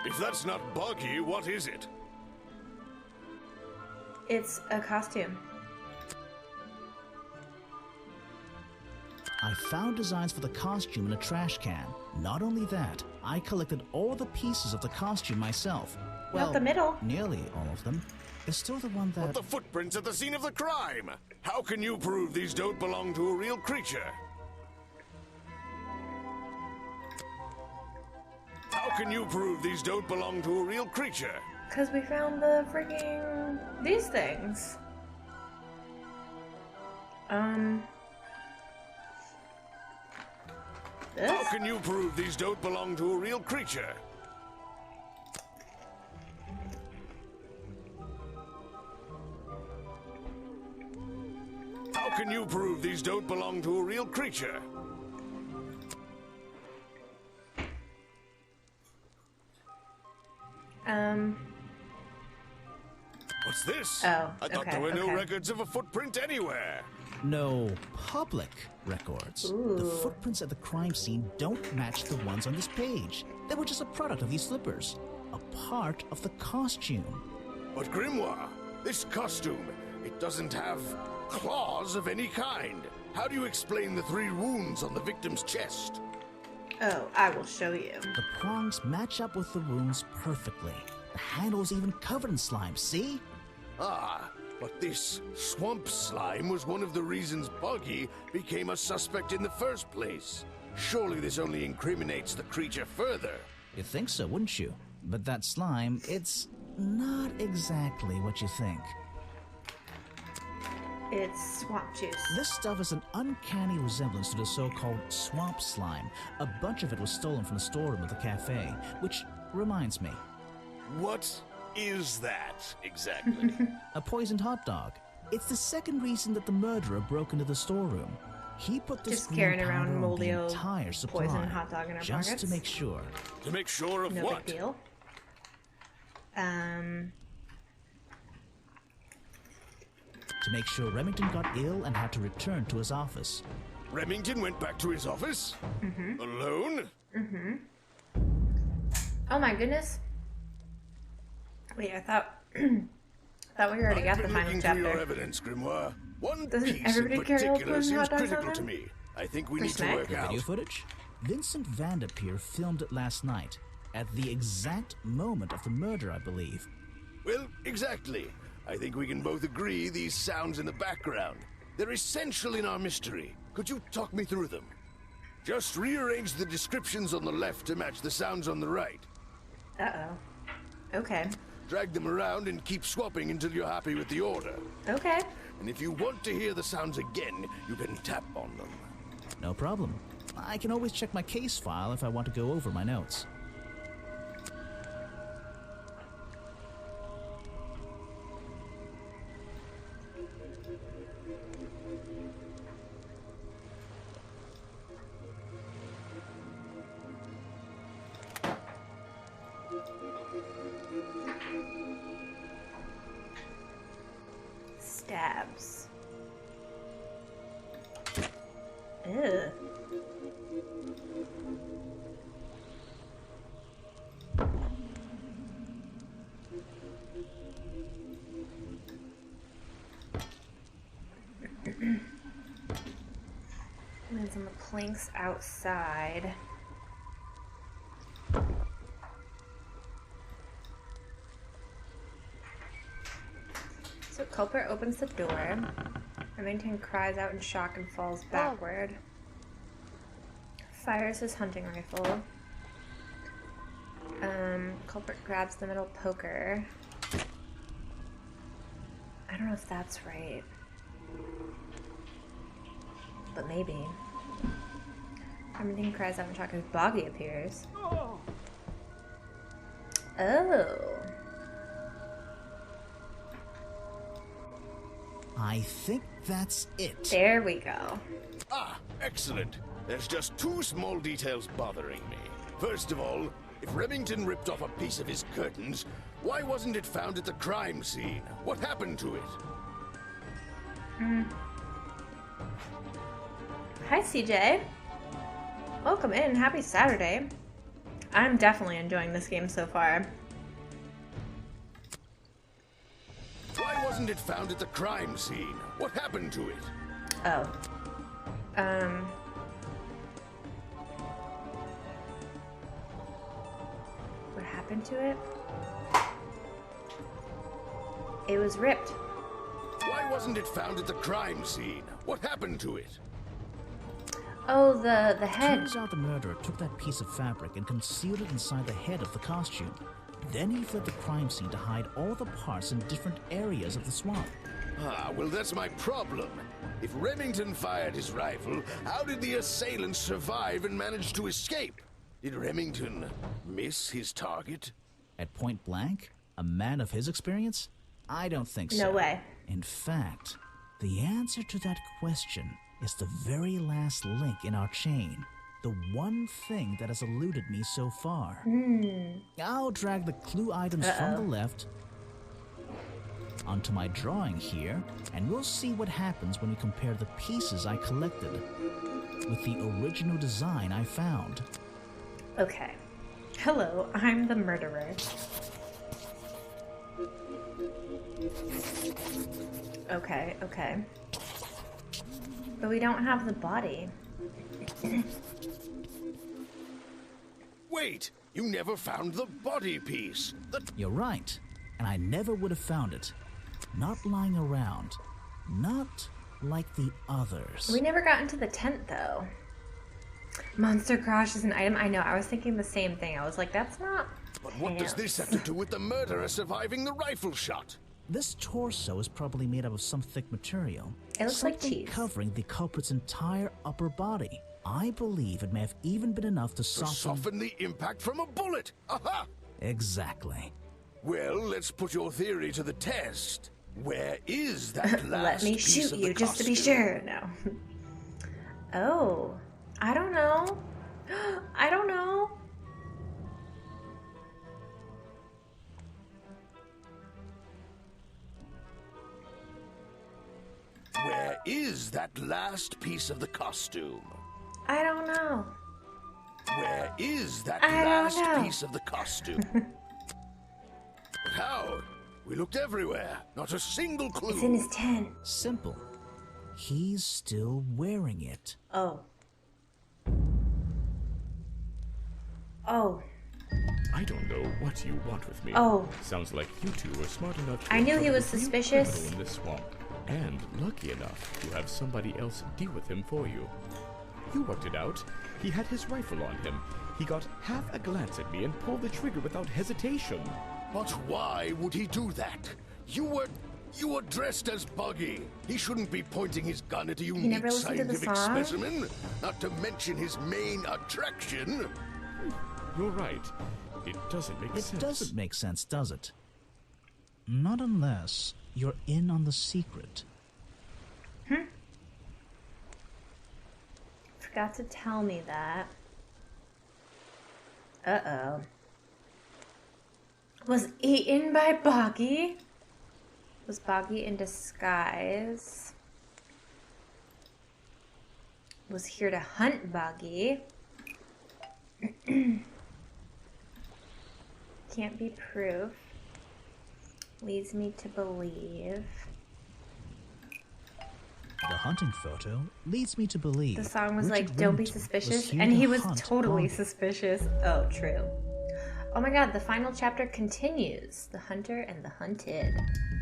If that's not Boggy, what is it? It's a costume. I found designs for the costume in a trash can. Not only that, I collected all the pieces of the costume myself. Well, Not the middle. Nearly all of them. There's still the one that... But the footprints at the scene of the crime! How can you prove these don't belong to a real creature? How can you prove these don't belong to a real creature? Because we found the freaking... these things. This? How can you prove these don't belong to a real creature? How can you prove these don't belong to a real creature? What's this? Oh, I thought okay, there were no okay. records of a footprint anywhere. No public records. Ooh. The footprints at the crime scene don't match the ones on this page. They were just a product of these slippers. A part of the costume. But Grimoire, this costume, it doesn't have claws of any kind. How do you explain the 3 wounds on the victim's chest? Oh, I will show you. The prongs match up with the wounds perfectly. The handle's even covered in slime, see? Ah, but this swamp slime was one of the reasons Boggy became a suspect in the first place. Surely this only incriminates the creature further. You'd think so, wouldn't you? But that slime, it's not exactly what you think. It's swamp juice. This stuff is an uncanny resemblance to the so-called swamp slime. A bunch of it was stolen from the storeroom of the cafe, which reminds me. What is that, exactly? A poisoned hot dog. It's the second reason that the murderer broke into the storeroom. He put this Just green carrying powder around on moldy the old entire supply, poisoned hot dog in our just pockets. to make sure. To make sure of No what? big deal. To make sure Remington got ill and had to return to his office. Remington went back to his office? Mm-hmm. Alone? Mm-hmm. Oh my goodness. Wait, I thought thought we already got the final Looking chapter. through your evidence, Grimoire. One Doesn't piece in everybody carry old particular poison seems hot dogs critical on to them? me. I think we For need to snack? work The out. video footage? Vincent Vanderpeer filmed it last night, at the exact moment of the murder, I believe. Well, exactly. I think we can both agree these sounds in the background. They're essential in our mystery. Could you talk me through them? Just rearrange the descriptions on the left to match the sounds on the right. Uh-oh. Okay. Drag them around and keep swapping until you're happy with the order. Okay. And if you want to hear the sounds again, you can tap on them. No problem. I can always check my case file if I want to go over my notes. Stabs. Ew. And some planks outside. So culprit opens the door. Remington cries out in shock and falls backward. Fires his hunting rifle. Culprit grabs the middle poker. I don't know if that's right. But maybe. Remington cries out in shock as Boggy appears. Oh. I think that's it. There we go. Ah, excellent. There's just two small details bothering me. First of all, if Remington ripped off a piece of his curtains, why wasn't it found at the crime scene? What happened to it? Hi, CJ. Welcome in. Happy Saturday. I'm definitely enjoying this game so far. Why wasn't it found at the crime scene? What happened to it? Oh. What happened to it? It was ripped. Why wasn't it found at the crime scene? What happened to it? Oh, the head. Turns out the murderer took that piece of fabric and concealed it inside the head of the costume. Then he fled the crime scene to hide all the parts in different areas of the swamp. Ah, well, that's my problem. If Remington fired his rifle, how did the assailant survive and manage to escape? Did Remington miss his target? At point blank? A man of his experience? I don't think so. No way. In fact, the answer to that question is the very last link in our chain. The one thing that has eluded me so far. I'll drag the clue items from the left onto my drawing here, and we'll see what happens when we compare the pieces I collected with the original design I found. Okay. Hello, I'm the murderer. Okay, okay. But we don't have the body. Wait! You never found the body piece! You're right, and I never would have found it. Not lying around. Not like the others. We never got into the tent, though. Monster crush is an item. I know, I was thinking the same thing. I was like, that's not... But what does this have to do with the murderer surviving the rifle shot? This torso is probably made up of some thick material. It looks like something cheese. Covering the culprit's entire upper body. I believe it may have even been enough to soften the impact from a bullet! Aha! Exactly. Well, let's put your theory to the test. Where is that last Let me piece shoot of you the just to be costume? sure. No. Oh. I don't know. I don't know. Where is that last piece of the costume? I don't know. Where is that I don't last know. piece of the costume? But how? We looked everywhere. Not a single clue. It's in his tent. Simple. He's still wearing it. Oh. Oh. I don't know what you want with me. Oh. Sounds like you two were smart enough to I knew he uncover was the real suspicious. criminal in this swamp, and lucky enough to have somebody else deal with him for you. You worked it out. He had his rifle on him. He got half a glance at me and pulled the trigger without hesitation. But why would he do that? You were dressed as Boggy. He shouldn't be pointing his gun at a never unique listened to the scientific song? specimen, not to mention his main attraction. You're right. It doesn't make sense. It doesn't make sense, does it? Not unless you're in on the secret. Forgot to tell me that. Uh-oh. Was eaten by Boggy? Was Boggy in disguise? was here to hunt Boggy. Can't be proof. Leads me to believe. The hunting photo leads me to believe. The song was Richard like, don't be Remington suspicious. here And to he was hunt totally Boggy. suspicious. Oh, true. Oh my god, the final chapter continues. The hunter and the hunted.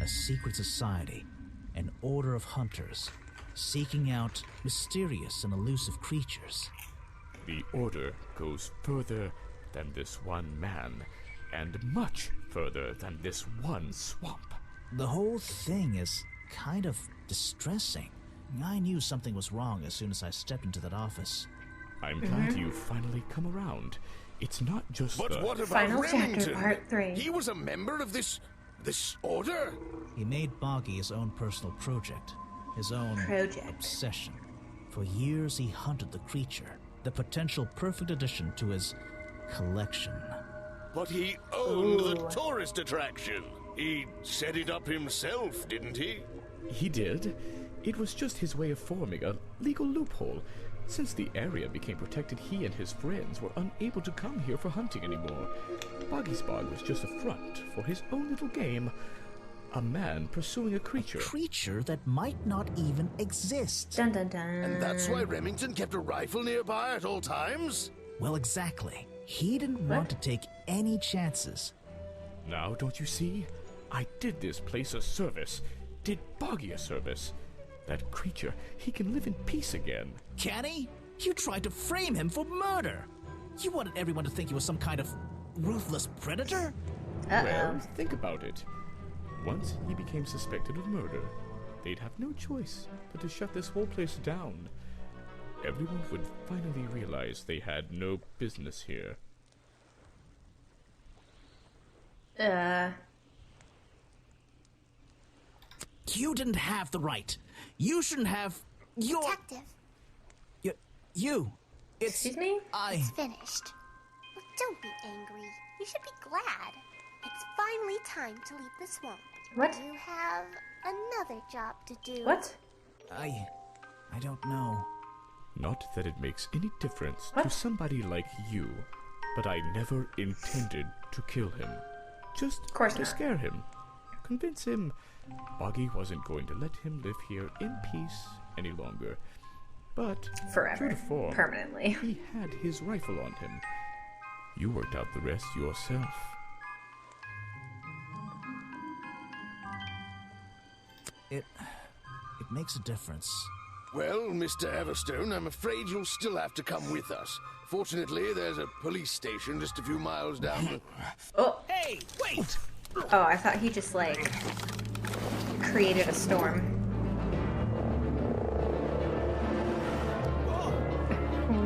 A secret society, an order of hunters, seeking out mysterious and elusive creatures. The Order goes further than this one man, and much further than this one swamp. The whole thing is kind of distressing. I knew something was wrong as soon as I stepped into that office. I'm glad you've finally come around. It's not just But the... what about Final Remington? chapter, part 3. He was a member of this order? He made Boggy his own personal project, his own obsession. For years he hunted the creature, the potential perfect addition to his collection. But he owned the tourist attraction. He set it up himself, didn't he? He did. It was just his way of forming a legal loophole. Since the area became protected, he and his friends were unable to come here for hunting anymore. Boggy's Bog was just a front for his own little game. A man pursuing a creature. A creature that might not even exist. Dun dun dun. And that's why Remington kept a rifle nearby at all times? Well, exactly. He didn't want to take any chances. Now, don't you see? I did this place a service. Did Boggy a service. That creature, he can live in peace again. Can he? You tried to frame him for murder. You wanted everyone to think he was some kind of ruthless predator? Well, think about it. Once he became suspected of murder, they'd have no choice but to shut this whole place down. Everyone would finally realize they had no business here. You didn't have the right. You shouldn't have your... Detective. You. Excuse me? It's finished. Well, don't be angry. You should be glad. It's finally time to leave the swamp. What? You have another job to do. What? I don't know. Not that it makes any difference to somebody like you, but I never intended to kill him. Just to scare him. Convince him Boggy wasn't going to let him live here in peace any longer. But forever, true to form, permanently, he had his rifle on him. You worked out the rest yourself. It makes a difference. Well, Mr. Everstone, I'm afraid you'll still have to come with us. Fortunately, there's a police station just a few miles down the... Oh! Hey, wait! Oh, I thought he just, like, created a storm.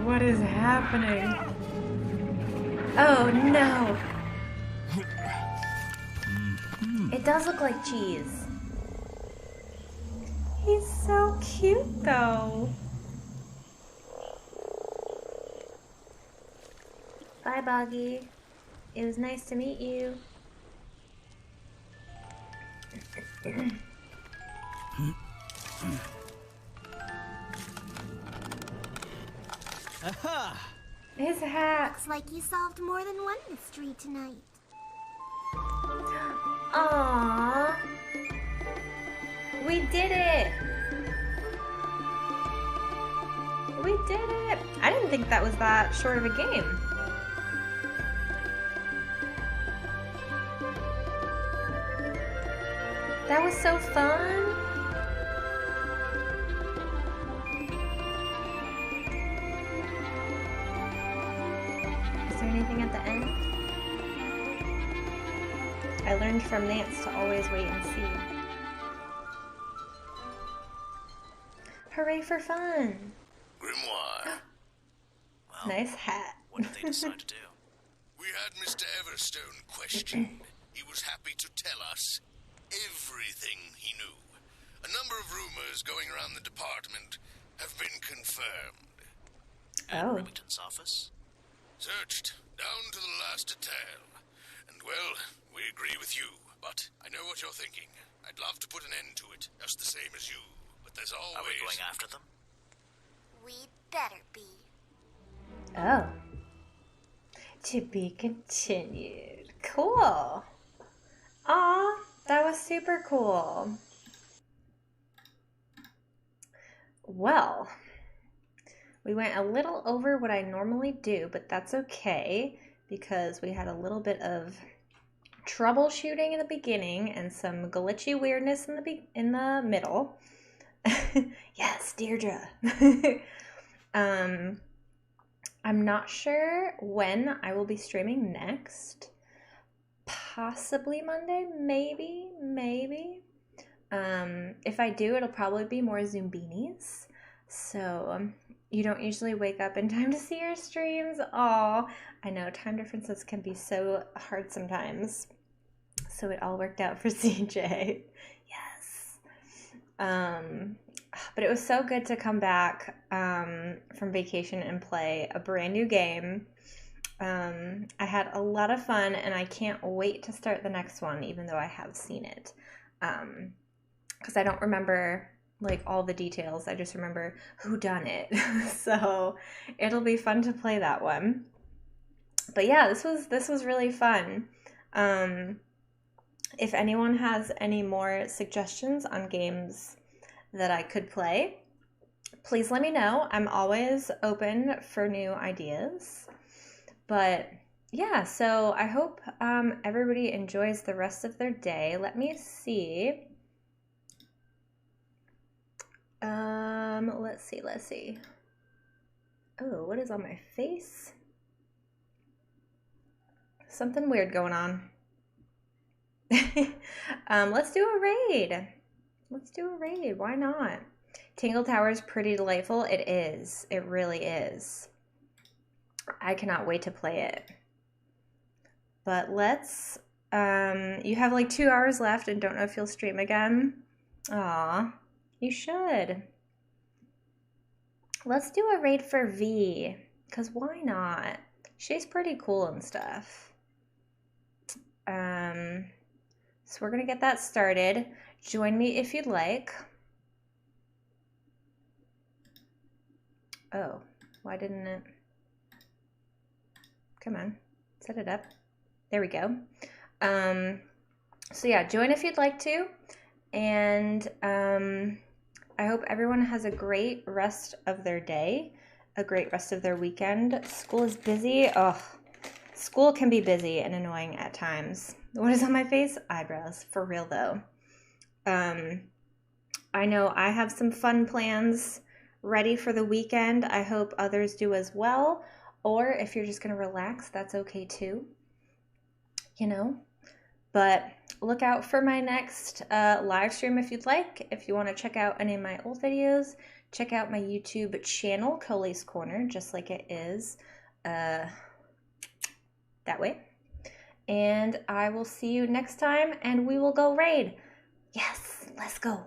What is happening? Oh, no! It does look like cheese. He's so cute, though. Bye, Boggy. It was nice to meet you. Aha! His hat. Looks like you solved more than one mystery tonight. Aww. We did it. We did it. I didn't think that was that short of a game. That was so fun. Is there anything at the end? I learned from Nance to always wait and see. Hooray for fun! Grimoire. Nice hat. What did they decide to do? We had Mr. Everstone questioned. He was happy to tell us everything he knew. A number of rumors going around the department have been confirmed. At Remington's office? Searched down to the last detail. And, well, we agree with you. But I know what you're thinking. I'd love to put an end to it, just the same as you. But there's always... Are we going after them? We'd better be. Oh. To be continued. Cool. Aw, that was super cool. Well, we went a little over what I normally do, but that's okay because we had a little bit of troubleshooting in the beginning and some glitchy weirdness in the middle. Yes, Deirdre. I'm not sure when I will be streaming next. Possibly Monday, maybe. If I do, it'll probably be more Zoombinis. So you don't usually wake up in time to see your streams. Aw, I know time differences can be so hard sometimes. So it all worked out for CJ. Yes. But it was so good to come back from vacation and play a brand new game. I had a lot of fun, and I can't wait to start the next one, even though I have seen it. Because I don't remember like all the details. I just remember who done it. So it'll be fun to play that one. But yeah, this was really fun. If anyone has any more suggestions on games that I could play, please let me know. I'm always open for new ideas. But yeah, so I hope everybody enjoys the rest of their day. Let me see. Let's see. Oh, what is on my face? Something weird going on. Let's do a raid. Why not? Tingle Tower is pretty delightful. It is. It really is. I cannot wait to play it. But let's, you have like 2 hours left and don't know if you'll stream again. Aw, you should. Let's do a raid for V, because why not? She's pretty cool and stuff. So we're going to get that started. Join me if you'd like. Oh, why didn't it? Come on, set it up. There we go. So yeah, join if you'd like to. And I hope everyone has a great rest of their day, a great rest of their weekend. School is busy. Oh, school can be busy and annoying at times. What is on my face? Eyebrows, for real though. I know I have some fun plans ready for the weekend. I hope others do as well. Or if you're just going to relax, that's okay too. You know? But look out for my next live stream if you'd like. If you want to check out any of my old videos, check out my YouTube channel, Colie's Corner, just like it is that way. And I will see you next time, and we will go raid. Yes, let's go.